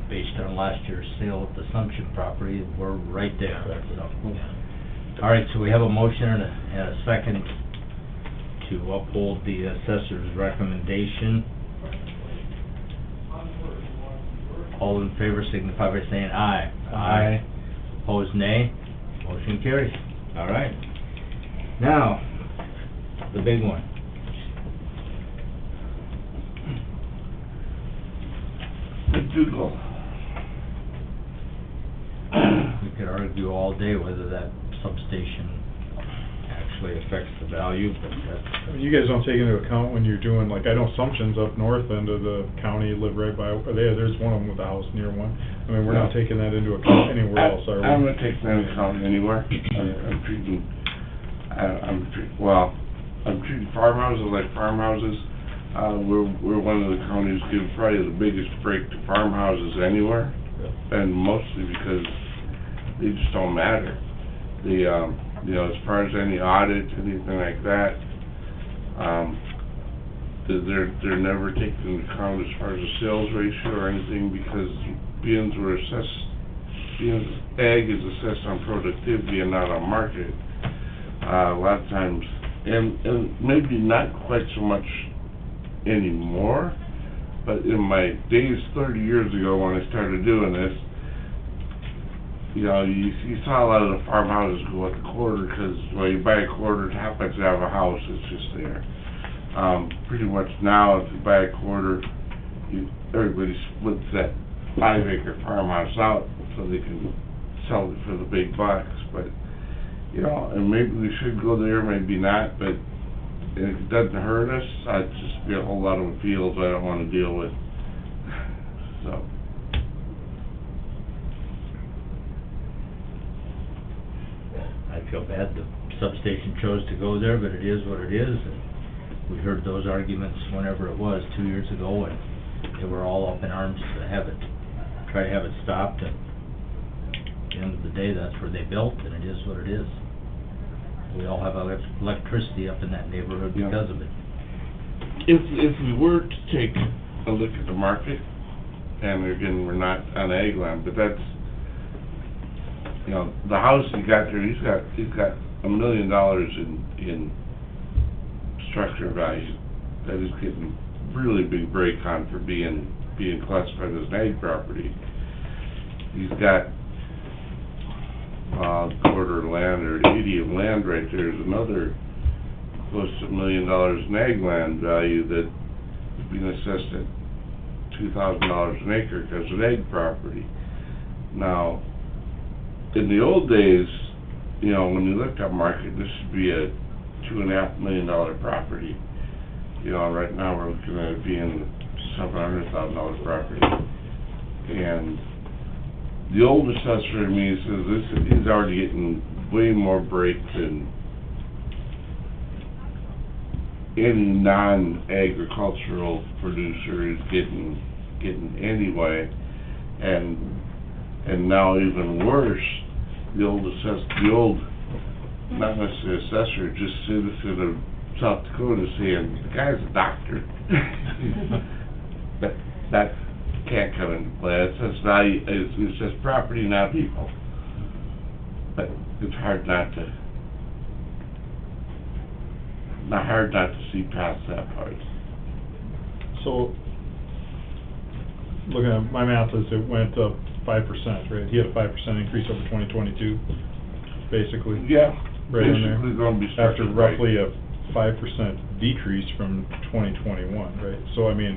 [SPEAKER 1] Based on last year's sale of the Assumption property, we're right there, so. All right, so we have a motion and a second to uphold the assessor's recommendation. All in favor signify by saying aye.
[SPEAKER 7] Aye.
[SPEAKER 1] Opposed, nay. Motion carries. All right. Now, the big one.
[SPEAKER 2] McDougal.
[SPEAKER 1] We could argue all day whether that substation actually affects the value, but that's...
[SPEAKER 12] You guys don't take into account when you're doing, like, I know Assumption's up north end of the county, live right by, there's one of them with a house near one. I mean, we're not taking that into account anywhere else, are we?
[SPEAKER 2] I'm not taking that into account anywhere. I'm treating farmhouses like farmhouses. We're one of the counties give probably the biggest break to farmhouses anywhere, and mostly because they just don't matter. As far as any audit, anything like that, they're never taken into account as far as the sales ratio or anything, because ag is assessed on productivity and not on market. A lot of times, and maybe not quite so much anymore, but in my days 30 years ago when I started doing this, you saw a lot of the farmhouses go at the quarter because, you buy a quarter, it happens to have a house, it's just there. Pretty much now, if you buy a quarter, everybody splits that 5-acre farmhouse out so they can sell it for the big bucks, but, and maybe we should go there, maybe not, but if it doesn't hurt us, I'd just be a whole lot of fields I don't want to deal with, so.
[SPEAKER 1] feel bad the substation chose to go there, but it is what it is, and we heard those arguments whenever it was, 2 years ago, and they were all up in arms to have it, try to have it stopped, and at the end of the day, that's where they built, and it is what it is. We all have electricity up in that neighborhood
[SPEAKER 2] Yeah.
[SPEAKER 1] because of it.
[SPEAKER 2] If we were to take a look at the market, and again, we're not on ag land, but that's, you know, the house he got there, he's got $1 million in structure value that is getting really big break on for being classified as an ag property. He's got quarter of land or 80 of land right there. There's another close to $1 million in ag land value that is being assessed at $2,000 an acre because of ag property. Now, in the old days, you know, when you looked at market, this would be a $2.5 million property. You know, right now we're looking at it being $700,000 property. And the old assessor in me says this is already getting way more break than any non-agricultural producer is getting anyway. And now even worse, the old not necessarily assessor, just citizen of South Dakota saying, the guy's a doctor. That can't come into play. It says value, it says property, not people. But it's hard not to see past that part.
[SPEAKER 12] So, looking at my math is it went up 5%, right? He had a 5% increase over 2022, basically.
[SPEAKER 2] Yeah,
[SPEAKER 12] Right in there.
[SPEAKER 2] basically gonna be
[SPEAKER 12] After
[SPEAKER 2] structured right.
[SPEAKER 12] roughly a 5% decrease from 2021, right? So, I mean,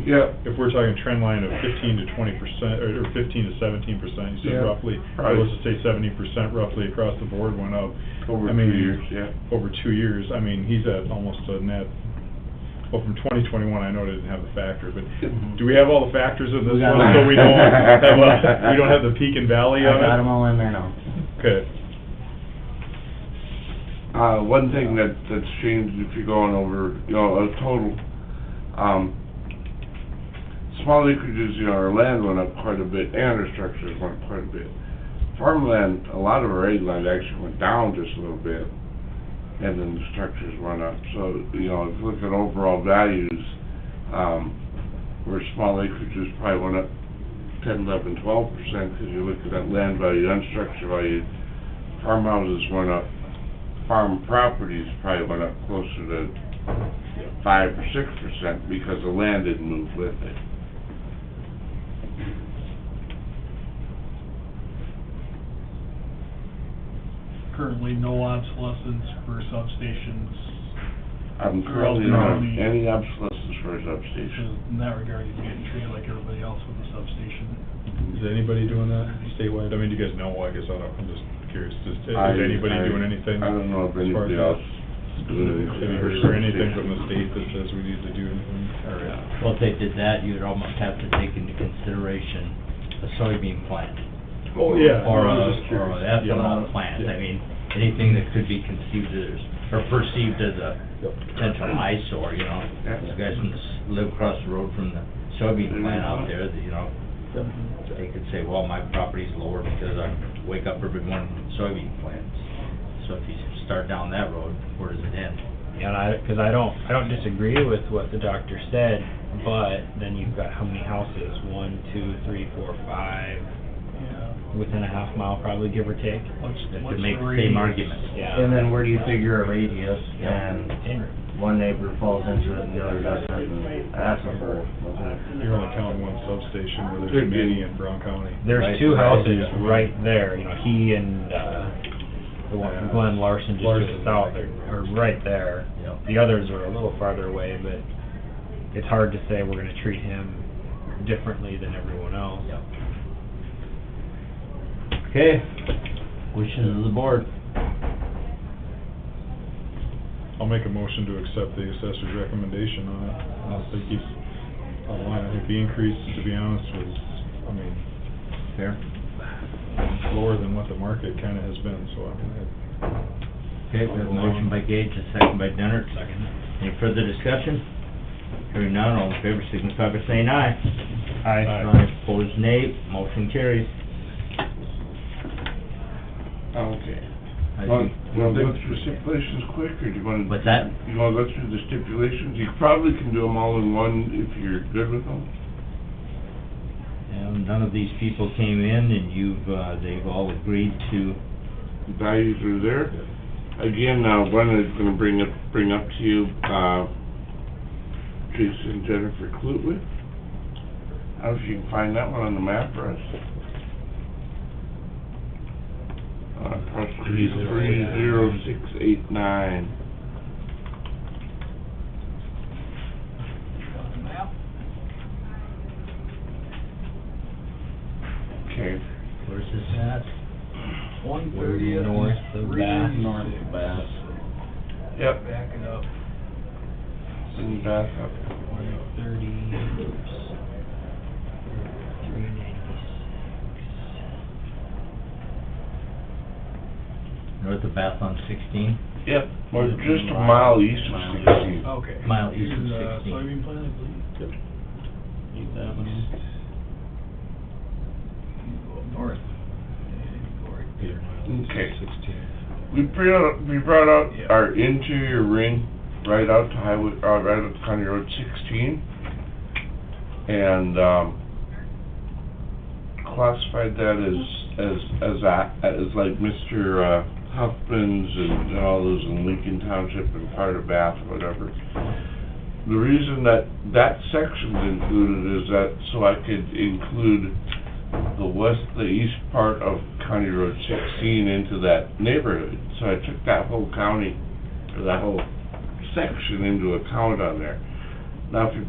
[SPEAKER 2] Yeah.
[SPEAKER 12] if we're talking trend line of 15 to 20%, or 15 to 17%, you said
[SPEAKER 2] Yeah,
[SPEAKER 12] roughly,
[SPEAKER 2] right.
[SPEAKER 12] let's just say 70% roughly across the board went up.
[SPEAKER 2] Over
[SPEAKER 12] I
[SPEAKER 2] 2
[SPEAKER 12] mean,
[SPEAKER 2] years, yeah.
[SPEAKER 12] Over 2 years, I mean, he's at almost a net, well, from 2021, I know I didn't have the factor, but do we have all the factors in this
[SPEAKER 10] We got
[SPEAKER 12] one,
[SPEAKER 10] them.
[SPEAKER 12] so we don't have the peak and valley
[SPEAKER 10] I
[SPEAKER 12] of it?
[SPEAKER 10] got them all in there now.
[SPEAKER 12] Okay.
[SPEAKER 2] One thing that's changed if you're going over, you know, a total, small acreages, you know, our land went up quite a bit, and our structures went up quite a bit. Farmland, a lot of our ag land actually went down just a little bit, and then the structures went up. So, you know, if you look at overall values, where small acreages probably went up 10, 11, 12%, because you look at that land value, unstructured value, farmhouses went up. Farm properties probably went up closer to 5 or 6% because the land didn't move with it.
[SPEAKER 9] Currently, no obsolescence for substations.
[SPEAKER 2] I'm currently not on any obsolescence for a substation.
[SPEAKER 9] In that regard, he's getting treated like everybody else with a substation.
[SPEAKER 12] Is anybody doing that statewide? I mean, do you guys know? I guess I'm just curious. Is anybody doing anything?
[SPEAKER 2] I don't know if
[SPEAKER 12] as far as
[SPEAKER 2] anybody
[SPEAKER 12] that?
[SPEAKER 2] else is doing anything.
[SPEAKER 12] Have you heard or anything from the state that says we need to do anything? Or,
[SPEAKER 1] Well, if they did that, you'd almost have to take into consideration a soybean plant.
[SPEAKER 12] Oh, yeah.
[SPEAKER 1] Or
[SPEAKER 12] I
[SPEAKER 1] a,
[SPEAKER 12] was just
[SPEAKER 1] or
[SPEAKER 12] curious.
[SPEAKER 1] an ethanol
[SPEAKER 12] Yeah.
[SPEAKER 1] plant.
[SPEAKER 12] Yeah.
[SPEAKER 1] I mean, anything that could be conceived as, or perceived as a potential eyesore, you know?
[SPEAKER 2] Yeah.
[SPEAKER 1] Those guys from live across the road from the soybean plant out there, that, you know, they could say, well, my property's lower because I wake up every morning in soybean plants. So if you start down that road, where does it end?
[SPEAKER 7] And because I don't disagree with what the doctor said, but then you've got how many houses? 1, 2, 3, 4, 5, within a half mile probably, give or take.
[SPEAKER 1] That could make the same argument.
[SPEAKER 7] Yeah.
[SPEAKER 10] And then where do you figure a radius, and one neighbor falls into it and the other doesn't, and that's a whole,
[SPEAKER 12] You're only counting one substation where there's many in Brown County.
[SPEAKER 7] There's
[SPEAKER 1] Right.
[SPEAKER 7] two houses right there, you know, he and, the one from Glenn Larson just to the south are right there.
[SPEAKER 1] Yep.
[SPEAKER 7] The others are a little farther away, but it's hard to say we're gonna treat him differently than everyone else.
[SPEAKER 1] Yep. Okay, wishes of the board.
[SPEAKER 12] I'll make a motion to accept the assessor's recommendation on it. I don't think he's out of line. I think the increase, to be honest, was, I mean,
[SPEAKER 1] Fair.
[SPEAKER 12] lower than what the market kinda has been, so I mean,
[SPEAKER 1] Okay, we have a motion by Gage, a second by Dennert. Second. Any further discussion? Hearing none, all in favor signify by saying aye.
[SPEAKER 7] Aye.
[SPEAKER 1] Opposed, nay. Motion carries.
[SPEAKER 2] Okay.
[SPEAKER 1] I
[SPEAKER 2] Want,
[SPEAKER 1] think-
[SPEAKER 2] you wanna go through stipulations quick, or do you wanna?
[SPEAKER 1] What's that?
[SPEAKER 2] You wanna go through the stipulations? You probably can do them all in one if you're good with them.
[SPEAKER 1] And none of these people came in, and they've all agreed to,
[SPEAKER 2] The values are there. Again, one is gonna bring up to you, Jason and Jennifer Klutwig. I don't know if you can find that one on the map for us. Parcel 30689. Okay.
[SPEAKER 1] where's this at?
[SPEAKER 13] 130th
[SPEAKER 1] North of Bath.
[SPEAKER 13] North of Bath.
[SPEAKER 2] Yep.
[SPEAKER 9] Back it up.
[SPEAKER 2] In Bath up.
[SPEAKER 7] 130, 396.
[SPEAKER 1] North of Bath on 16,
[SPEAKER 2] Yep. We're just a mile east of 16.
[SPEAKER 9] Okay.
[SPEAKER 1] Mile east of
[SPEAKER 9] Here's,
[SPEAKER 1] 16.
[SPEAKER 9] soybean plant, I believe.
[SPEAKER 13] 8th Avenue.
[SPEAKER 9] Go up north. Go right there.
[SPEAKER 2] Okay. We brought out
[SPEAKER 9] Yeah.
[SPEAKER 2] our interior ring right out to highway, right out to County Road 16. And, classified that as like Mr. Huffman's and all those in Lincoln Township and part of Bath or whatever. The reason that section's included is that so I could include the east part of County Road 16 into that neighborhood. So I took that whole county, or that whole section into account on there. Now, if you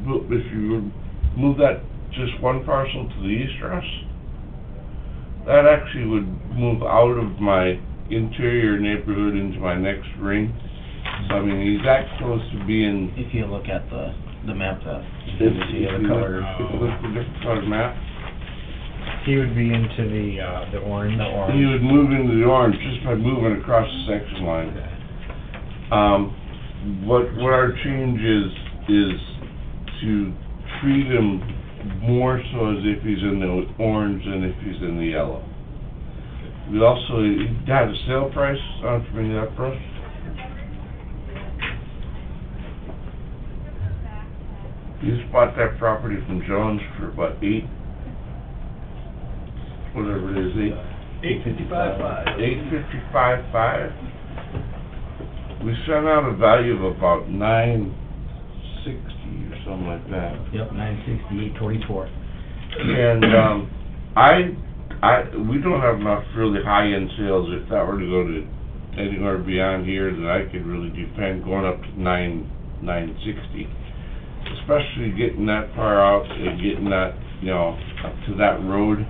[SPEAKER 2] move that just one parcel to the east, Russ, that actually would move out of my interior neighborhood into my next ring. So, I mean, he's that close to being...
[SPEAKER 10] If you look at the map,
[SPEAKER 2] If
[SPEAKER 10] you
[SPEAKER 2] you
[SPEAKER 10] see the color.
[SPEAKER 2] look at the different colored map,
[SPEAKER 7] He would be into the orange.
[SPEAKER 2] he would move into the orange just by moving across the section line. What our change is to treat him more so as if he's in the orange than if he's in the yellow. We also had a sale price on for me that for us. You just bought that property from Jones for about whatever it is,
[SPEAKER 9] 855.5.
[SPEAKER 2] 855.5. We sent out a value of about 960 or something like that.
[SPEAKER 1] Yep, 968.24.
[SPEAKER 2] And, we don't have enough really high-end sales. If that were to go to anywhere beyond here, that I could really defend going up to 960. Especially getting that far out and getting that, up to that road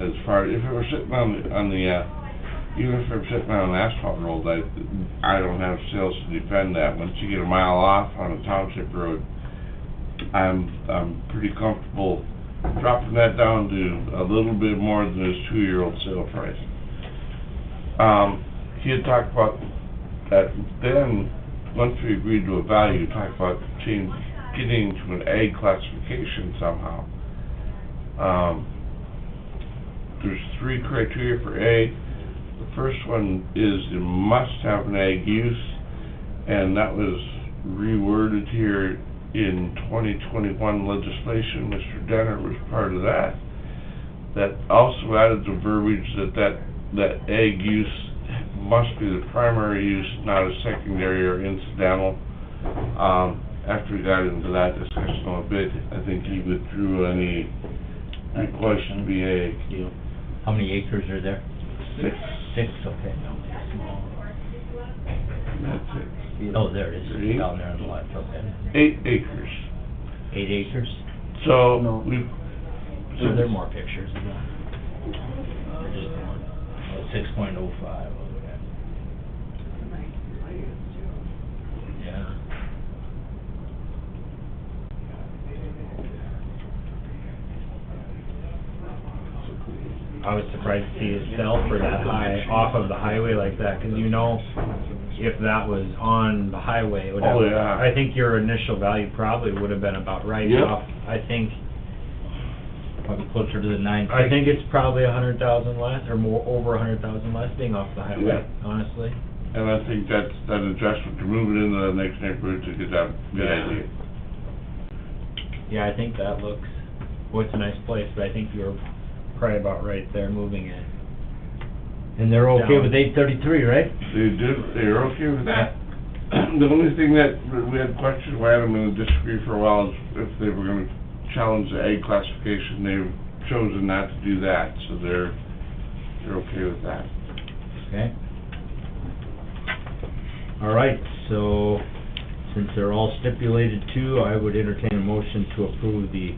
[SPEAKER 2] as far, if it were sitting on the, even if it were sitting on an asphalt road, I don't have sales to defend that. Once you get a mile off on a township road, I'm pretty comfortable dropping that down to a little bit more than his 2-year-old sale price. He had talked about that then, once we agreed to a value, talked about getting to an ag classification somehow. There's 3 criteria for ag. The first one is you must have an ag use, and that was reworded here in 2021 legislation. Mr. Denner was part of that. That also added the verbiage that ag use must be the primary use, not a secondary or incidental. After we got into that discussion a bit, I think he withdrew any request to be ag.
[SPEAKER 1] How many acres are there?
[SPEAKER 2] 6.
[SPEAKER 1] 6, okay.
[SPEAKER 2] That's it.
[SPEAKER 1] Oh, there it is,
[SPEAKER 2] Three.
[SPEAKER 1] down there on the left, okay.
[SPEAKER 2] 8 acres.
[SPEAKER 1] 8 acres?
[SPEAKER 2] So, we...
[SPEAKER 1] So there are more pictures than that. Or just the one? Oh, 6.05, okay. Yeah.
[SPEAKER 7] I was surprised to see it sell for that high off of the highway like that, 'cause you know, if that was on the highway, it would have.
[SPEAKER 2] Oh, yeah.
[SPEAKER 7] I think your initial value probably would have been about right
[SPEAKER 2] Yep.
[SPEAKER 7] off, I think,
[SPEAKER 1] Probably closer to the 9.
[SPEAKER 7] I think it's probably 100,000 less, or more, over 100,000 less being off the highway,
[SPEAKER 2] Yeah.
[SPEAKER 7] honestly.
[SPEAKER 2] And I think that adjustment to move it into the next neighborhood is a good
[SPEAKER 7] Yeah.
[SPEAKER 2] idea.
[SPEAKER 7] Yeah, I think that looks, well, it's a nice place, but I think you're probably about right there moving it.
[SPEAKER 1] And they're okay
[SPEAKER 7] Down.
[SPEAKER 1] with 833, right?
[SPEAKER 2] They're okay with that. The only thing that we had questions, we had them in a disagree for a while, is if they were gonna challenge the ag classification. They've chosen not to do that, so they're okay with that.
[SPEAKER 1] Okay. All right, so since they're all stipulated to, I would entertain a motion to approve the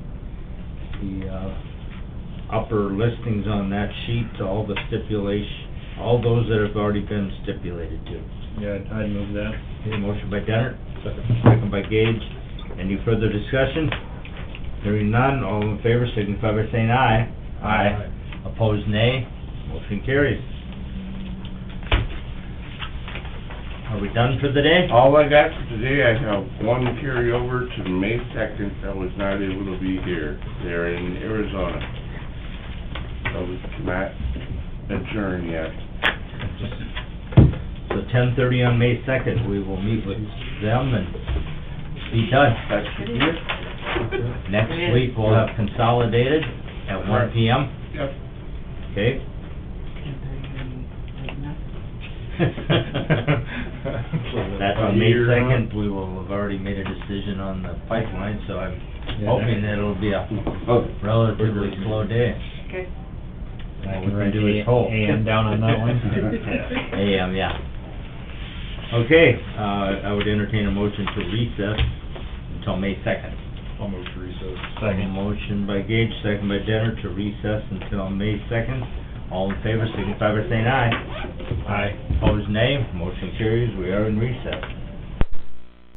[SPEAKER 1] upper listings on that sheet, all the stipulation, all those that have already been stipulated to.
[SPEAKER 7] Yeah, I'd move that.
[SPEAKER 1] Okay, motion by Dennert, second by Gage. Any further discussion? Hearing none, all in favor signify by saying aye.
[SPEAKER 7] Aye.
[SPEAKER 1] Opposed, nay. Motion carries. Are we done for the day?
[SPEAKER 2] All I got for today, I have one carryover to May 2nd. I was not able to be here. They're in Arizona. So we cannot adjourn yet.
[SPEAKER 1] So 10:30 on May 2nd, we will meet with them and be done.
[SPEAKER 2] That's it?
[SPEAKER 1] Next week, we'll have consolidated at 1 PM.
[SPEAKER 2] Yep.
[SPEAKER 1] Okay? That's on May 2nd. We will have already made a decision on the pipeline, so I'm hoping that it'll be a relatively slow day.
[SPEAKER 5] Okay.
[SPEAKER 7] I
[SPEAKER 1] We
[SPEAKER 7] can
[SPEAKER 1] can
[SPEAKER 7] write
[SPEAKER 1] do is hope.
[SPEAKER 7] AM down on that one.
[SPEAKER 1] AM, yeah. Okay, I would entertain a motion to recess until May 2nd.
[SPEAKER 12] I'll move to recess.
[SPEAKER 7] Second.
[SPEAKER 1] Motion by Gage, second by Denner to recess until May 2nd. All in favor, signify by saying aye.
[SPEAKER 7] Aye.
[SPEAKER 1] Opposed, nay. Motion carries. We are in recess.